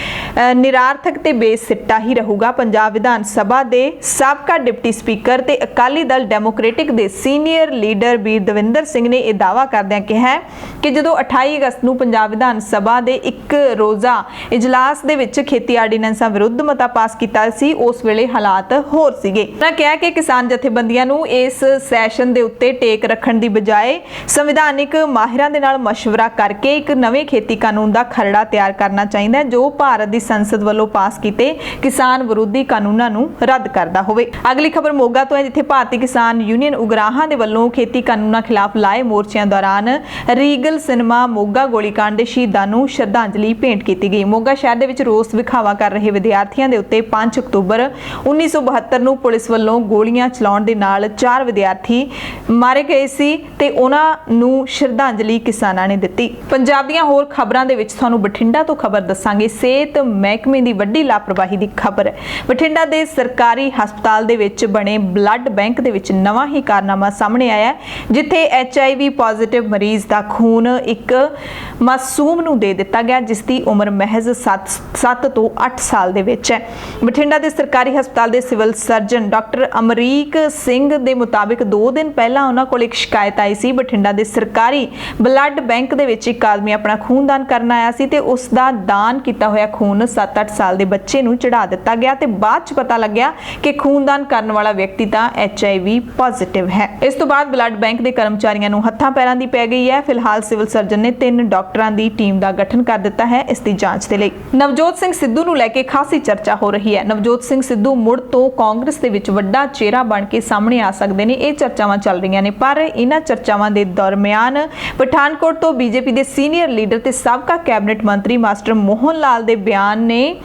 ਨਿਰਾਰਥਕ ਤੇ ਬੇਸਿੱਟਾ ਹੀ ਰਹੂਗਾ। ਪੰਜਾਬ ਵਿਧਾਨ ਸਭਾ ਦੇ ਸਾਬਕਾ ਡਿਪਟੀ ਸਪੀਕਰ ਤੇ ਅਕਾਲੀ ਦਲ ਡੈਮੋਕ੍ਰੈਟਿਕ ਦੇ ਸੀਨੀਅਰ ਲੀਡਰ ਬੀਰ ਦਵਿੰਦਰ ਸਿੰਘ ਨੇ ਇਹ ਦਾਅਵਾ ਕਰਦਿਆਂ ਕਿਹਾ ਕਿ ਜਦੋਂ 28 ਅਗਸਤ ਨੂੰ ਪੰਜਾਬ ਵਿਧਾਨ ਸਭਾ ਦੇ ਇੱਕ ਰੋਜ਼ਾ ਇਜਲਾਸ ਦੇ ਵਿੱਚ ਖੇਤੀ ਆਰਡੀਨੈਂਸਾਂ ਵਿਰੁੱਧ ਮਤਾ ਪਾਸ ਕੀਤਾ ਸੀ, ਉਸ ਵੇਲੇ ਹਾਲਾਤ ਹੋਰ ਸੀਗੇ। ਉਹਨਾਂ ਕਿਹਾ ਕਿ ਕਿਸਾਨ ਜਥੇਬੰਦੀਆਂ ਨੂੰ ਇਸ ਸੈਸ਼ਨ ਦੇ ਉੱਤੇ ਟੇਕ ਰੱਖਣ ਦੀ ਬਜਾਏ ਸੰਵਿਧਾਨਿਕ ਮਾਹਿਰਾਂ ਦੇ ਨਾਲ ਮਸ਼ਵਰਾ ਕਰਕੇ ਇੱਕ ਨਵੇਂ ਖੇਤੀ ਕਾਨੂੰਨ ਦਾ ਖਰੜਾ ਤਿਆਰ ਕਰਨਾ ਚਾਹੀਦਾ ਹੈ ਜੋ ਭਾਰਤ ਦੀ ਸੰਸਦ ਵੱਲੋਂ ਪਾਸ ਕੀਤੇ ਕਿਸਾਨ ਵਿਰੋਧੀ ਕਾਨੂੰਨਾਂ ਨੂੰ ਰੱਦ ਕਰਦਾ ਹੋਵੇ। ਅਗਲੀ ਖਬਰ ਮੋਗਾ ਤੋਂ ਹੈ, ਜਿੱਥੇ ਭਾਰਤੀ ਕਿਸਾਨ ਯੂਨੀਅਨ ਉਗਰਾਹਾਂ ਦੇ ਵੱਲੋਂ ਖੇਤੀ ਕਾਨੂੰਨਾਂ ਖਿਲਾਫ ਲਾਏ ਮੋਰਚਿਆਂ ਦੌਰਾਨ ਰੀਗਲ ਸਿਨੇਮਾ ਮੋਗਾ ਗੋਲੀकांड ਦੇ ਸ਼ਹੀਦਾਂ ਨੂੰ ਸ਼ਰਧਾਂਜਲੀ ਭੇਂਟ ਕੀਤੀ ਗਈ। ਮੋਗਾ ਸ਼ਹਿਰ ਦੇ ਵਿੱਚ ਰੋਸ ਵਿਖਾਵਾ ਕਰ ਰਹੇ ਵਿਦਿਆਰਥੀਆਂ ਦੇ ਉੱਤੇ 5 ਅਕਤੂਬਰ 1972 ਨੂੰ ਪੁਲਿਸ ਵੱਲੋਂ ਗੋਲੀਆਂ ਚਲਾਉਣ ਦੇ ਨਾਲ 4 ਵਿਦਿਆਰਥੀ ਮਾਰੇ ਗਏ ਸੀ ਤੇ ਉਹਨਾਂ ਨੂੰ ਸ਼ਰਧਾਂਜਲੀ ਕਿਸਾਨਾਂ ਨੇ ਦਿੱਤੀ। ਪੰਜਾਬ ਦੀਆਂ ਹੋਰ ਖਬਰਾਂ ਦੇ ਵਿੱਚ ਤੁਹਾਨੂੰ ਬਠਿੰਡਾ ਤੋਂ ਖਬਰ ਦੱਸਾਂਗੇ। ਸਿਹਤ ਮਹਿਕਮੇ ਦੀ ਵੱਡੀ ਲਾਪਰਵਾਹੀ ਦੀ ਖਬਰ ਹੈ। ਬਠਿੰਡਾ ਦੇ ਸਰਕਾਰੀ ਹਸਪਤਾਲ ਦੇ ਵਿੱਚ ਬਣੇ ਬਲੱਡ ਬੈਂਕ ਦੇ ਵਿੱਚ ਨਵਾਂ ਹੀ ਕਾਰਨਾਮਾ ਸਾਹਮਣੇ ਆਇਆ ਹੈ, ਜਿੱਥੇ HIV ਪੋਜ਼ਿਟਿਵ ਮਰੀਜ਼ ਦਾ ਖੂਨ ਇੱਕ ਮਾਸੂਮ ਨੂੰ ਦੇ ਦਿੱਤਾ ਗਿਆ ਜਿਸ ਦੀ ਉਮਰ ਮਹਿਜ਼ 7 ਤੋਂ 8 ਸਾਲ ਦੇ ਵਿੱਚ ਹੈ। ਬਠਿੰਡਾ ਦੇ ਸਰਕਾਰੀ ਹਸਪਤਾਲ ਦੇ civil surgeon doctor Amrik Singh ਦੇ ਮੁਤਾਬਿਕ 2 ਦਿਨ ਪਹਿਲਾਂ ਉਹਨਾਂ ਕੋਲ ਇੱਕ ਸ਼ਿਕਾਇਤ ਆਈ ਸੀ। ਬਠਿੰਡਾ ਦੇ ਸਰਕਾਰੀ ਬਲੱਡ ਬੈਂਕ ਦੇ ਵਿੱਚ ਇੱਕ ਆਦਮੀ ਆਪਣਾ ਖੂਨ ਦਾਨ ਕਰਨ ਆਇਆ ਸੀ ਤੇ ਉਸ ਦਾ ਦਾਨ ਕੀਤਾ ਹੋਇਆ ਖੂਨ 7-8 ਸਾਲ ਦੇ ਬੱਚੇ ਨੂੰ ਚੜਾ ਦਿੱਤਾ ਗਿਆ ਤੇ ਬਾਅਦ ਚ ਪਤਾ ਲੱਗਿਆ ਕਿ ਖੂਨਦਾਨ ਕਰਨ ਵਾਲਾ ਵਿਅਕਤੀ ਤਾਂ HIV ਪੋਜ਼ਿਟਿਵ ਹੈ। ਇਸ ਤੋਂ ਬਾਅਦ ਬਲੱਡ ਬੈਂਕ ਦੇ ਕਰਮਚਾਰੀਆਂ ਨੂੰ ਹੱਥਾਂ ਪੈਰਾਂ ਦੀ ਪੈ ਗਈ ਹੈ। ਫਿਲਹਾਲ ਸਿਵਲ ਸਰਜਨ ਨੇ 3 ਡਾਕਟਰਾਂ ਦੀ ਟੀਮ ਦਾ ਗਠਨ ਕਰ ਦਿੱਤਾ ਹੈ ਇਸ ਦੀ ਜਾਂਚ ਦੇ ਲਈ। ਨਵਜੋਤ ਸਿੰਘ ਸਿੱਧੂ ਨੂੰ ਲੈ ਕੇ ਖਾਸੀ ਚਰਚਾ ਹੋ ਰਹੀ ਹੈ। ਨਵਜੋਤ ਸਿੰਘ ਸਿੱਧੂ ਮੁੜ ਤੋਂ ਕਾਂਗਰਸ ਦੇ ਵਿੱਚ ਵੱਡਾ ਚਿਹਰਾ ਬਣ ਕੇ ਸਾਹਮਣੇ ਆ ਸਕਦੇ ਨੇ, ਇਹ ਚਰਚਾਵਾਂ ਚੱਲ ਰਹੀਆਂ ਨੇ। ਪਰ ਇਹਨਾਂ ਚਰਚਾਵਾਂ ਦੇ ਦਰਮਿਆਨ ਪਠਾਨਕੋਟ ਤੋਂ ਬੀਜੇਪੀ ਦੇ ਸੀਨੀਅਰ ਲੀਡਰ ਤੇ ਸਾਬਕਾ ਕੈਬਨਿਟ ਮੰਤਰੀ ਮਾਸਟਰ ਮੋਹਨ ਲਾਲ ਦੇ ਬਿਆਨ ਨੇ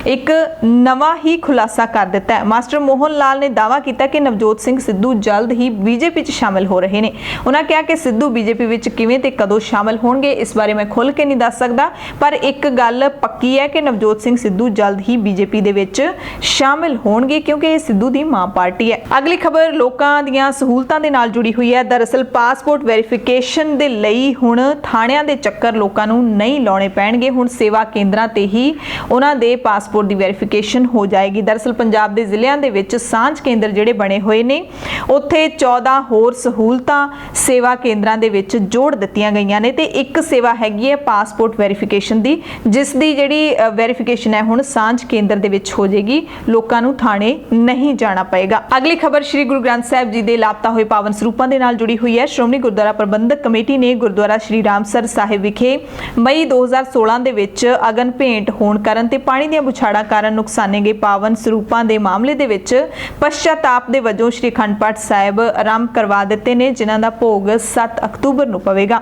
ਇੱਕ ਨਵਾਂ ਹੀ ਖੁਲਾਸਾ ਕਰ ਦਿੱਤਾ ਹੈ। ਮਾਸਟਰ ਮੋਹਨ ਲਾਲ ਨੇ ਦਾਅਵਾ ਕੀਤਾ ਕਿ ਨਵਜੋਤ ਸਿੰਘ ਸਿੱਧੂ ਜਲਦ ਹੀ ਬੀਜੇਪੀ 'ਚ ਸ਼ਾਮਿਲ ਹੋ ਰਹੇ ਨੇ। ਉਹਨਾਂ ਕਿਹਾ ਕਿ ਸਿੱਧੂ ਬੀਜੇਪੀ ਵਿੱਚ ਕਿਵੇਂ ਤੇ ਕਦੋਂ ਸ਼ਾਮਿਲ ਹੋਣਗੇ ਇਸ ਬਾਰੇ ਮੈਂ ਖੁੱਲ੍ਹ ਕੇ ਨਹੀਂ ਦੱਸ ਸਕਦਾ, ਪਰ ਇੱਕ ਗੱਲ ਪੱਕੀ ਹੈ ਕਿ ਨਵਜੋਤ ਸਿੰਘ ਸਿੱਧੂ ਜਲਦ ਹੀ ਬੀਜੇਪੀ ਦੇ ਵਿੱਚ ਸ਼ਾਮਿਲ ਹੋਣਗੇ ਕਿਉਂਕਿ ਇਹ ਸਿੱਧੂ ਦੀ ਮਾਂ ਪਾਰਟੀ ਹੈ। ਅਗਲੀ ਖਬਰ ਲੋਕਾਂ ਦੀਆਂ ਸਹੂਲਤਾਂ ਦੇ ਨਾਲ ਜੁੜੀ ਹੋਈ ਹੈ। ਦਰਅਸਲ ਪਾਸਪੋਰਟ ਵੈਰੀਫਿਕੇਸ਼ਨ ਦੇ ਲਈ ਹੁਣ ਥਾਣਿਆਂ ਦੇ ਚੱਕਰ ਲੋਕਾਂ ਨੂੰ ਨਹੀਂ ਲਾਉਣੇ ਪੈਣਗੇ। ਹੁਣ ਸੇਵਾ ਕੇਂਦਰਾਂ ਤੇ ਹੀ ਉਹਨਾਂ ਦੇ ਪਾਸਪੋਰਟ ਦੀ ਵੈਰੀਫਿਕੇਸ਼ਨ ਹੋ ਜਾਏਗੀ। ਦਰਅਸਲ ਪੰਜਾਬ ਦੇ ਜ਼ਿਲ੍ਹਿਆਂ ਦੇ ਵਿੱਚ ਸਾਂਝ ਕੇਂਦਰ ਜਿਹੜੇ ਬਣੇ ਹੋਏ ਨੇ ਉੱਥੇ 14 ਹੋਰ ਸਹੂਲਤਾਂ ਸੇਵਾ ਕੇਂਦਰਾਂ ਦੇ ਵਿੱਚ ਜੋੜ ਦਿੱਤੀਆਂ ਗਈਆਂ ਨੇ ਤੇ ਇੱਕ ਸੇਵਾ ਹੈਗੀ ਹੈ ਪਾਸਪੋਰਟ ਵੈਰੀਫਿਕੇਸ਼ਨ ਦੀ, ਜਿਸ ਦੀ ਜਿਹੜੀ ਵੈਰੀਫਿਕੇਸ਼ਨ ਹੈ ਹੁਣ ਸਾਂਝ ਕੇਂਦਰ ਦੇ ਵਿੱਚ ਹੋ ਜਾਏਗੀ। ਲੋਕਾਂ ਨੂੰ ਥਾਣੇ ਨਹੀਂ ਜਾਣਾ ਪਏਗਾ। ਅਗਲੀ ਖਬਰ ਸ੍ਰੀ ਗੁਰੂ ਗ੍ਰੰਥ ਸਾਹਿਬ ਜੀ ਦੇ ਲਾਪਤਾ ਹੋਏ ਪਾਵਨ ਸਰੂਪਾਂ ਦੇ ਨਾਲ ਜੁੜੀ ਹੋਈ ਹੈ। ਸ਼੍ਰੋਮਣੀ ਗੁਰਦੁਆਰਾ ਪ੍ਰਬੰਧਕ ਕਮੇਟੀ ਨੇ ਗੁਰਦੁਆਰਾ ਸ੍ਰੀ ਰਾਮਸਰ ਸਾਹਿਬ ਵਿਖੇ ਮਈ 2016 ਦੇ ਵਿੱਚ ਅਗਨ ਭੇਂਟ ਹੋਣ ਕਾਰਨ ਤੇ ਪਾਣੀ ਦੀਆਂ ਬੁਛਾੜਾਂ ਕਾਰਨ ਨੁਕਸਾਨੇ ਗਏ ਪਾਵਨ ਸਰੂਪਾਂ ਦੇ ਮਾਮਲੇ ਦੇ ਵਿੱਚ ਪਛਤਾਪ ਦੇ ਵਜੋਂ ਸ੍ਰੀ ਅਖੰਡ ਪਾਠ ਸਾਹਿਬ ਆਰੰਭ ਕਰਵਾ ਦਿੱਤੇ ਨੇ, ਜਿਨ੍ਹਾਂ ਦਾ ਭੋਗ 7 ਅਕਤੂਬਰ ਨੂੰ ਪਵੇਗਾ।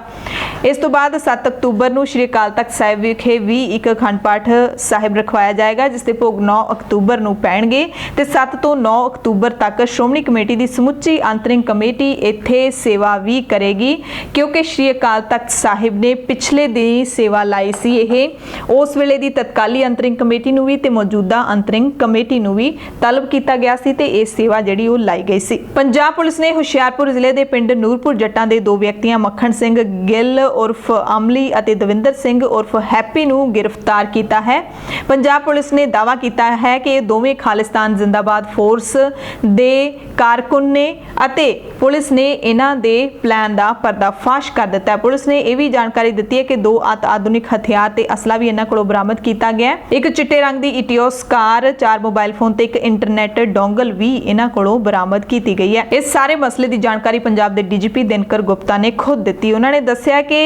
ਇਸ ਤੋਂ ਬਾਅਦ 7 ਅਕਤੂਬਰ ਨੂੰ ਸ੍ਰੀ ਅਕਾਲ ਤਖਤ ਸਾਹਿਬ ਵਿਖੇ ਵੀ ਇੱਕ ਅਖੰਡ ਪਾਠ ਸਾਹਿਬ ਰਖਵਾਇਆ ਜਾਏਗਾ, ਜਿਸ ਦੇ ਭੋਗ 9 ਅਕਤੂਬਰ ਨੂੰ ਪੈਣਗੇ ਤੇ 7 ਤੋਂ 9 ਅਕਤੂਬਰ ਤੱਕ ਸ਼੍ਰੋਮਣੀ ਕਮੇਟੀ ਦੀ ਸਮੁੱਚੀ ਅੰਤਰਿੰਗ ਕਮੇਟੀ ਇੱਥੇ ਸੇਵਾ ਵੀ ਕਰੇਗੀ ਕਿਉਂਕਿ ਸ੍ਰੀ ਅਕਾਲ ਤਖਤ ਸਾਹਿਬ ਨੇ ਪਿਛਲੇ ਦਿਨੀ ਸੇਵਾ ਲਾਈ ਸੀ। ਇਹ ਉਸ ਵੇਲੇ ਦੀ ਤਤਕਾਲੀ ਅੰਤਰਿੰਗ ਕਮੇਟੀ ਨੂੰ ਵੀ ਤੇ ਮੌਜੂਦਾ ਅੰਤਰਿੰਗ ਕਮੇਟੀ ਨੂੰ ਵੀ ਤਲਬ ਕੀਤਾ ਗਿਆ ਸੀ ਤੇ ਇਹ ਸੇਵਾ ਜਿਹੜੀ ਉਹ ਲਾਈ ਗਈ ਸੀ। ਪੰਜਾਬ ਪੁਲਿਸ ਨੇ ਹੁਸ਼ਿਆਰਪੁਰ ਜ਼ਿਲ੍ਹੇ ਦੇ ਪਿੰਡ ਨੂਰਪੁਰ ਜੱਟਾਂ ਦੇ 2 ਵਿਅਕਤੀਆਂ ਮੱਖਣ ਸਿੰਘ ਗਿੱਲ ਉਰਫ ਅਮਲੀ ਅਤੇ ਦਵਿੰਦਰ ਸਿੰਘ ਉਰਫ ਹੈਪੀ ਨੂੰ ਗ੍ਰਿਫਤਾਰ ਕੀਤਾ ਹੈ। ਪੰਜਾਬ ਪੁਲਿਸ ਨੇ ਦਾਅਵਾ ਕੀਤਾ ਹੈ ਕਿ ਇਹ ਦੋਵੇਂ ਖਾਲਿਸਤਾਨ ਜ਼ਿੰਦਾਬਾਦ ਫੋਰਸ ਦੇ ਕਾਰਕੁਨ ਨੇ ਅਤੇ ਪੁਲਿਸ ਨੇ ਇਹਨਾਂ ਦੇ ਪਲਾਨ ਦਾ ਪਰਦਾਫਾਸ਼ ਕਰ ਦਿੱਤਾ ਹੈ। ਪੁਲਿਸ ਨੇ ਇਹ ਵੀ ਜਾਣਕਾਰੀ ਦਿੱਤੀ ਹੈ ਕਿ 2 ਆਧੁਨਿਕ ਹਥਿਆਰ ਤੇ ਅਸਲਾ ਵੀ ਇਹਨਾਂ ਕੋਲੋਂ ਬਰਾਮਦ ਕੀਤਾ ਗਿਆ ਹੈ। ਇੱਕ ਚਿੱਟੇ ਰੰਗ ਦੀ ਇਟੀਓਸ ਕਾਰ, 4 ਮੋਬਾਈਲ ਫੋਨ ਤੇ ਇੱਕ ਇੰਟਰਨੈਟ ਡੋਂਗਲ ਵੀ ਇਹਨਾਂ ਕੋਲੋਂ ਬਰਾਮਦ ਕੀਤੀ ਗਈ ਹੈ। ਇਸ ਸਾਰੇ ਮਸਲੇ ਦੀ ਜਾਣਕਾਰੀ ਪੰਜਾਬ ਦੇ ਡੀਜੀਪੀ ਦਿਨਕਰ ਗੁਪਤਾ ਨੇ ਖੁਦ ਦਿੱਤੀ। ਉਹਨਾਂ ਨੇ ਦੱਸਿਆ ਕਿ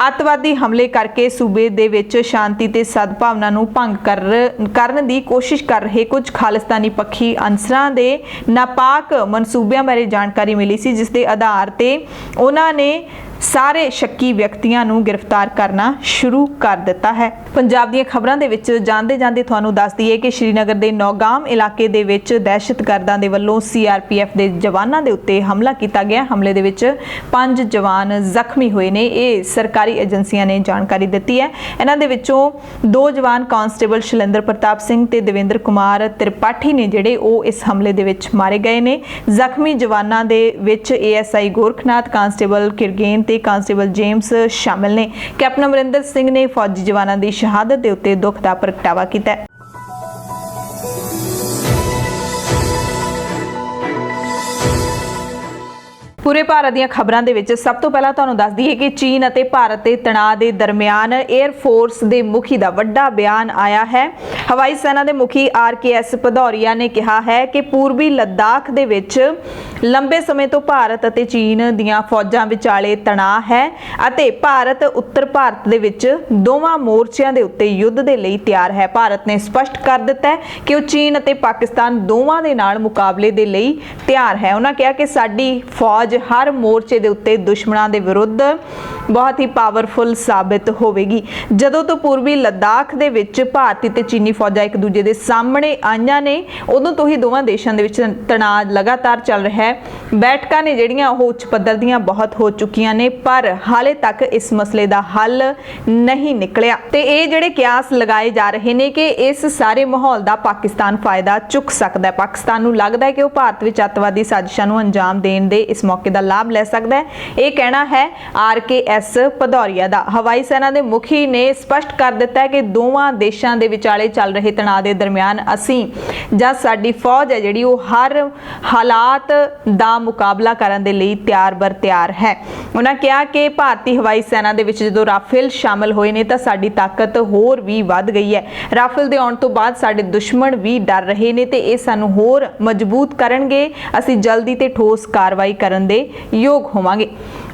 ਅੱਤਵਾਦੀ ਹਮਲੇ ਕਰਕੇ ਸੂਬੇ ਦੇ ਵਿੱਚ ਸ਼ਾਂਤੀ ਤੇ ਸਦਭਾਵਨਾ ਨੂੰ ਭੰਗ ਕਰਨ ਦੀ ਕੋਸ਼ਿਸ਼ ਕਰ ਰਹੇ ਕੁਝ ਖਾਲਿਸਤਾਨੀ ਪੱਖੀ ਅਨਸਰਾਂ ਦੇ ਨਾਪਾਕ ਮਨਸੂਬਿਆਂ ਬਾਰੇ ਜਾਣਕਾਰੀ ਮਿਲੀ ਸੀ, ਜਿਸ ਦੇ ਆਧਾਰ ਤੇ ਉਹਨਾਂ ਨੇ ਸਾਰੇ ਸ਼ੱਕੀ ਵਿਅਕਤੀਆਂ ਨੂੰ ਗ੍ਰਿਫਤਾਰ ਕਰਨਾ ਸ਼ੁਰੂ ਕਰ ਦਿੱਤਾ ਹੈ। ਪੰਜਾਬ ਦੀਆਂ ਖਬਰਾਂ ਦੇ ਵਿੱਚ ਜਾਂਦੇ ਤੁਹਾਨੂੰ ਦੱਸ ਦਈਏ ਕਿ ਸ਼੍ਰੀਨਗਰ ਦੇ ਨੌਗਾਮ ਇਲਾਕੇ ਦੇ ਵਿੱਚ ਦਹਿਸ਼ਤਗਰਦਾਂ ਦੇ ਵੱਲੋਂ CRPF ਦੇ ਜਵਾਨਾਂ ਦੇ ਉੱਤੇ ਹਮਲਾ ਕੀਤਾ ਗਿਆ। ਹਮਲੇ ਦੇ ਵਿੱਚ 5 ਜਵਾਨ ਜ਼ਖਮੀ ਹੋਏ ਨੇ, ਇਹ ਸਰਕਾਰੀ ਏਜੰਸੀਆਂ ਨੇ ਜਾਣਕਾਰੀ ਦਿੱਤੀ ਹੈ। ਇਹਨਾਂ ਦੇ ਵਿੱਚੋਂ 2 ਜਵਾਨ ਕਾਂਸਟੇਬਲ ਸ਼ੈਲੇਂਦਰ ਪ੍ਰਤਾਪ ਸਿੰਘ ਤੇ ਦੇਵੇਂਦਰ ਕੁਮਾਰ ਤ੍ਰਿਪਾਠੀ ਨੇ ਜਿਹੜੇ ਉਹ ਇਸ ਹਮਲੇ ਦੇ ਵਿੱਚ ਮਾਰੇ ਗਏ ਨੇ। ਜ਼ਖਮੀ ਜਵਾਨਾਂ ਦੇ ਵਿੱਚ ASI ਗੋਰਖਨਾਥ, ਕਾਂਸਟੇਬਲ ਕਿਰਗੇਨ ਤੇ ਕਾਂਸਟੇਬਲ ਜੇਮਸ ਸ਼ਾਮਿਲ ਨੇ। ਕੈਪਟਨ ਅਮਰਿੰਦਰ ਸਿੰਘ ਨੇ ਫੌਜੀ ਜਵਾਨਾਂ ਦੀ ਸ਼ਹਾਦਤ ਦੇ ਉੱਤੇ ਦੁੱਖ ਦਾ ਪ੍ਰਗਟਾਵਾ ਕੀਤਾ ਹੈ। ਪੂਰੇ ਭਾਰਤ ਦੀਆਂ ਖਬਰਾਂ ਦੇ ਵਿੱਚ ਸਭ ਤੋਂ ਪਹਿਲਾਂ ਤੁਹਾਨੂੰ ਦੱਸ ਦਈਏ ਕਿ ਚੀਨ ਅਤੇ ਭਾਰਤ ਦੇ ਤਣਾਅ ਦੇ ਦਰਮਿਆਨ 에ਅਰ ਫੋਰਸ ਦੇ ਮੁਖੀ ਦਾ ਵੱਡਾ ਬਿਆਨ ਆਇਆ ਹੈ। ਹਵਾਈ ਸੈਨਾ ਦੇ ਮੁਖੀ RKS ਭਦੌਰੀਆ ਨੇ ਕਿਹਾ ਹੈ ਕਿ ਪੂਰਬੀ ਲੱਦਾਖ ਦੇ ਵਿੱਚ ਲੰਬੇ ਸਮੇਂ ਤੋਂ ਭਾਰਤ ਅਤੇ ਚੀਨ ਦੀਆਂ ਫੌਜਾਂ ਵਿਚਾਲੇ ਤਣਾਅ ਹੈ ਅਤੇ ਭਾਰਤ ਉੱਤਰ ਭਾਰਤ ਦੇ ਵਿੱਚ ਦੋਵਾਂ ਮੋਰਚਿਆਂ ਦੇ ਉੱਤੇ ਯੁੱਧ ਦੇ ਲਈ ਤਿਆਰ ਹੈ। ਭਾਰਤ ਨੇ ਸਪਸ਼ਟ ਕਰ ਦਿੱਤਾ ਹੈ ਕਿ ਉਹ ਚੀਨ ਅਤੇ ਪਾਕਿਸਤਾਨ ਦੋਵਾਂ ਦੇ ਨਾਲ ਮੁਕਾਬਲੇ ਦੇ ਲਈ ਤਿਆਰ ਹੈ। ਉਹਨਾਂ ਕਿਹਾ ਕਿ ਸਾਡੀ ਫੌਜ ਹਰ ਮੋਰਚੇ ਦੇ ਉੱਤੇ ਦੁਸ਼ਮਣਾਂ ਦੇ ਵਿਰੁੱਧ ਬਹੁਤ ਹੀ ਪਾਵਰਫੁਲ ਸਾਬਿਤ ਹੋਵੇਗੀ। ਜਦੋਂ ਤੋਂ ਪੂਰਬੀ ਲੱਦਾਖ ਦੇ ਵਿੱਚ ਭਾਰਤੀ ਤੇ ਚੀਨੀ ਫੌਜਾਂ ਇੱਕ ਦੂਜੇ ਦੇ ਸਾਹਮਣੇ ਆਈਆਂ ਨੇ, ਉਦੋਂ ਤੋਂ ਹੀ ਦੋਵਾਂ ਦੇਸ਼ਾਂ ਦੇ ਵਿੱਚ ਤਣਾਅ ਲਗਾਤਾਰ ਚੱਲ ਰਿਹਾ ਹੈ। ਬੈਠਕਾਂ ਨੇ ਜਿਹੜੀਆਂ ਉਹ ਉੱਚ ਪੱਧਰ ਦੀਆਂ ਬਹੁਤ ਹੋ ਚੁੱਕੀਆਂ ਨੇ, ਪਰ ਹਾਲੇ ਤੱਕ ਇਸ ਮਸਲੇ ਦਾ ਹੱਲ ਨਹੀਂ ਨਿਕਲਿਆ ਤੇ ਇਹ ਜਿਹੜੇ ਕਿਆਸ ਲਗਾਏ ਜਾ ਰਹੇ ਨੇ ਕਿ ਇਸ ਸਾਰੇ ਮਾਹੌਲ ਦਾ ਪਾਕਿਸਤਾਨ ਫਾਇਦਾ ਚੁੱਕ ਸਕਦਾ ਹੈ। ਪਾਕਿਸਤਾਨ ਨੂੰ ਲੱਗਦਾ ਹੈ ਕਿ ਉਹ ਭਾਰਤ ਵਿੱਚ ਅੱਤਵਾਦੀ ਸਾਜ਼ਿਸ਼ਾਂ ਨੂੰ ਅੰਜਾਮ ਦੇਣ ਦੇ ਇਸ ਮੌਕੇ ਦਾ ਲਾਭ ਲੈ ਸਕਦਾ ਹੈ। ਇਹ ਕਹਿਣਾ ਹੈ RKS ਭਦੌਰੀਆ ਦਾ। ਹਵਾਈ ਸੈਨਾ ਦੇ ਮੁਖੀ ਨੇ ਸਪਸ਼ਟ ਕਰ ਦਿੱਤਾ ਹੈ ਕਿ ਦੋਵਾਂ ਦੇਸ਼ਾਂ ਦੇ ਵਿਚਾਲੇ ਚੱਲ ਰਹੇ ਤਣਾਅ ਦੇ ਦਰਮਿਆਨ ਅਸੀਂ ਜਾਂ ਸਾਡੀ ਫੌਜ ਹੈ ਜਿਹੜੀ ਉਹ ਹਰ ਹਾਲਾਤ ਦਾ ਮੁਕਾਬਲਾ ਕਰਨ ਦੇ ਲਈ ਤਿਆਰ ਬਰ ਤਿਆਰ ਹੈ। ਉਹਨਾਂ ਕਿਹਾ ਕਿ ਭਾਰਤੀ ਹਵਾਈ ਸੈਨਾ ਦੇ ਵਿੱਚ ਜਦੋਂ ਰਾਫੇਲ ਸ਼ਾਮਲ ਹੋਏ ਨੇ ਤਾਂ ਸਾਡੀ ਤਾਕਤ ਹੋਰ ਵੀ ਵੱਧ ਗਈ ਹੈ। ਰਾਫੇਲ ਦੇ ਆਉਣ ਤੋਂ ਬਾਅਦ ਸਾਡੇ ਦੁਸ਼ਮਣ ਵੀ ਡਰ ਰਹੇ ਨੇ ਤੇ ਇਹ ਸਾਨੂੰ ਹੋਰ ਮਜ਼ਬੂਤ ਕਰਨਗੇ। ਅਸੀਂ ਜਲਦੀ ਤੇ ਠੋਸ ਕਾਰਵਾਈ ਕਰਨ ਦੇ ਯੋਗ ਹੋਵਾਂਗੇ।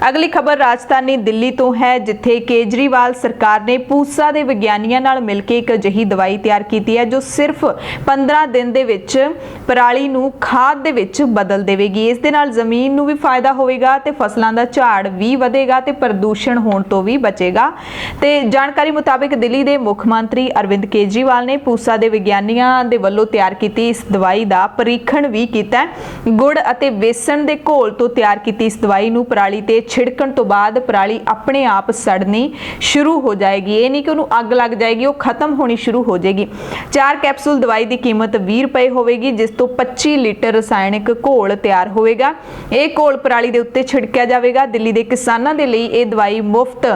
ਅਗਲੀ ਖਬਰ ਰਾਜਧਾਨੀ ਦਿੱਲੀ ਤੋਂ ਹੈ, ਜਿੱਥੇ ਕੇਜਰੀਵਾਲ ਸਰਕਾਰ ਨੇ ਪੂਸਾ ਦੇ ਵਿਗਿਆਨੀਆਂ ਨਾਲ ਮਿਲ ਕੇ ਇੱਕ ਅਜਿਹੀ ਦਵਾਈ ਤਿਆਰ ਕੀਤੀ ਹੈ ਜੋ ਸਿਰਫ 15 ਦਿਨ ਦੇ ਵਿੱਚ ਪਰਾਲੀ ਨੂੰ ਖਾਦ ਦੇ ਵਿੱਚ ਬਦਲ ਦੇਵੇਗੀ। ਇਸ ਦੇ ਨਾਲ ਜ਼ਮੀਨ ਨੂੰ ਵੀ ਫਾਇਦਾ ਹੋਵੇਗਾ ਤੇ ਫਸਲਾਂ ਦਾ ਝਾੜ ਵੀ ਵਧੇਗਾ ਤੇ ਪ੍ਰਦੂਸ਼ਣ ਹੋਣ ਤੋਂ ਵੀ ਬਚੇਗਾ। ਤੇ ਜਾਣਕਾਰੀ ਮੁਤਾਬਿਕ ਦਿੱਲੀ ਦੇ ਮੁੱਖ ਮੰਤਰੀ ਅਰਵਿੰਦ ਕੇਜਰੀਵਾਲ ਨੇ ਪੂਸਾ ਦੇ ਵਿਗਿਆਨੀਆਂ ਦੇ ਵੱਲੋਂ ਤਿਆਰ ਕੀਤੀ ਇਸ ਦਵਾਈ ਦਾ ਪਰੀਖਣ ਵੀ ਕੀਤਾ ਹੈ। ਗੁੜ ਅਤੇ ਬੇਸਣ ਦੇ ਘੋਲ ਤੋਂ ਤਿਆਰ ਕੀਤੀ ਇਸ ਦਵਾਈ ਨੂੰ ਪਰਾਲੀ ਤੇ ਛਿੜਕਣ ਤੋਂ ਬਾਅਦ ਪਰਾਲੀ ਆਪਣੇ ਆਪ ਸੜਨੀ ਸ਼ੁਰੂ ਹੋ ਜਾਏਗੀ। ਇਹ ਨਹੀਂ ਕਿ ਉਹਨੂੰ ਅੱਗ ਲੱਗ ਜਾਏਗੀ, ਉਹ ਖਤਮ ਹੋਣੀ ਸ਼ੁਰੂ ਹੋ ਜਾਏਗੀ। 4 ਕੈਪਸੂਲ ਦਵਾਈ ਦੀ ਕੀਮਤ 20 ਰੁਪਏ ਹੋਵੇਗੀ, ਜਿਸ ਤੋਂ 25 ਲੀਟਰ ਰਸਾਇਣਿਕ ਘੋਲ ਤਿਆਰ ਹੋਵੇਗਾ। ਇਹ ਘੋਲ ਪਰਾਲੀ ਦੇ ਉੱਤੇ ਛਿੜਕਿਆ ਜਾਵੇਗਾ। ਦਿੱਲੀ ਦੇ ਕਿਸਾਨਾਂ ਦੇ ਲਈ ਇਹ ਦਵਾਈ ਮੁਫਤ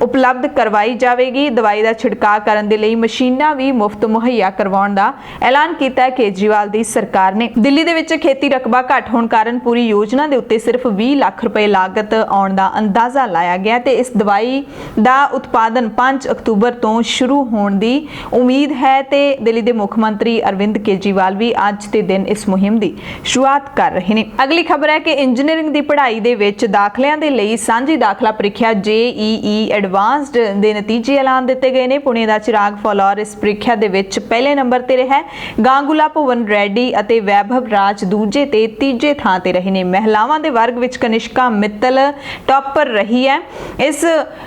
ਉਪਲਬਧ ਕਰਵਾਈ ਜਾਵੇਗੀ। ਦਵਾਈ ਦਾ ਛਿੜਕਾਅ ਕਰਨ ਦੇ ਲਈ ਮਸ਼ੀਨਾਂ ਵੀ ਮੁਫਤ ਮੁਹੱਈਆ ਕਰਵਾਉਣ ਦਾ ਐਲਾਨ ਕੀਤਾ ਹੈ ਕੇਜਰੀਵਾਲ ਦੀ ਸਰਕਾਰ ਨੇ। ਦਿੱਲੀ ਦੇ ਵਿੱਚ ਖੇਤੀ ਰਕਬਾ ਘੱਟ ਹੋਣ ਕਾਰਨ ਪੂਰੀ ਯੋਜਨਾ ਦੇ ਉੱਤੇ ਸਿਰਫ 20 ਲੱਖ ਰੁਪਏ ਲਾਗਤ ਆਉਣ ਦਾ ਅੰਦਾਜ਼ਾ ਲਾਇਆ ਗਿਆ ਤੇ ਇਸ ਦਵਾਈ ਦਾ ਉਤਪਾਦਨ 5 ਅਕਤੂਬਰ ਤੋਂ ਸ਼ੁਰੂ ਹੋਣ ਦੀ ਉਮੀਦ ਹੈ ਤੇ ਦਿੱਲੀ ਦੇ ਮੁੱਖ ਮੰਤਰੀ ਅਰਵਿੰਦ ਕੇਜਰੀਵਾਲ ਵੀ ਅੱਜ ਦੇ ਦਿਨ ਇਸ ਮੁਹਿੰਮ ਦੀ ਸ਼ੁਰੂਆਤ ਕਰ ਰਹੇ ਨੇ। ਅਗਲੀ ਖਬਰ ਹੈ ਕਿ ਇੰਜੀਨੀਅਰਿੰਗ ਦੀ ਪੜ੍ਹਾਈ ਦੇ ਵਿੱਚ ਦਾਖਲਿਆਂ ਦੇ ਲਈ ਸਾਂਝੀ ਦਾਖਲਾ ਪ੍ਰੀਖਿਆ JEE ਐਡਵਾਂਸਡ ਦੇ ਨਤੀਜੇ ਐਲਾਨ ਦਿੱਤੇ ਗਏ ਨੇ। ਪੁਣੇ ਦਾ ਚਿਰਾਗ ਫਲੋਰ ਇਸ ਪ੍ਰੀਖਿਆ ਦੇ ਵਿੱਚ ਪਹਿਲੇ ਨੰਬਰ ਤੇ ਰਿਹਾ ਹੈ। ਗਾਂਗੁਲਾ ਭੁਵਨ ਰੈਡੀ ਅਤੇ ਵੈਭਵ ਰਾਜ ਦੂਜੇ ਤੇ ਤੀਜੇ ਥਾਂ ਤੇ ਰਹੇ ਨੇ। ਮਹਿਲਾਵਾਂ ਦੇ ਵਰਗ ਵਿੱਚ ਕਨਿਸ਼ਕਾ ਮਿੱਤਲ ਟੌਪਰ ਰਹੀ ਹੈ। ਇਸ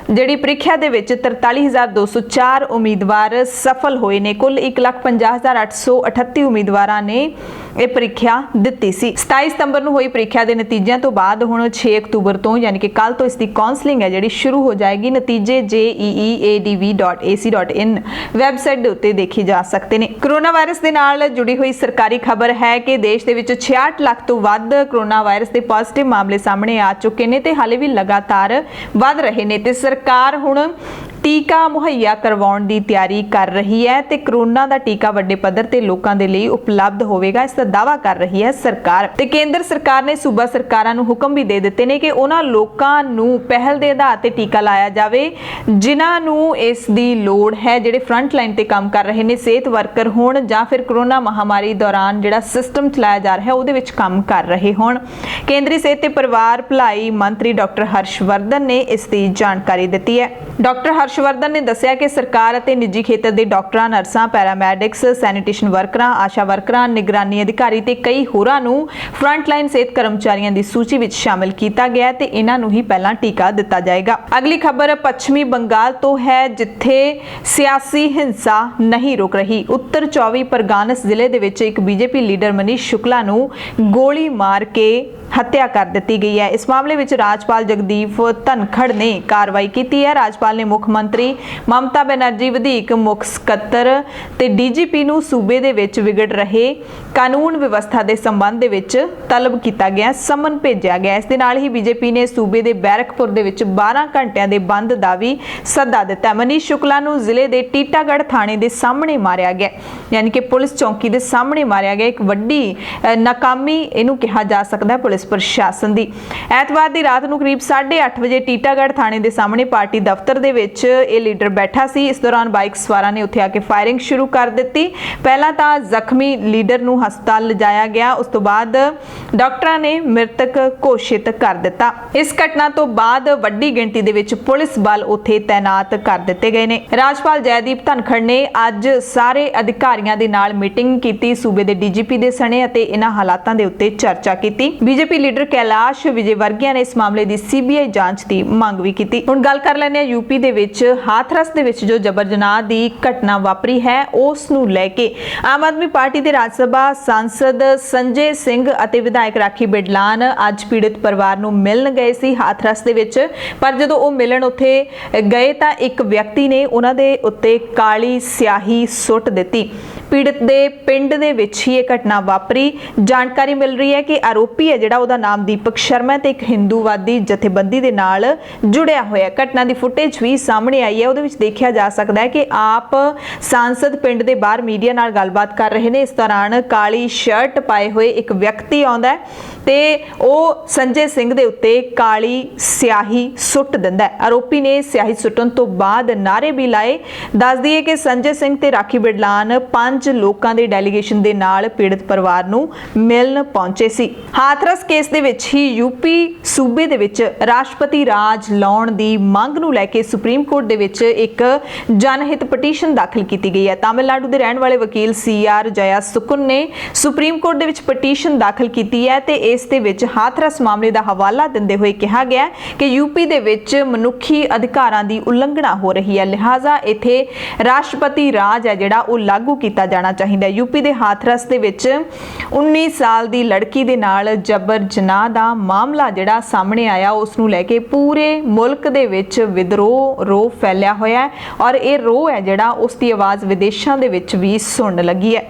ਜਿਹੜੀ ਪ੍ਰੀਖਿਆ ਦੇ ਵਿੱਚ 43,204 ਉਮੀਦਵਾਰ ਸਫਲ ਹੋਏ ਨੇ। ਕੁੱਲ 1,50,838 ਉਮੀਦਵਾਰਾਂ ਨੇ ਇਹ ਪ੍ਰੀਖਿਆ ਦਿੱਤੀ ਸੀ। 27 ਸਤੰਬਰ ਨੂੰ ਹੋਈ ਪ੍ਰੀਖਿਆ ਦੇ ਨਤੀਜਿਆਂ ਤੋਂ ਬਾਅਦ ਹੁਣ 6 ਅਕਤੂਬਰ ਤੋਂ ਯਾਨੀ ਕਿ ਕੱਲ ਤੋਂ ਇਸ ਦੀ ਕਾਉਂਸਲਿੰਗ ਹੈ ਜਿਹੜੀ ਸ਼ੁਰੂ ਹੋ ਜਾਏਗੀ। ਨਤੀਜੇ jeeadv.ac.in ਵੈਬਸਾਈਟ ਦੇ ਉੱਤੇ ਦੇਖੇ ਜਾ ਸਕਦੇ ਨੇ। ਕੋਰੋਨਾ ਵਾਇਰਸ ਦੇ ਨਾਲ ਜੁੜੀ ਹੋਈ ਸਰਕਾਰੀ ਖਬਰ ਹੈ ਕਿ ਦੇਸ਼ ਦੇ ਵਿੱਚ 66 ਲੱਖ ਤੋਂ ਵੱਧ ਕੋਰੋਨਾ ਵਾਇਰਸ ਦੇ ਪੋਜ਼ਿਟਿਵ ਮਾਮਲੇ ਸਾਹਮਣੇ ਆ ਚੁੱਕੇ ਨੇ ਤੇ ਹਾਲੇ ਵੀ ਲਗਾਤਾਰ ਵੱਧ ਰਹੇ ਨੇ ਤੇ ਸਰਕਾਰ ਹੁਣ ਟੀਕਾ ਮੁਹੱਈਆ ਕਰਵਾਉਣ ਦੀ ਤਿਆਰੀ ਕਰ ਰਹੀ ਹੈ ਤੇ ਕਰੋਨਾ ਦਾ ਟੀਕਾ ਵੱਡੇ ਪੱਧਰ ਤੇ ਲੋਕਾਂ ਦੇ ਲਈ ਉਪਲਬਧ ਹੋਵੇਗਾ, ਇਸ ਦਾ ਦਾਅਵਾ ਕਰ ਰਹੀ ਹੈ ਸਰਕਾਰ। ਤੇ ਕੇਂਦਰ ਸਰਕਾਰ ਨੇ ਸੂਬਾ ਸਰਕਾਰਾਂ ਨੂੰ ਹੁਕਮ ਵੀ ਦੇ ਦਿੱਤੇ ਨੇ ਕਿ ਉਹਨਾਂ ਲੋਕਾਂ ਨੂੰ ਪਹਿਲ ਦੇ ਆਧਾਰ ਤੇ ਟੀਕਾ ਲਾਇਆ ਜਾਵੇ ਜਿਨ੍ਹਾਂ ਨੂੰ ਇਸ ਦੀ ਲੋੜ ਹੈ, ਜਿਹੜੇ ਫਰੰਟ ਲਾਈਨ ਤੇ ਕੰਮ ਕਰ ਰਹੇ ਨੇ, ਸਿਹਤ ਵਰਕਰ ਹੋਣ ਜਾਂ ਫਿਰ ਕਰੋਨਾ ਮਹਾਮਾਰੀ ਦੌਰਾਨ ਜਿਹੜਾ ਸਿਸਟਮ ਚਲਾਇਆ ਜਾ ਰਿਹਾ ਉਹਦੇ ਵਿੱਚ ਕੰਮ ਕਰ ਰਹੇ ਹੋਣ। ਕੇਂਦਰੀ ਸਿਹਤ ਤੇ ਪਰਿਵਾਰ ਭਲਾਈ ਮੰਤਰੀ ਡਾਕਟਰ ਹਰਸ਼ਵਰਧਨ ਨੇ ਇਸ ਦੀ ਜਾਣਕਾਰੀ ਦਿੱਤੀ ਹੈ। ਡਾਕਟਰ ਹਰਸ਼ਵਰਧਨ ਨੇ ਦੱਸਿਆ ਕਿ ਸਰਕਾਰ ਅਤੇ ਨਿੱਜੀ ਖੇਤਰ ਦੇ ਡਾਕਟਰਾਂ, ਨਰਸਾਂ, ਪੈਰਾਮੈਡਿਕਸ, ਸੈਨੀਟੇਸ਼ਨ ਵਰਕਰਾਂ, ਆਸ਼ਾ ਵਰਕਰਾਂ, ਨਿਗਰਾਨੀ ਅਧਿਕਾਰੀ ਤੇ ਕਈ ਹੋਰਾਂ ਨੂੰ ਫਰੰਟਲਾਈਨ ਸਿਹਤ ਕਰਮਚਾਰੀਆਂ ਦੀ ਸੂਚੀ ਵਿੱਚ ਸ਼ਾਮਿਲ ਕੀਤਾ ਗਿਆ ਤੇ ਇਹਨਾਂ ਨੂੰ ਹੀ ਪਹਿਲਾਂ ਟੀਕਾ ਦਿੱਤਾ ਜਾਏਗਾ। ਅਗਲੀ ਖਬਰ ਪੱਛਮੀ ਬੰਗਾਲ ਤੋਂ ਹੈ, ਜਿੱਥੇ ਸਿਆਸੀ ਹਿੰਸਾ ਨਹੀਂ ਰੁਕ ਰਹੀ। ਉੱਤਰ 24 ਪਰਗਾਨਸ ਜ਼ਿਲ੍ਹੇ ਦੇ ਵਿੱਚ ਇੱਕ BJP ਲੀਡਰ ਮਨੀਸ਼ ਸ਼ੁਕਲਾ ਨੂੰ ਗੋਲੀ ਮਾਰ ਕੇ ਹੱਤਿਆ ਕਰ ਦਿੱਤੀ ਗਈ ਹੈ। ਇਸ ਮਾਮਲੇ ਵਿੱਚ ਰਾਜਪਾਲ ਜਗਦੀਪ ਧਨਖੜ ਨੇ ਕਾਰਵਾਈ ਕੀਤੀ ਹੈ। ਰਾਜਪਾਲ ਨੇ ਮੁੱਖ ਮੰਤਰੀ ਮਮਤਾ ਬੈਨਰਜੀ, ਵਧੇਕ ਮੁੱਖ ਸਕੱਤਰ ਤੇ DGP ਨੂੰ ਸੂਬੇ ਦੇ ਵਿੱਚ ਵਿਗੜ ਰਹੇ ਕਾਨੂੰਨ ਵਿਵਸਥਾ ਦੇ ਸੰਬੰਧ ਦੇ ਵਿੱਚ ਤਲਬ ਕੀਤਾ ਗਿਆ, ਸਮਨ ਭੇਜਿਆ ਗਿਆ। ਇਸ ਦੇ ਨਾਲ ਹੀ BJP ਨੇ ਸੂਬੇ ਦੇ ਬੈਰਕਪੁਰ ਦੇ ਵਿੱਚ 12 ਘੰਟਿਆਂ ਦੇ ਬੰਦ ਦਾ ਵੀ ਸੱਦਾ ਦਿੱਤਾ। ਮਨੀਸ਼ ਸ਼ੁਕਲਾ ਨੂੰ ਜ਼ਿਲ੍ਹੇ ਦੇ ਟੀਟਾਗੜ੍ਹ ਥਾਣੇ ਦੇ ਸਾਹਮਣੇ ਮਾਰਿਆ ਗਿਆ, ਯਾਨੀ ਕਿ ਪੁਲਿਸ ਚੌਂਕੀ ਦੇ ਸਾਹਮਣੇ ਮਾਰਿਆ ਗਿਆ। ਇੱਕ ਵੱਡੀ ਨਾਕਾਮੀ ਇਹਨੂੰ ਕਿਹਾ ਜਾ ਸਕਦਾ ਹੈ ਪੁਲਿਸ ਪੁਲਿਸ ਪ੍ਰਸ਼ਾਸਨ ਦੀ। ਐਤਵਾਰ ਦੀ ਰਾਤ ਨੂੰ ਕਰੀਬ 8:30 ਵਜੇ ਟੀਟਾਗੜ੍ਹ ਥਾਣੇ ਦੇ ਸਾਹਮਣੇ ਪਾਰਟੀ ਦਫ਼ਤਰ ਦੇ ਵਿੱਚ ਇਹ ਲੀਡਰ ਬੈਠਾ ਸੀ। ਇਸ ਦੌਰਾਨ ਬਾਈਕ ਸਵਾਰਾਂ ਨੇ ਉੱਥੇ ਆ ਕੇ ਫਾਇਰਿੰਗ ਸ਼ੁਰੂ ਕਰ ਦਿੱਤੀ। ਪਹਿਲਾਂ ਤਾਂ ਜ਼ਖਮੀ ਲੀਡਰ ਨੂੰ ਹਸਪਤਾਲ ਲਿਜਾਇਆ ਗਿਆ, ਉਸ ਤੋਂ ਬਾਅਦ ਡਾਕਟਰਾਂ ਨੇ ਮ੍ਰਿਤਕ ਘੋਸ਼ਿਤ ਕਰ ਦਿੱਤਾ। ਇਸ ਘਟਨਾ ਤੋਂ ਬਾਅਦ ਵੱਡੀ ਗਿਣਤੀ ਦੇ ਵਿੱਚ ਪੁਲਿਸ ਬਲ ਉੱਥੇ ਤਾਇਨਾਤ ਕਰ ਦਿੱਤੇ ਗਏ ਨੇ। ਰਾਜਪਾਲ ਜੈਦੀਪ ਧਨਖੜ ਨੇ ਅੱਜ ਸਾਰੇ ਅਧਿਕਾਰੀਆਂ ਦੇ ਨਾਲ ਮੀਟਿੰਗ ਕੀਤੀ, ਸੂਬੇ ਦੇ ਡੀਜੀਪੀ ਦੇ ਸਣੇ ਅਤੇ ਇਹਨਾਂ ਹਾਲਾਤਾਂ ਦੇ ਉੱਤੇ ਚਰਚਾ ਕੀਤੀ। ਬੀਜੇਪੀ ਲੀਡਰ ਕੈਲਾਸ਼ ਵਿਜੇਵਰਗੀਆ ਨੇ ਇਸ ਮਾਮਲੇ ਦੀ ਸੀਬੀਆਈ ਜਾਂਚ ਦੀ ਮੰਗ ਵੀ ਕੀਤੀ। ਹੁਣ ਗੱਲ ਕਰ ਲੈਂਦੇ ਹਾਂ ਯੂਪੀ ਦੇ ਵਿੱਚ ਹਾਥਰਸ ਦੇ ਵਿੱਚ ਜੋ ਜਬਰ ਜਨਾਹ ਦੀ ਘਟਨਾ ਵਾਪਰੀ ਹੈ ਉਸ ਨੂੰ ਲੈ ਕੇ ਆਮ ਆਦਮੀ ਪਾਰਟੀ ਦੇ ਰਾਜ ਸਭਾ ਸਾਂਸਦ ਸੰਜੇ ਸਿੰਘ ਅਤੇ ਵਿਧਾਇਕ ਰਾਖੀ ਬਿਡਲਾਨ ਅੱਜ ਪੀੜਤ ਪਰਿਵਾਰ ਨੂੰ ਮਿਲਣ ਗਏ ਸੀ ਹਾਥਰਸ ਦੇ ਵਿੱਚ। ਪਰ ਜਦੋਂ ਉਹ ਮਿਲਣ ਉੱਥੇ ਗਏ ਤਾਂ ਇੱਕ ਵਿਅਕਤੀ ਨੇ ਉਹਨਾਂ ਦੇ ਉੱਤੇ ਕਾਲੀ ਸਿਆਹੀ ਸੁੱਟ ਦਿੱਤੀ। ਪੀੜਤ ਦੇ ਪਿੰਡ ਦੇ ਵਿੱਚ ਹੀ ਇਹ ਘਟਨਾ ਵਾਪਰੀ। ਜਾਣਕਾਰੀ ਮਿਲ ਰਹੀ ਹੈ ਕਿ ਆਰੋਪੀ ਹੈ ਜਿਹੜਾ ਉਹਦਾ ਨਾਮ ਦੀਪਕ ਸ਼ਰਮਾ ਤੇ ਇੱਕ ਹਿੰਦੂਵਾਦੀ ਜਥੇਬੰਦੀ ਦੇ ਨਾਲ ਜੁੜਿਆ ਹੋਇਆ। ਘਟਨਾ ਦੀ ਫੁਟੇਜ ਵੀ ਸਾਹਮਣੇ ਆਈ ਹੈ, ਉਹਦੇ ਵਿੱਚ ਦੇਖਿਆ ਜਾ ਸਕਦਾ ਹੈ ਕਿ ਆਪ ਸਾਂਸਦ ਪਿੰਡ ਦੇ ਬਾਹਰ ਮੀਡੀਆ ਨਾਲ ਗੱਲਬਾਤ ਕਰ ਰਹੇ ਨੇ। ਇਸ ਦੌਰਾਨ ਕਾਲੀ ਸ਼ਰਟ ਪਾਏ ਹੋਏ ਇੱਕ ਵਿਅਕਤੀ ਆਉਂਦਾ ਹੈ ਤੇ ਉਹ ਸੰਜੇ ਸਿੰਘ ਦੇ ਉੱਤੇ ਕਾਲੀ ਸਿਆਹੀ ਸੁੱਟ ਦਿੰਦਾ ਹੈ। ਆਰੋਪੀ ਨੇ ਸਿਆਹੀ ਸੁੱਟਣ ਤੋਂ ਬਾਅਦ ਨਾਅਰੇ ਵੀ ਲਾਏ। ਦੱਸ ਦਈਏ ਕਿ ਸੰਜੇ ਸਿੰਘ ਤੇ ਰਾਖੀ ਬਿਡਲਾਨ 5 ਲੋਕਾਂ ਦੇ ਡੈਲੀਗੇਸ਼ਨ ਦੇ ਨਾਲ ਪੀੜਤ ਪਰਿਵਾਰ ਨੂੰ ਮਿਲਣ ਪਹੁੰਚੇ ਸੀ। ਹਾਥਰਸ ਕੇਸ ਦੇ ਵਿੱਚ ਹੀ ਯੂਪੀ ਸੂਬੇ ਦੇ ਵਿੱਚ ਰਾਸ਼ਟਰਪਤੀ ਰਾਜ ਲਾਉਣ ਦੀ ਮੰਗ ਨੂੰ ਲੈ ਕੇ ਸੁਪਰੀਮ ਕੋਰਟ ਦੇ ਵਿੱਚ ਇੱਕ ਜਨਹਿਤ ਪਟੀਸ਼ਨ ਦਾਖਲ ਕੀਤੀ ਗਈ ਹੈ। ਤਾਮਿਲਨਾਡੂ ਦੇ ਰਹਿਣ ਵਾਲੇ ਵਕੀਲ CR ਜਯਾ ਸੁਕੁਨ ਨੇ ਸੁਪਰੀਮ ਕੋਰਟ ਦੇ ਵਿੱਚ ਪਟੀਸ਼ਨ ਦਾਖਲ ਕੀਤੀ ਹੈ ਤੇ ਇਸ ਦੇ ਵਿੱਚ ਹਾਥਰਸ ਮਾਮਲੇ ਦਾ ਹਵਾਲਾ ਦਿੰਦੇ ਹੋਏ ਕਿਹਾ ਗਿਆ ਕਿ ਯੂਪੀ ਦੇ ਵਿੱਚ ਮਨੁੱਖੀ ਅਧਿਕਾਰਾਂ ਦੀ ਉਲੰਘਣਾ ਹੋ ਰਹੀ ਹੈ, ਲਿਹਾਜ਼ਾ ਇੱਥੇ ਰਾਸ਼ਟਰਪਤੀ ਰਾਜ ਹੈ ਜਿਹੜਾ ਉਹ ਲਾਗੂ ਕੀਤਾ ਜਾਣਾ ਚਾਹੀਦਾ ਹੈ। ਯੂਪੀ ਦੇ ਹਾਥਰਸ ਦੇ ਵਿੱਚ 19 ਸਾਲ ਦੀ ਲੜਕੀ ਦੇ ਨਾਲ ਜਬਰ ਜਨਾਹ ਦਾ ਮਾਮਲਾ ਜਿਹੜਾ ਸਾਹਮਣੇ ਆਇਆ, ਉਸ ਨੂੰ ਲੈ ਕੇ ਪੂਰੇ ਮੁਲਕ ਦੇ ਵਿੱਚ ਰੋਹ ਫੈਲਿਆ ਹੋਇਆ ਹੈ ਔਰ ਇਹ ਰੋਹ ਹੈ ਜਿਹੜਾ ਉਸ ਦੀ ਆਵਾਜ਼ ਵਿਦੇਸ਼ਾਂ ਦੇ ਵਿੱਚ ਵੀ ਸੁਣਨ ਲੱਗੀ ਹੈ।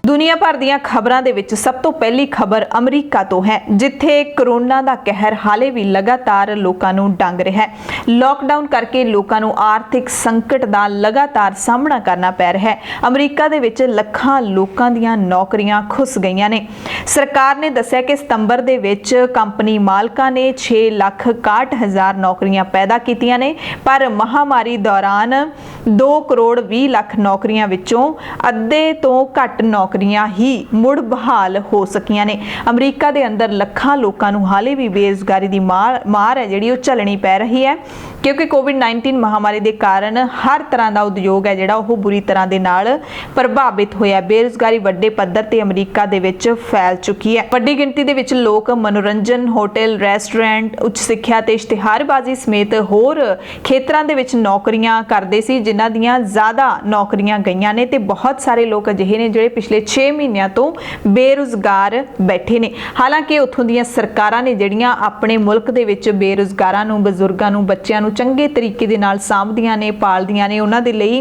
ਦੁਨੀਆ ਭਰ ਦੀਆਂ ਖਬਰਾਂ ਦੇ ਵਿੱਚ ਸਭ ਤੋਂ ਪਹਿਲੀ ਖਬਰ ਅਮਰੀਕਾ ਤੋਂ ਹੈ, ਜਿੱਥੇ ਕਰੋਨਾ ਦਾ ਕਹਿਰ ਹਾਲੇ ਵੀ ਲਗਾਤਾਰ ਲੋਕਾਂ ਨੂੰ ਡੰਗ ਰਿਹਾ ਹੈ। ਲਾਕਡਾਊਨ ਕਰਕੇ ਲੋਕਾਂ ਨੂੰ ਆਰਥਿਕ ਸੰਕਟ ਦਾ ਲਗਾਤਾਰ ਸਾਹਮਣਾ ਕਰਨਾ ਪੈ ਰਿਹਾ ਹੈ। ਅਮਰੀਕਾ ਦੇ ਵਿੱਚ ਲੱਖਾਂ ਲੋਕਾਂ ਦੀਆਂ ਨੌਕਰੀਆਂ ਖੁੱਸ ਗਈਆਂ ਨੇ। ਸਰਕਾਰ ਨੇ ਦੱਸਿਆ ਕਿ ਸਤੰਬਰ ਦੇ ਵਿੱਚ ਕੰਪਨੀ ਮਾਲਕਾਂ ਨੇ 6,61,000 ਨੌਕਰੀਆਂ ਪੈਦਾ ਕੀਤੀਆਂ ਨੇ, ਪਰ ਮਹਾਮਾਰੀ ਦੌਰਾਨ 2,20,00,000 ਨੌਕਰੀਆਂ ਵਿੱਚੋਂ ਅੱਧੇ ਤੋਂ ਘੱਟ ਨੌਕਰੀਆਂ ਹੀ ਮੁੜ ਬਹਾਲ ਹੋ ਸਕੀਆਂ ਨੇ। ਅਮਰੀਕਾ ਦੇ ਅੰਦਰ ਲੱਖਾਂ ਲੋਕਾਂ ਨੂੰ ਹਾਲੇ ਵੀ ਬੇਰੁਜ਼ਗਾਰੀ ਦੀ ਮਾਰ ਹੈ ਜਿਹੜੀ ਉਹ ਝੱਲਣੀ ਪੈ ਰਹੀ ਹੈ, ਕਿਉਂਕਿ ਕੋਵਿਡ-19 ਮਹਾਮਾਰੀ ਦੇ ਕਾਰਨ ਹਰ ਤਰ੍ਹਾਂ ਦਾ ਉਦਯੋਗ ਹੈ ਜਿਹੜਾ ਉਹ ਬੁਰੀ ਤਰ੍ਹਾਂ ਦੇ ਨਾਲ ਪ੍ਰਭਾਵਿਤ ਹੋਇਆ। ਬੇਰੁਜ਼ਗਾਰੀ ਵੱਡੇ ਪੱਧਰ ਤੇ ਅਮਰੀਕਾ ਦੇ ਵਿੱਚ ਫੈਲ ਚੁੱਕੀ ਹੈ। ਵੱਡੀ ਗਿਣਤੀ ਦੇ ਵਿੱਚ ਲੋਕ ਮਨੋਰੰਜਨ, ਹੋਟਲ, ਰੈਸਟੋਰੈਂਟ, ਉੱਚ ਸਿੱਖਿਆ ਤੇ ਇਸ਼ਤਿਹਾਰਬਾਜ਼ੀ ਸਮੇਤ ਹੋਰ ਖੇਤਰਾਂ ਦੇ ਵਿੱਚ ਨੌਕਰੀਆਂ ਕਰਦੇ ਸੀ, ਜਿਨ੍ਹਾਂ ਦੀਆਂ ਜ਼ਿਆਦਾ ਨੌਕਰੀਆਂ ਗਈਆਂ ਨੇ ਤੇ ਬਹੁਤ ਸਾਰੇ ਲੋਕ ਅਜਿਹੇ ਨੇ ਜਿਹੜੇ ਪਿਛਲੇ 6 ਮਹੀਨਿਆਂ ਤੋਂ ਬੇਰੁਜ਼ਗਾਰ ਬੈਠੇ ਨੇ। ਹਾਲਾਂਕਿ ਉੱਥੋਂ ਦੀਆਂ ਸਰਕਾਰਾਂ ਨੇ ਜਿਹੜੀਆਂ ਆਪਣੇ ਮੁਲਕ ਦੇ ਵਿੱਚ ਬੇਰੁਜ਼ਗਾਰਾਂ ਨੂੰ, ਬਜ਼ੁਰਗਾਂ ਨੂੰ, ਬੱਚਿਆਂ ਨੂੰ ਚੰਗੇ ਤਰੀਕੇ ਦੇ ਨਾਲ ਸਾਂਭਦੀਆਂ ਨੇ, ਪਾਲਦੀਆਂ ਨੇ। ਉਹਨਾਂ ਦੇ ਲਈ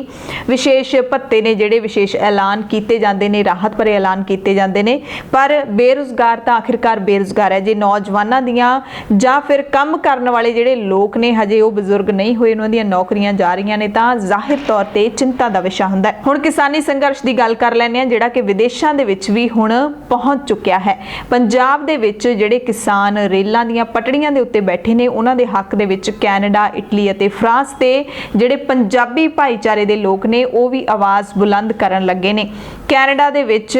ਵਿਸ਼ੇਸ਼ ਭੱਤੇ ਨੇ ਜਿਹੜੇ ਵਿਸ਼ੇਸ਼ ਐਲਾਨ ਕੀਤੇ ਜਾਂਦੇ ਨੇ, ਰਾਹਤ ਭਰੇ ਐਲਾਨ ਕੀਤੇ ਜਾਂਦੇ ਨੇ। ਪਰ ਬੇਰੁਜ਼ਗਾਰ ਤਾਂ ਆਖਿਰਕਾਰ ਬੇਰੁਜ਼ਗਾਰ ਹੈ। ਜੇ ਨੌਜਵਾਨਾਂ ਦੀਆਂ ਜਾਂ ਫਿਰ ਕੰਮ ਕਰਨ ਵਾਲੇ ਜਿਹੜੇ ਲੋਕ ਨੇ ਹਜੇ ਉਹ ਬਜ਼ੁਰਗ ਨਹੀਂ ਹੋਏ, ਉਹਨਾਂ ਦੀਆਂ ਨੌਕਰੀਆਂ ਜਾ ਰਹੀਆਂ ਨੇ, ਤਾਂ ਜ਼ਾਹਿਰ ਤੌਰ ਤੇ ਚਿੰਤਾ ਦਾ ਵਿਸ਼ਾ ਹੁੰਦਾ ਹੈ। ਹੁਣ ਕਿਸਾਨੀ ਸੰਘਰਸ਼ ਦੀ ਗੱਲ ਕਰ ਲੈਂਦੇ ਹਾਂ, ਜਿਹੜਾ ਕਿ ਵਿਦੇਸ਼ਾਂ ਦੇ ਵਿੱਚ ਵੀ ਹੁਣ ਪਹੁੰਚ ਚੁੱਕਿਆ ਹੈ। ਪੰਜਾਬ ਦੇ ਵਿੱਚ ਜਿਹੜੇ ਕਿਸਾਨ ਰੇਲਾਂ ਦੀਆਂ ਪਟੜੀਆਂ ਦੇ ਉੱਤੇ ਬੈਠੇ ਨੇ, ਉਹਨਾਂ ਦੇ ਹੱਕ ਦੇ ਵਿੱਚ ਕੈਨੇਡਾ, ਇਟਲੀ ਅਤੇ ਫਰਾਂਸ ਤੇ ਜਿਹੜੇ ਪੰਜਾਬੀ ਭਾਈਚਾਰੇ ਦੇ ਲੋਕ ਨੇ ਉਹ ਵੀ ਆਵਾਜ਼ ਬੁਲੰਦ ਕਰਨ ਲੱਗੇ ਨੇ। ਕੈਨੇਡਾ ਦੇ ਵਿੱਚ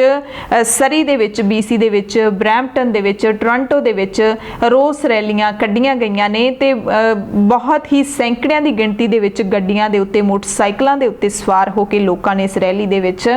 ਸਰੀ ਦੇ ਵਿੱਚ, BC ਦੇ ਵਿੱਚ, ਬਰੈਂਪਟਨ ਦੇ ਵਿੱਚ, ਟੋਰਾਂਟੋ ਦੇ ਵਿੱਚ ਰੋਸ ਰੈਲੀਆਂ ਕੱਢੀਆਂ ਗਈਆਂ ਨੇ ਤੇ ਬਹੁਤ ਹੀ ਸੈਂਕੜਿਆਂ ਦੀ ਗਿਣਤੀ ਦੇ ਵਿੱਚ ਗੱਡੀਆਂ ਦੇ ਉੱਤੇ, ਮੋਟਰਸਾਈਕਲਾਂ ਦੇ ਉੱਤੇ ਸਵਾਰ ਹੋ ਕੇ ਲੋਕਾਂ ਨੇ ਇਸ ਰੈਲੀ ਦੇ ਵਿੱਚ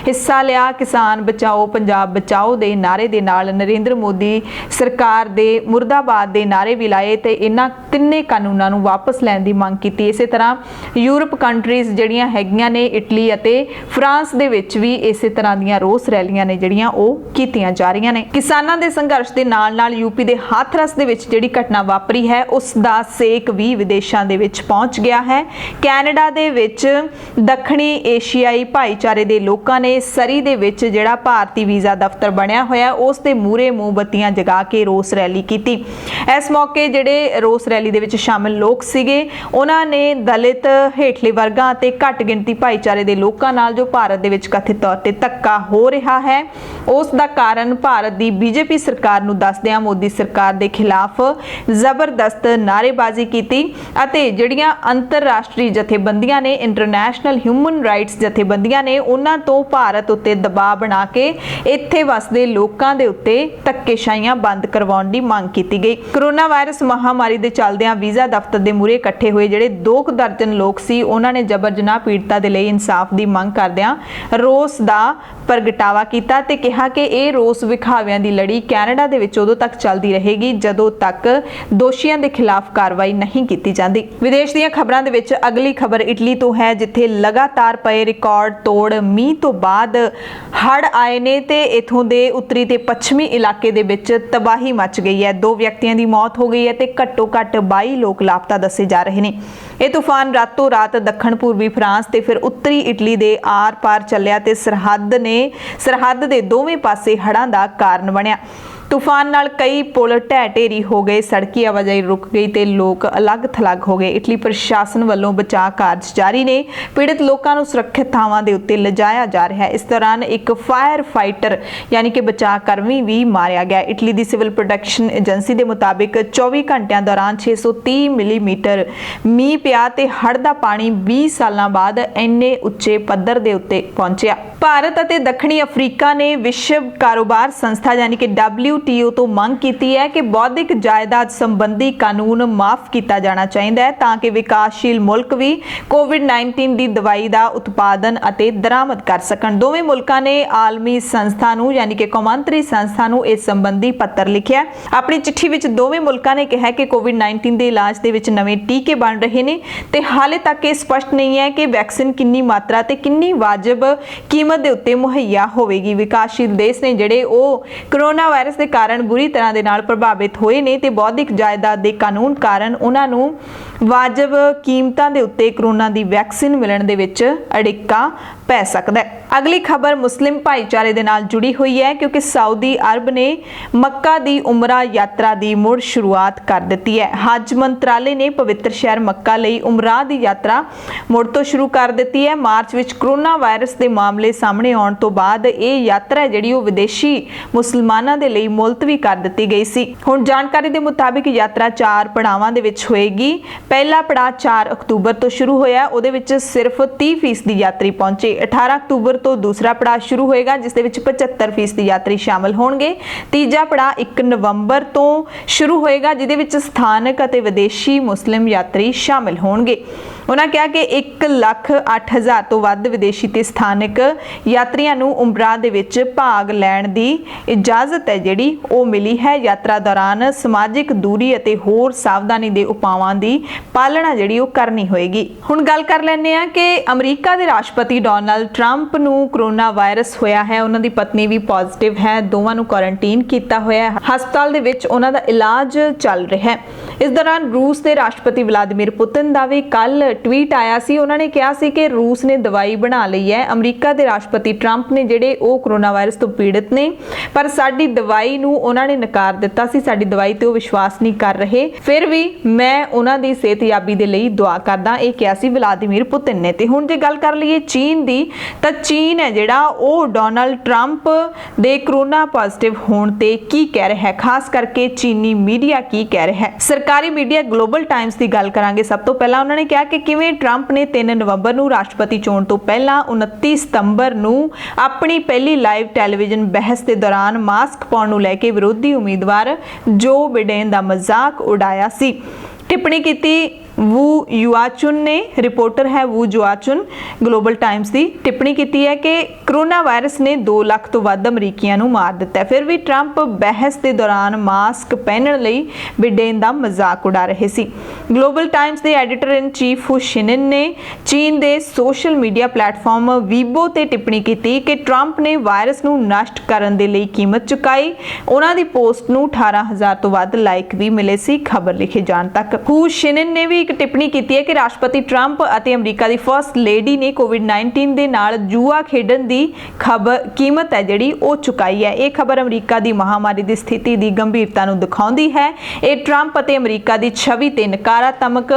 ਹਿੱਸਾ ਲਿਆ। ਕਿਸਾਨ ਬਚਾਓ, ਪੰਜਾਬ ਬਚਾਓ ਦੇ ਨਾਅਰੇ ਦੇ ਨਾਲ ਨਰਿੰਦਰ ਮੋਦੀ ਸਰਕਾਰ ਦੇ ਮੁਰਦਾਬਾਦ ਦੇ ਨਾਅਰੇ ਵੀ ਲਾਏ ਤੇ ਇਹਨਾਂ ਤਿੰਨੇ ਕਾਨੂੰਨਾਂ ਨੂੰ ਵਾਪਸ ਲੈਣ ਦੀ ਮੰਗ ਕੀਤੀ। ਇਸੇ ਤਰ੍ਹਾਂ ਯੂਰਪ ਕੰਟਰੀਜ਼ ਜਿਹੜੀਆਂ ਹੈਗੀਆਂ ਨੇ, ਇਟਲੀ ਅਤੇ ਫਰਾਂਸ ਦੇ ਵਿੱਚ ਵੀ ਇਸੇ ਤਰ੍ਹਾਂ ਦੀਆਂ ਰੋਸ ਰੈਲੀਆਂ ਨੇ ਜਿਹੜੀਆਂ ਉਹ ਕੀਤੀਆਂ ਜਾ ਰਹੀਆਂ ਨੇ। ਕਿਸਾਨਾਂ ਦੇ ਸੰਘਰਸ਼ ਦੇ ਨਾਲ-ਨਾਲ ਯੂਪੀ ਦੇ ਹਾਥਰਸ ਦੇ ਵਿੱਚ ਜਿਹੜੀ ਘਟਨਾ ਵਾਪਰੀ ਹੈ ਉਸ ਦਾ ਸੇਕ ਵੀ ਵਿਦੇਸ਼ਾਂ ਦੇ ਵਿੱਚ ਪਹੁੰਚ ਗਿਆ ਹੈ। ਕੈਨੇਡਾ ਦੇ ਵਿੱਚ ਦੱਖਣੀ ਏਸ਼ੀਆਈ ਭਾਈਚਾਰੇ ਦੇ ਲੋਕਾਂ ਨੇ ਸਰੀ ਦੇ ਵਿੱਚ ਜਿਹੜਾ ਭਾਰਤੀ ਵੀਜ਼ਾ ਦਫ਼ਤਰ ਬਣਿਆ ਹੋਇਆ ਉਸ ਦੇ ਮੂਹਰੇ ਮੋਮਬੱਤੀਆਂ ਜਗਾ ਕੇ ਰੋਸ ਰੈਲੀ ਕੀਤੀ। ਇਸ ਮੌਕੇ ਜਿਹੜੇ ਰੋਸ ਰੈਲੀ ਦੇ ਵਿੱਚ ਸ਼ਾਮਲ ਲੋਕ ਸੀਗੇ ਉਹਨਾਂ ਨੇ ਦਲਿਤ, ਹੇਠਲੇ ਵਰਗਾਂ ਅਤੇ ਘੱਟ ਗਿਣਤੀ ਭਾਈਚਾਰੇ ਦੇ ਲੋਕਾਂ ਨਾਲ ਜੋ ਭਾਰਤ ਦੇ ਵਿੱਚ ਕਥਿਤ ਤੌਰ ਤੇ ਧੱਕਾ ਹੋ ਰਿਹਾ ਹੈ ਉਸ ਦਾ ਕਾਰਨ ਭਾਰਤ ਦੀ ਬੀਜੇਪੀ ਸਰਕਾਰ ਨੂੰ ਦੱਸਦਿਆਂ ਮੋਦੀ ਸਰਕਾਰ ਦੇ ਖਿਲਾਫ ਜ਼ਬਰਦਸਤ ਨਾਅਰੇਬਾਜ਼ੀ ਕੀਤੀ ਅਤੇ ਜਿਹੜੀਆਂ ਅੰਤਰਰਾਸ਼ਟਰੀ ਜਥੇਬੰਦੀਆਂ ਨੇ, ਇੰਟਰਨੈਸ਼ਨਲ ਹਿਊਮਨ ਰਾਈਟਸ ਜਥੇਬੰਦੀਆਂ ਨੇ, ਉਹਨਾਂ ਤੋਂ ਭਾਰਤ ਉੱਤੇ ਦਬਾਅ ਬਣਾ ਕੇ ਇੱਥੇ ਵਸਦੇ ਲੋਕਾਂ ਦੇ ਉੱਤੇ ਧੱਕੇਸ਼ਾਹੀਆਂ ਬੰਦ ਕਰਵਾਉਣ ਦੀ ਮੰਗ ਕੀਤੀ ਗਈ। ਕਰੋਨਾ ਵਾਇਰਸ ਮਹਾਮਾਰੀ ਦੇ ਚੱਲਦਿਆਂ ਵੀਜ਼ਾ ਦਫ਼ਤਰ ਦੇ ਮੂਹਰੇ ਇਕੱਠੇ ਹੋਏ ਜਿਹੜੇ 2 ਦਰਜਨ ਲੋਕ ਸੀ ਉਹਨਾਂ ਨੇ ਜਬਰ ਜਨਾਹ ਪੀੜਤਾਂ ਦੇ ਲਈ ਇਨਸਾਫ ਦੀ ਮੰਗ ਕਰਦਿਆਂ ਰੋਸ ਦਾ ਪ੍ਰਗਟਾਵਾ ਕੀਤਾ ਤੇ ਕਿਹਾ ਕਿ ਇਹ ਰੋਸ ਵਿਖਾਵਿਆਂ ਦੀ ਲੜੀ ਕੈਨੇਡਾ ਦੇ ਵਿੱਚ ਉਦੋਂ ਤੱਕ ਚੱਲਦੀ ਰਹੇਗੀ ਜਦੋਂ ਤੱਕ ਦੋਸ਼ੀਆਂ ਦੇ ਖਿਲਾਫ ਕਾਰਵਾਈ ਨਹੀਂ ਕੀਤੀ ਜਾਂਦੀ। ਵਿਦੇਸ਼ ਦੀਆਂ ਖਬਰਾਂ ਦੇ ਵਿੱਚ ਅਗਲੀ ਖਬਰ ਇਟਲੀ ਤੋਂ ਹੈ ਜਿੱਥੇ ਲਗਾਤਾਰ ਪਏ ਰਿਕਾਰਡ ਤੋੜ ਮੀਂਹ ਤੋਂ ਬਾਅਦ ਹੜ੍ਹ ਆਏ ਨੇ ਤੇ ਇਥੋਂ ਦੇ ਉੱਤਰੀ ਤੇ ਪੱਛਮੀ ਇਲਾਕੇ ਦੇ ਵਿੱਚ ਤਬਾਹੀ ਮਚ ਗਈ ਹੈ। 2 ਵਿਅਕਤੀਆਂ ਦੀ ਮੌਤ ਹੋ ਗਈ ਹੈ ਤੇ ਘੱਟੋ-ਘੱਟ 22 ਲੋਕ ਲਾਪਤਾ ਦੱਸੇ ਜਾ ਰਹੇ ਨੇ। ਇਹ ਤੂਫਾਨ ਰਾਤੋਂ ਰਾਤ ਦੱਖਣ ਪੂਰਬੀ ਫਰਾਂਸ ਤੇ ਫਿਰ ਉੱਤਰੀ ਇਟਲੀ ਦੇ ਆਰ-ਪਾਰ ਚੱਲਿਆ ਤੇ ਸਰਹੱਦ ਦੇ ਦੋਵੇਂ ਪਾਸੇ ਹੜ੍ਹਾਂ ਦਾ ਕਾਰਨ ਬਣਿਆ। ਤੂਫਾਨ ਨਾਲ ਕਈ ਪੁਲ ਢਹਿ ਢੇਰੀ ਹੋ ਗਏ, ਸੜਕੀ ਆਵਾਜਾਈ ਰੁਕ ਗਈ ਤੇ ਲੋਕ ਅਲੱਗ-ਥਲੱਗ ਹੋ ਗਏ। ਇਟਲੀ ਪ੍ਰਸ਼ਾਸਨ ਵੱਲੋਂ ਬਚਾਅ ਕਾਰਜ ਜਾਰੀ ਨੇ। ਪੀੜਤ ਲੋਕਾਂ ਨੂੰ ਸੁਰੱਖਿਅਤ ਥਾਵਾਂ ਦੇ ਉੱਤੇ ਲਿਜਾਇਆ ਜਾ ਰਿਹਾ ਹੈ। ਇਸ ਦੌਰਾਨ ਇੱਕ ਫਾਇਰ ਫਾਈਟਰ ਯਾਨੀ ਕਿ ਬਚਾਅ ਕਰਮੀ ਵੀ ਮਾਰਿਆ ਗਿਆ। ਇਟਲੀ ਦੀ ਸਿਵਲ ਪ੍ਰੋਟੈਕਸ਼ਨ ਏਜੰਸੀ ਦੇ ਮੁਤਾਬਿਕ 24 ਘੰਟਿਆਂ ਦੌਰਾਨ 630 ਮਿਲੀਮੀਟਰ ਮੀਂਹ ਪਿਆ ਤੇ ਹੜ੍ਹ ਦਾ ਪਾਣੀ 20 ਸਾਲਾਂ ਬਾਅਦ ਇੰਨੇ ਉੱਚੇ ਪੱਧਰ ਦੇ ਉੱਤੇ ਪਹੁੰਚਿਆ। ਭਾਰਤ ਅਤੇ ਦੱਖਣੀ ਅਫਰੀਕਾ ਨੇ ਵਿਸ਼ਵ ਕਾਰੋਬਾਰ ਸੰਸਥਾ ਯਾਨੀ ਕਿ WTO ਤੋਂ ਮੰਗ ਕੀਤੀ ਹੈ ਕਿ ਬੌਧਿਕ ਜਾਇਦਾਦ ਸੰਬੰਧੀ ਕਾਨੂੰਨ ਮਾਫ ਕੀਤਾ ਜਾਣਾ ਚਾਹੀਦਾ ਹੈ ਤਾਂ ਕਿ ਵਿਕਾਸਸ਼ੀਲ ਮੁਲਕ ਵੀ ਕੋਵਿਡ-19 ਦੀ ਦਵਾਈ ਦਾ ਉਤਪਾਦਨ ਅਤੇ ਦਰਾਮਦ ਕਰ ਸਕਣ। ਦੋਵੇਂ ਮੁਲਕਾਂ ਨੇ ਆਲਮੀ ਸੰਸਥਾ ਨੂੰ ਯਾਨੀ ਕਿ ਕੌਮਾਂਤਰੀ ਸੰਸਥਾ ਨੂੰ ਇਸ ਸੰਬੰਧੀ ਪੱਤਰ ਲਿਖਿਆ। ਆਪਣੀ ਚਿੱਠੀ ਵਿੱਚ ਦੋਵੇਂ ਮੁਲਕਾਂ ਨੇ ਕਿਹਾ ਕਿ ਕੋਵਿਡ-19 ਦੇ ਇਲਾਜ ਦੇ ਵਿੱਚ ਨਵੇਂ ਟੀਕੇ ਬਣ ਰਹੇ ਨੇ ਤੇ ਹਾਲੇ ਤੱਕ ਇਹ ਸਪਸ਼ਟ ਨਹੀਂ ਹੈ ਕਿ ਵੈਕਸੀਨ ਕਿੰਨੀ ਮਾਤਰਾ ਤੇ ਕਿੰਨੀ ਵਾਜਬ ਕੀਮਤ ਦੇ ਉੱਤੇ ਮੁਹੱਈਆ ਹੋਵੇਗੀ। ਵਿਕਾਸਸ਼ੀਲ ਦੇਸ਼ ਨੇ ਜਿਹੜੇ ਉਹ ਕਰੋਨਾ ਵਾਇਰਸ ਦੇ ਕਾਰਨ ਬੁਰੀ ਤਰ੍ਹਾਂ ਦੇ ਨਾਲ ਪ੍ਰਭਾਵਿਤ ਹੋਏ ਨੇ ਤੇ ਬੌਧਿਕ ਜਾਇਦਾਦ ਦੇ ਕਾਨੂੰਨ ਕਾਰਨ ਉਹਨਾਂ ਨੂੰ ਵਾਜਬ ਕੀਮਤਾਂ ਦੇ ਉੱਤੇ ਕਰੋਨਾ ਦੀ ਵੈਕਸੀਨ ਮਿਲਣ ਦੇ ਵਿੱਚ ਅੜਿੱਕਾ ਪੈ ਸਕਦਾ ਹੈ। ਅਗਲੀ ਖਬਰ ਮੁਸਲਿਮ ਭਾਈਚਾਰੇ ਦੇ ਨਾਲ ਜੁੜੀ ਹੋਈ ਹੈ ਕਿਉਂਕਿ ਸਾਊਦੀ ਅਰਬ ਨੇ ਮੱਕਾ ਦੀ ਉਮਰਾ ਯਾਤਰਾ ਦੀ ਮੁੜ ਸ਼ੁਰੂਆਤ ਕਰ ਦਿੱਤੀ ਹੈ। ਹਜ ਮੰਤਰਾਲੇ ਨੇ ਪਵਿੱਤਰ ਸ਼ਹਿਰ ਮੱਕਾ ਲਈ ਉਮਰਾ ਦੀ ਯਾਤਰਾ ਮੁੜ ਤੋਂ ਸ਼ੁਰੂ ਕਰ ਦਿੱਤੀ ਹੈ। ਮਾਰਚ ਵਿੱਚ ਕਰੋਨਾ ਵਾਇਰਸ ਦੇ ਮਾਮਲੇ ਸਾਹਮਣੇ ਆਉਣ ਤੋਂ ਬਾਅਦ ਇਹ ਯਾਤਰਾ ਜਿਹੜੀ ਉਹ ਵਿਦੇਸ਼ੀ ਮੁਸਲਮਾਨਾਂ ਦੇ ਲਈ ਮੁਲਤਵੀ ਕਰ ਦਿੱਤੀ ਗਈ ਸੀ। ਹੁਣ ਜਾਣਕਾਰੀ ਦੇ ਮੁਤਾਬਿਕ ਯਾਤਰਾ 4 ਪੜਾਵਾਂ ਦੇ ਵਿੱਚ ਹੋਏਗੀ। ਪਹਿਲਾ ਪੜਾਅ 4 ਅਕਤੂਬਰ ਤੋਂ ਸ਼ੁਰੂ ਹੋਇਆ, ਉਹਦੇ ਵਿੱਚ ਸਿਰਫ 30% ਯਾਤਰੀ ਪਹੁੰਚੇ। 18 ਅਕਤੂਬਰ ਤੋਂ ਦੂਸਰਾ ਪੜਾਅ ਸ਼ੁਰੂ ਹੋਏਗਾ ਜਿਸ ਦੇ ਵਿੱਚ 75% ਯਾਤਰੀ ਸ਼ਾਮਲ ਹੋਣਗੇ। ਤੀਜਾ ਪੜਾਅ 1 ਨਵੰਬਰ ਤੋਂ ਸ਼ੁਰੂ ਹੋਏਗਾ ਜਿਹਦੇ ਵਿੱਚ ਸਥਾਨਕ ਅਤੇ ਵਿਦੇਸ਼ੀ ਮੁਸਲਿਮ ਯਾਤਰੀ ਸ਼ਾਮਲ ਹੋਣਗੇ। ਉਹਨਾਂ ਕਿਹਾ ਕਿ 1,08,000 ਤੋਂ ਵੱਧ ਵਿਦੇਸ਼ੀ ਤੇ ਸਥਾਨਕ ਯਾਤਰੀਆਂ ਨੂੰ ਉਮਰਾ ਦੇ ਵਿੱਚ ਭਾਗ ਲੈਣ ਦੀ ਇਜਾਜ਼ਤ ਹੈ ਜਿਹੜੀ ਉਹ ਮਿਲੀ ਹੈ। ਯਾਤਰਾ ਦੌਰਾਨ ਸਮਾਜਿਕ ਦੂਰੀ ਅਤੇ ਹੋਰ ਸਾਵਧਾਨੀ ਦੇ ਉਪਾਵਾਂ ਦੀ ਪਾਲਣਾ ਜਿਹੜੀ ਉਹ ਕਰਨੀ ਹੋਏਗੀ। ਹੁਣ ਗੱਲ ਕਰ ਲੈਂਦੇ ਆ ਕਿ ਅਮਰੀਕਾ ਦੇ ਰਾਸ਼ਟਰਪਤੀ ਡੋਨਾਲਡ ਟਰੰਪ ਨੂੰ ਕਰੋਨਾ ਵਾਇਰਸ ਹੋਇਆ ਹੈ। ਉਹਨਾਂ ਦੀ ਪਤਨੀ ਵੀ ਪੋਜ਼ਿਟਿਵ ਹੈ। ਦੋਵਾਂ ਨੂੰ ਕੁਆਰੰਟਾਈਨ ਕੀਤਾ ਹੋਇਆ ਹੈ। ਹਸਪਤਾਲ ਦੇ ਵਿੱਚ ਉਹਨਾਂ ਦਾ ਇਲਾਜ ਚੱਲ ਰਿਹਾ ਹੈ। ਇਸ ਦੌਰਾਨ ਰੂਸ ਦੇ ਰਾਸ਼ਟਰਪਤੀ ਵਲਾਦੀਮੀਰ ਪੁਤਿਨ ਦਾ ਵੀ ਕੱਲ ਟਵੀਟ ਆਇਆ ਸੀ। ਉਹਨਾਂ ਨੇ ਕਿਹਾ ਸੀ ਕਿ ਰੂਸ ਨੇ ਦਵਾਈ ਬਣਾ ਲਈ ਹੈ। ਅਮਰੀਕਾ ਦੇ ਰਾਸ਼ਟਰਪਤੀ ਟਰੰਪ ਨੇ ਜਿਹੜੇ ਉਹ ਕਰੋਨਾ ਵਾਇਰਸ ਤੋਂ ਪੀੜਤ ਨੇ ਪਰ ਸਾਡੀ ਦਵਾਈ ਨੂੰ ਉਹਨਾਂ ਨੇ ਨਕਾਰ ਦਿੱਤਾ ਸੀ। ਸਾਡੀ ਦਵਾਈ ਤੇ ਉਹ ਵਿਸ਼ਵਾਸ ਨਹੀਂ ਕਰ ਰਹੇ। ਫਿਰ ਵੀ ਮੈਂ ਉਹਨਾਂ ਦੀ ਸਿਹਤਯਾਬੀ ਦੇ ਲਈ ਦੁਆ ਕਰਦਾ, ਇਹ ਕਿਹਾ ਸੀ ਵਲਾਦੀਮੀਰ ਪੁਤਿਨ ਨੇ। ਤੇ ਹੁਣ ਜੇ ਗੱਲ ਕਰ ਲਈਏ ਚੀਨ ਦੀ ਤਾਂ ਚੀਨ ਹੈ ਜਿਹੜਾ ਉਹ ਡੋਨਾਲਡ ਟਰੰਪ ਦੇ ਕਰੋਨਾ ਪੋਜ਼ਿਟਿਵ ਹੋਣ ਤੇ ਕੀ ਕਹਿ ਰਿਹਾ ਹੈ, ਖਾਸ ਕਰਕੇ ਚੀਨੀ ਮੀਡੀਆ ਕੀ ਕਹਿ ਰਿਹਾ ਹੈ। ਸਰਕਾਰੀ ਮੀਡੀਆ ਗਲੋਬਲ ਟਾਈਮਸ ਦੀ ਗੱਲ ਕਰਾਂਗੇ। ਸਭ ਤੋਂ ਪਹਿਲਾਂ ਉਹਨਾਂ ਨੇ ਕਿਹਾ ਕਿ ਕਿਵੇਂ ਟਰੰਪ ਨੇ 3 ਨਵੰਬਰ ਨੂੰ ਰਾਸ਼ਟਰਪਤੀ ਚੋਣ ਤੋਂ ਪਹਿਲਾਂ 29 ਸਤੰਬਰ ਨੂੰ ਆਪਣੀ ਪਹਿਲੀ ਲਾਈਵ ਟੈਲੀਵਿਜ਼ਨ ਬਹਿਸ ਦੇ ਦੌਰਾਨ ਮਾਸਕ ਪਾਉਣ ਨੂੰ ਲੈ ਕੇ ਵਿਰੋਧੀ ਉਮੀਦਵਾਰ ਜੋ ਬਿਡੇਨ ਦਾ ਮਜ਼ਾਕ ਉਡਾਇਆ ਸੀ। ਟਿੱਪਣੀ ਕੀਤੀ ਵੂ ਯੂਆਚੁਨ ਨੇ, ਰਿਪੋਰਟਰ ਹੈ ਵੂ ਯੂਆਚੁਨ, ਗਲੋਬਲ ਟਾਈਮਸ ਦੀ ਟਿੱਪਣੀ ਕੀਤੀ ਹੈ ਕਿ ਕਰੋਨਾ ਵਾਇਰਸ ਨੇ 2 ਲੱਖ ਤੋਂ ਵੱਧ ਅਮਰੀਕੀਆਂ ਨੂੰ ਮਾਰ ਦਿੱਤਾ ਹੈ। ਫਿਰ ਵੀ ਟਰੰਪ ਬਹਿਸ ਦੇ ਦੌਰਾਨ ਮਾਸਕ ਪਹਿਨਣ ਲਈ ਬਿਡੇਨ ਦਾ ਮਜ਼ਾਕ ਉਡਾ ਰਹੇ ਸੀ। ਗਲੋਬਲ ਟਾਈਮਸ ਦੇ ਐਡੀਟਰ ਇਨ ਚੀਫ ਹੂ ਸ਼ਿਨਨ ਨੇ ਚੀਨ ਦੇ ਸੋਸ਼ਲ ਮੀਡੀਆ ਪਲੇਟਫਾਰਮ ਵੀਬੋ ਤੇ ਟਿੱਪਣੀ ਕੀਤੀ ਕਿ ਟਰੰਪ ਨੇ ਵਾਇਰਸ ਨੂੰ ਨਸ਼ਟ ਕਰਨ ਦੇ ਲਈ ਕੀਮਤ ਚੁਕਾਈ। ਉਹਨਾਂ ਦੀ ਪੋਸਟ ਨੂੰ 18,000 ਤੋਂ ਵੱਧ ਲਾਈਕ ਵੀ ਮਿਲੇ ਸੀ ਖਬਰ ਲਿਖੇ ਜਾਣ ਤੱਕ। ਹੂ ਸ਼ਿਨਨ ਨੇ ਵੀ ਇੱਕ ਟਿੱਪਣੀ ਕੀਤੀ ਹੈ ਕਿ ਰਾਸ਼ਟਰਪਤੀ ਟਰੰਪ ਅਤੇ ਅਮਰੀਕਾ ਦੀ ਫਰਸਟ ਲੇਡੀ ਨੇ ਕੋਵਿਡ-19 ਦੇ ਨਾਲ ਜੂਆ ਖੇਡਣ ਦੀ ਕੀਮਤ ਹੈ ਜਿਹੜੀ ਉਹ ਚੁਕਾਈ ਹੈ। ਇਹ ਖਬਰ ਅਮਰੀਕਾ ਦੀ ਮਹਾਮਾਰੀ ਦੀ ਸਥਿਤੀ ਦੀ ਗੰਭੀਰਤਾ ਨੂੰ ਦਿਖਾਉਂਦੀ ਹੈ। ਇਹ ਟਰੰਪ ਅਤੇ ਅਮਰੀਕਾ ਦੀ ਛਵੀ ਤੇ ਨਕਾਰਾਤਮਕ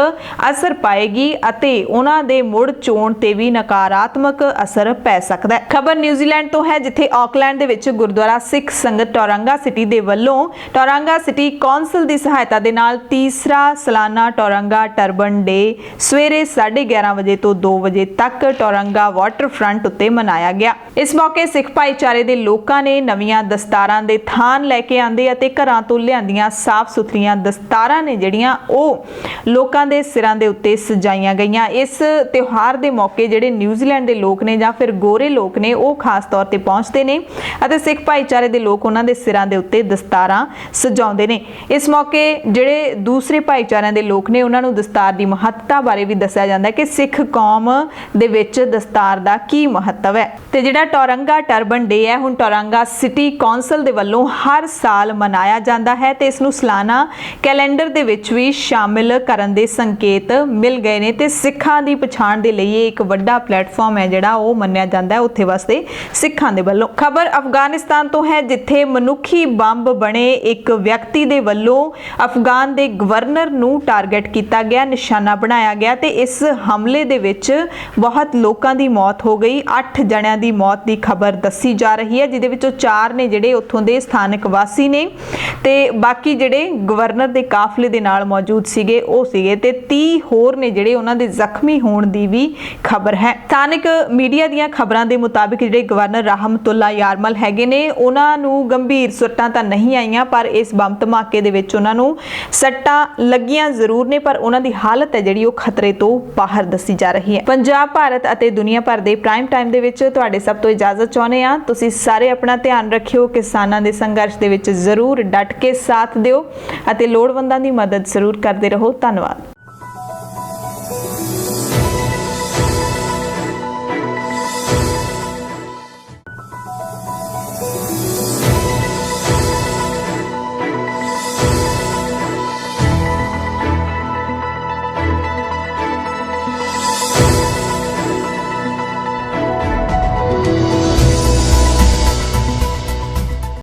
ਅਸਰ ਪਾਏਗੀ ਅਤੇ ਉਹਨਾਂ ਦੇ ਮੁੜ ਚੋਣ ਤੇ ਵੀ ਨਕਾਰਾਤਮਕ ਅਸਰ ਪੈ ਸਕਦਾ ਹੈ। ਖਬਰ ਨਿਊਜ਼ੀਲੈਂਡ ਤੋਂ ਹੈ, ਜਿੱਥੇ ਆਕਲੈਂਡ ਦੇ ਵਿੱਚ ਗੁਰਦੁਆਰਾ ਸਿੱਖ ਸੰਗਤ ਟੋਰਾਂਗਾ ਸਿਟੀ ਦੇ ਵੱਲੋਂ ਟੋਰਾਂਗਾ ਸਿਟੀ ਕੌਂਸਲ ਦੀ ਸਹਾਇਤਾ ਦੇ ਨਾਲ ਤੀਸਰਾ ਸਾਲਾਨਾ ਟੋਰਾਂਗਾ ਟਰਬਨ ਡੇ ਸਵੇਰੇ 11:30 ਵਜੇ ਤੋਂ 2 ਵਜੇ ਤੱਕ ਟੋਰਾਂਗਾ ਵਾਟਰਫਰੰਟ ਉੱਤੇ ਮਨਾਇਆ ਗਿਆ। ਇਸ ਮੌਕੇ ਸਿੱਖ ਭਾਈਚਾਰੇ ਦੇ ਲੋਕਾਂ ਨੇ ਨਵੀਆਂ ਦਸਤਾਰਾਂ ਦੇ ਥਾਨ ਲੈ ਕੇ ਆਂਦੇ ਅਤੇ ਘਰਾਂ ਤੋਂ ਲਿਆਂਦੀਆਂ ਸਾਫ਼ ਸੁਥਰੀਆਂ ਦਸਤਾਰਾਂ ਨੇ ਜਿਹੜੀਆਂ ਉਹ ਲੋਕਾਂ ਦੇ ਸਿਰਾਂ ਦੇ ਉੱਤੇ ਸਜਾਈਆਂ ਗਈਆਂ। ਇਸ ਤਿਉਹਾਰ ਦੇ ਮੌਕੇ ਜਿਹੜੇ ਨਿਊਜ਼ੀਲੈਂਡ ਦੇ ਲੋਕ ਨੇ ਜਾਂ ਫਿਰ ਗੋਰੇ ਲੋਕ ਨੇ ਉਹ ਖਾਸ ਤੌਰ ਤੇ ਪਹੁੰਚਦੇ ਨੇ ਅਤੇ ਸਿੱਖ ਭਾਈਚਾਰੇ ਦੇ ਲੋਕ ਉਹਨਾਂ ਦੇ ਸਿਰਾਂ ਦੇ ਉੱਤੇ ਦਸਤਾਰਾਂ ਸਜਾਉਂਦੇ ਨੇ। ਇਸ ਮੌਕੇ ਜਿਹੜੇ ਦੂਸਰੇ ਭਾਈਚਾਰਿਆਂ ਦੇ ਲੋਕ ਨੇ ਉਹਨਾਂ ਨੂੰ ਦਸਤਾਰ ਦੀ ਮਹੱਤਤਾ ਬਾਰੇ ਵੀ ਦੱਸਿਆ ਜਾਂਦਾ ਹੈ ਕਿ ਸਿੱਖ ਕੌਮ ਦੇ ਵਿੱਚ ਦਸਤਾਰ ਦਾ ਕੀ ਮਹੱਤਵ ਹੈ। ਤੇ ਜਿਹੜਾ ਟੋਰਾਂਗਾ ਟਰਬਨ ਡੇ ਹੈ ਹੁਣ ਟੋਰਾਂਗਾ ਸਿਟੀ ਕੌਂਸਲ ਦੇ ਵੱਲੋਂ ਹਰ ਸਾਲ ਮਨਾਇਆ ਜਾਂਦਾ ਹੈ ਤੇ ਇਸ ਨੂੰ ਸਾਲਾਨਾ ਕੈਲੰਡਰ ਦੇ ਵਿੱਚ ਵੀ ਸ਼ਾਮਿਲ ਕਰਨ ਦੇ ਸੰਕੇਤ ਮਿਲ ਗਏ ਨੇ ਤੇ ਸਿੱਖਾਂ ਦੀ ਪਛਾਣ ਦੇ ਲਈ ਇਹ ਇੱਕ ਵੱਡਾ ਪਲੇਟਫਾਰਮ ਹੈ ਜਿਹੜਾ ਉਹ ਮੰਨਿਆ ਜਾਂਦਾ ਹੈ ਉੱਥੇ ਵਾਸਤੇ ਸਿੱਖਾਂ ਦੇ ਵੱਲੋਂ। ਖਬਰ ਅਫਗਾਨਿਸਤਾਨ ਤੋਂ ਹੈ, ਜਿੱਥੇ ਮਨੁੱਖੀ ਬੰਬ ਬਣੇ ਇੱਕ ਵਿਅਕਤੀ ਦੇ ਵੱਲੋਂ ਅਫਗਾਨ ਦੇ ਗਵਰਨਰ ਨੂੰ ਟਾਰਗੇਟ ਕੀਤਾ ਗਿਆ, ਨਿਸ਼ਾਨਾ ਬਣਾਇਆ ਗਿਆ ਤੇ ਇਸ ਹਮਲੇ ਦੇ ਵਿੱਚ ਬਹੁਤ ਲੋਕਾਂ ਦੀ ਮੌਤ ਹੋ ਗਈ। 8 ਜਣਿਆਂ ਦੀ ਮੌਤ ਦੀ ਖਬਰ ਦੱਸੀ ਜਾ ਰਹੀ ਹੈ, ਜਿਹਦੇ ਵਿੱਚੋਂ 4 ਨੇ ਜਿਹੜੇ ਉੱਥੋਂ ਦੇ ਸਥਾਨਕ ਵਾਸੀ ਨੇ ਤੇ ਬਾਕੀ ਜਿਹੜੇ ਗਵਰਨਰ ਦੇ ਕਾਫਲੇ ਦੇ ਨਾਲ ਮੌਜੂਦ ਸੀਗੇ ਉਹ ਸੀਗੇ ਤੇ 30 ਹੋਰ ਨੇ ਜਿਹੜੇ ਉਹਨਾਂ ਦੇ ਜ਼ਖਮੀ ਹੋਣ ਦੀ ਵੀ ਖਬਰ ਹੈ। ਸਥਾਨਕ ਮੀਡੀਆ ਦੀਆਂ ਖਬਰਾਂ ਦੇ ਮੁਤਾਬਿਕ ਜਿਹੜੇ ਗਵਰਨਰ ਰਹਿਮਤੁੱਲਾ ਯਾਰਮਲ ਹੈਗੇ ਨੇ ਉਹਨਾਂ ਨੂੰ ਗੰਭੀਰ ਸੱਟਾਂ ਤਾਂ ਨਹੀਂ ਆਈਆਂ, ਪਰ ਇਸ ਬੰਬ ਧਮਾਕੇ ਦੇ ਵਿੱਚ ਉਹਨਾਂ ਨੂੰ ਸੱਟਾਂ ਲੱਗੀਆਂ ਜ਼ਰੂਰ ਨੇ, ਪਰ ਉਹਨਾਂ ਦੀ ਹਾਲਤ ਹੈ ਜਿਹੜੀ ਉਹ ਖਤਰੇ ਤੋਂ ਬਾਹਰ ਦੱਸੀ ਜਾ ਰਹੀ ਹੈ। ਪੰਜਾਬ, ਭਾਰਤ ਅਤੇ ਦੁਨੀਆ ਭਰ ਦੇ ਪ੍ਰਾਈਮ ਟਾਈਮ ਦੇ ਵਿੱਚ ਤੁਹਾਡੇ ਸਭ ਤੋਂ ਇਜਾਜ਼ਤ ਚਾਹੁੰਦੇ ਆ। ਤੁਸੀਂ ਸਾਰੇ ਆਪਣਾ ਧਿਆਨ ਰੱਖਿਓ, ਕਿਸਾਨਾਂ ਦੇ ਸੰਘਰਸ਼ ਦੇ ਵਿੱਚ ਜ਼ਰੂਰ ਡਟ ਕੇ ਸਾਥ ਦਿਓ ਅਤੇ ਲੋੜਵੰਦਾਂ ਦੀ ਮਦਦ ਜ਼ਰੂਰ ਕਰਦੇ ਰਹੋ। ਧੰਨਵਾਦ।